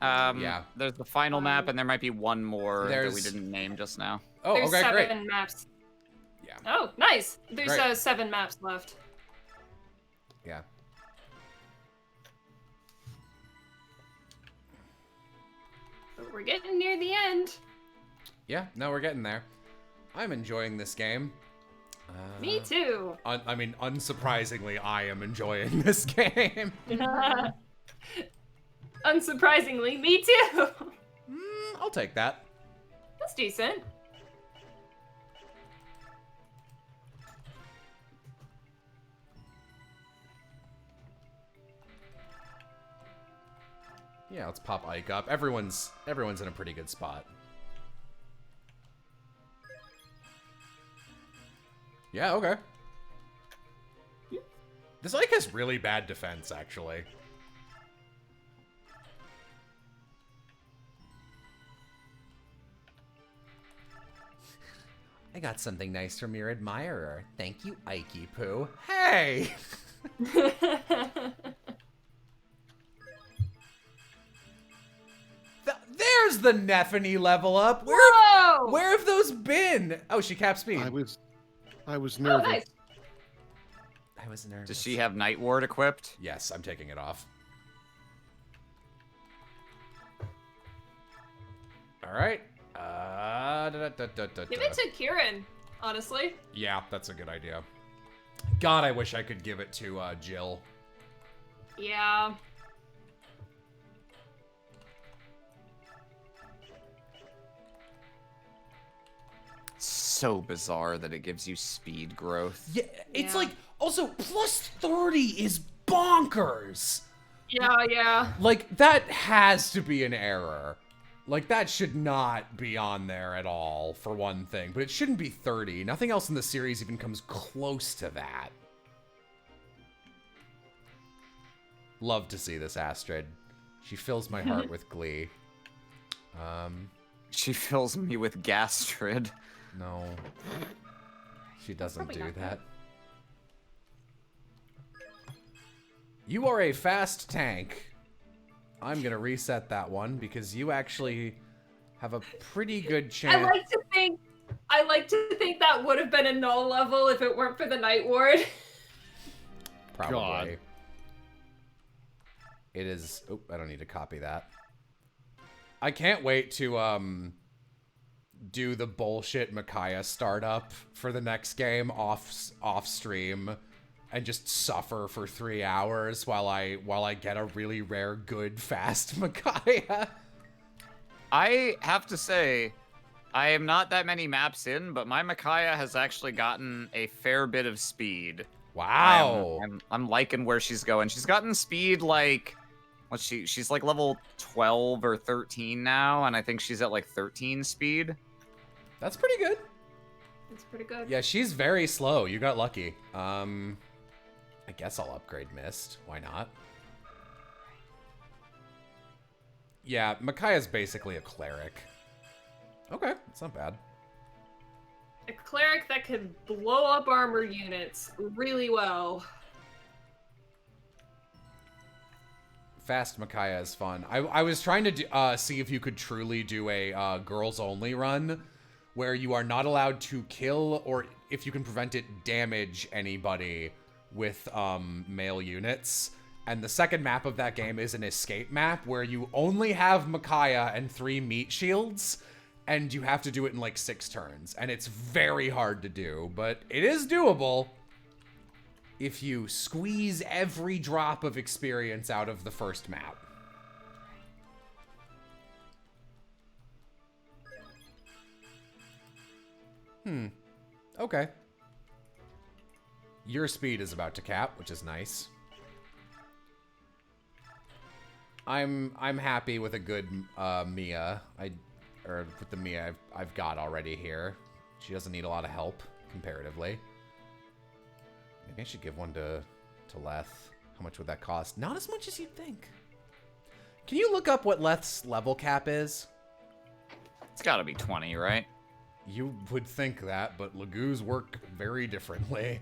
Yeah. There's the final map, and there might be one more that we There's- didn't name just now. Oh, There's okay, great. 7 maps. Yeah. Oh, nice. There's Great. 7 maps left. Yeah. But we're getting near the end. Yeah, no, we're getting there. I'm enjoying this game. Me too. I mean, unsurprisingly, I am enjoying this game. Unsurprisingly, me too. I'll take that. That's decent. Yeah, let's pop Ike up. Everyone's in a pretty good spot. Yeah, okay. This Ike has really bad defense, actually. I got something nice from your admirer. Thank you, Ikey Poo. Hey! There's the Neffany level up. Where have those been? Oh, she capped speed. I was nervous. Nice. I was nervous. Does she have Night Ward equipped? Yes, I'm taking it off. All right. Give it to Kieran, honestly. Yeah, that's a good idea. God, I wish I could give it to Jill. Yeah. So bizarre that it gives you speed growth. Yeah, it's like, also, plus 30 is bonkers. Yeah. Like, that has to be an error. Like, that should not be on there at all, for one thing. But it shouldn't be 30. Nothing else in the series even comes close to that. Love to see this Astrid. She fills my heart with glee. She fills me with gastrid. No. She doesn't do that. You are a fast tank. I'm gonna reset that one because you actually have a pretty good chance. I like to think that would have been a null level if it weren't for the Night Ward. Probably. God. It is. Oh, I don't need to copy that. I can't wait to do the bullshit Micaiah startup for the next game off stream and just suffer for 3 hours while I get a really rare good fast Micaiah. I have to say, I am not that many maps in, but my Micaiah has actually gotten a fair bit of speed. Wow. I'm liking where she's going. She's gotten speed like, she's like level 12 or 13 now, and I think she's at like 13 speed. That's pretty good. It's pretty good. Yeah, she's very slow. You got lucky. I guess I'll upgrade Mist. Why not? Yeah, Micaiah's basically a cleric. Okay, that's not bad. A cleric that can blow up armor units really well. Fast Micaiah is fun. I was trying to see if you could truly do a girls-only run where you are not allowed to kill or, if you can prevent it, damage anybody with male units. And the second map of that game is an escape map where you only have Micaiah and 3 meat shields, and you have to do it in like 6 turns. And it's very hard to do, but it is doable if you squeeze every drop of experience out of the first map. Okay. Your speed is about to cap, which is nice. I'm happy with a good Mia. Or with the Mia I've got already here. She doesn't need a lot of help comparatively. Maybe I should give one to Leth. How much would that cost? Not as much as you'd think. Can you look up what Leth's level cap is? It's got to be 20, right? You would think that, but Lagoos work very differently.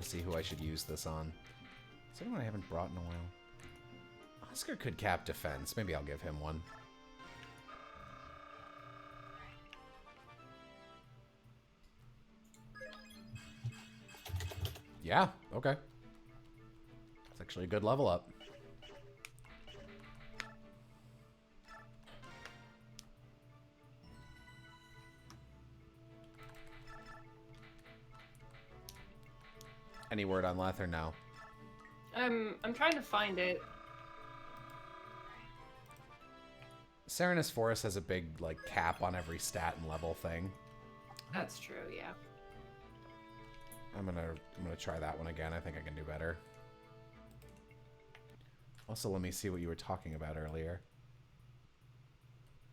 see who I should use this on. Is there anyone I haven't brought in a while? Oscar could cap defense. Maybe I'll give him one. Yeah, okay. It's actually a good level up. Any word on Lether now? I'm trying to find it. Serenus Forest has a big, like, cap on every stat and level thing. That's true, yeah. I'm gonna try that one again. I think I can do better. Also, let me see what you were talking about earlier.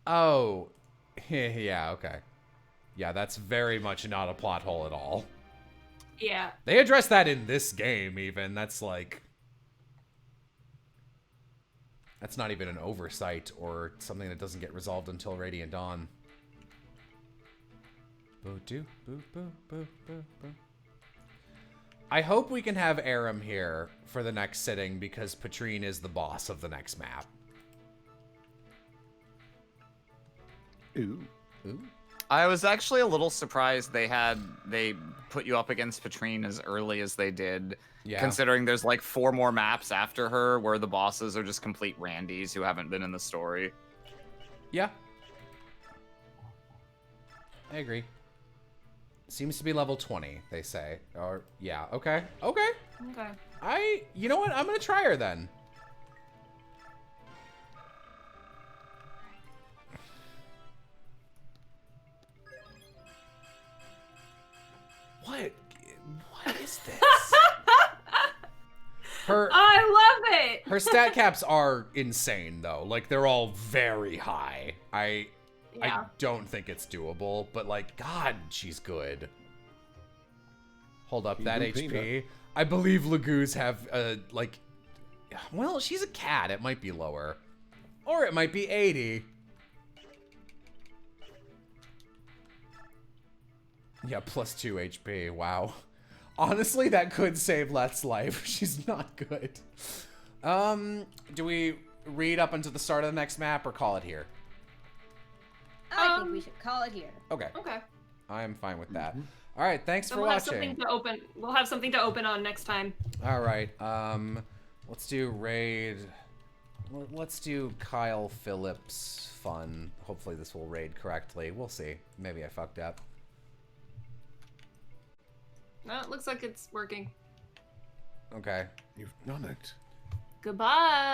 Oh, yeah, okay. Yeah, that's very much not a plot hole at all. Yeah. They address that in this game, even. That's like... That's not even an oversight or something that doesn't get resolved until Radiant Dawn. Boo-doo, boo-boo-boo-boo-boo. I hope we can have Aram here for the next sitting because Patrine is the boss of the next map. Ooh. Ooh. I was actually a little surprised they put you up against Patrine as early as they did. Yeah. Considering there's like 4 more maps after her where the bosses are just complete randies who haven't been in the story. Yeah. I agree. Seems to be level 20, they say. Or, yeah, okay. Okay. Okay. You know what? I'm gonna try her then. What is this? I love it! Her stat caps are insane, though. Like, they're all very high. I don't think it's doable, but, like, God, she's good. Hold up, that HP. I believe Lagoos have, like... Well, she's a cat. It might be lower. Or it might be 80. Yeah, plus 2 HP. Wow. Honestly, that could save Let's life. She's not good. Do we read up until the start of the next map or call it here? I think we should call it here. Okay. Okay. I'm fine with that. All right, thanks for we'll have watching. something to open. We'll have something to open on next time. All right. Let's do raid. Let's do Kyle Phillips fun. Hopefully this will raid correctly. We'll see. Maybe I fucked up. No, it looks like it's working. Okay. You've done it. Goodbye.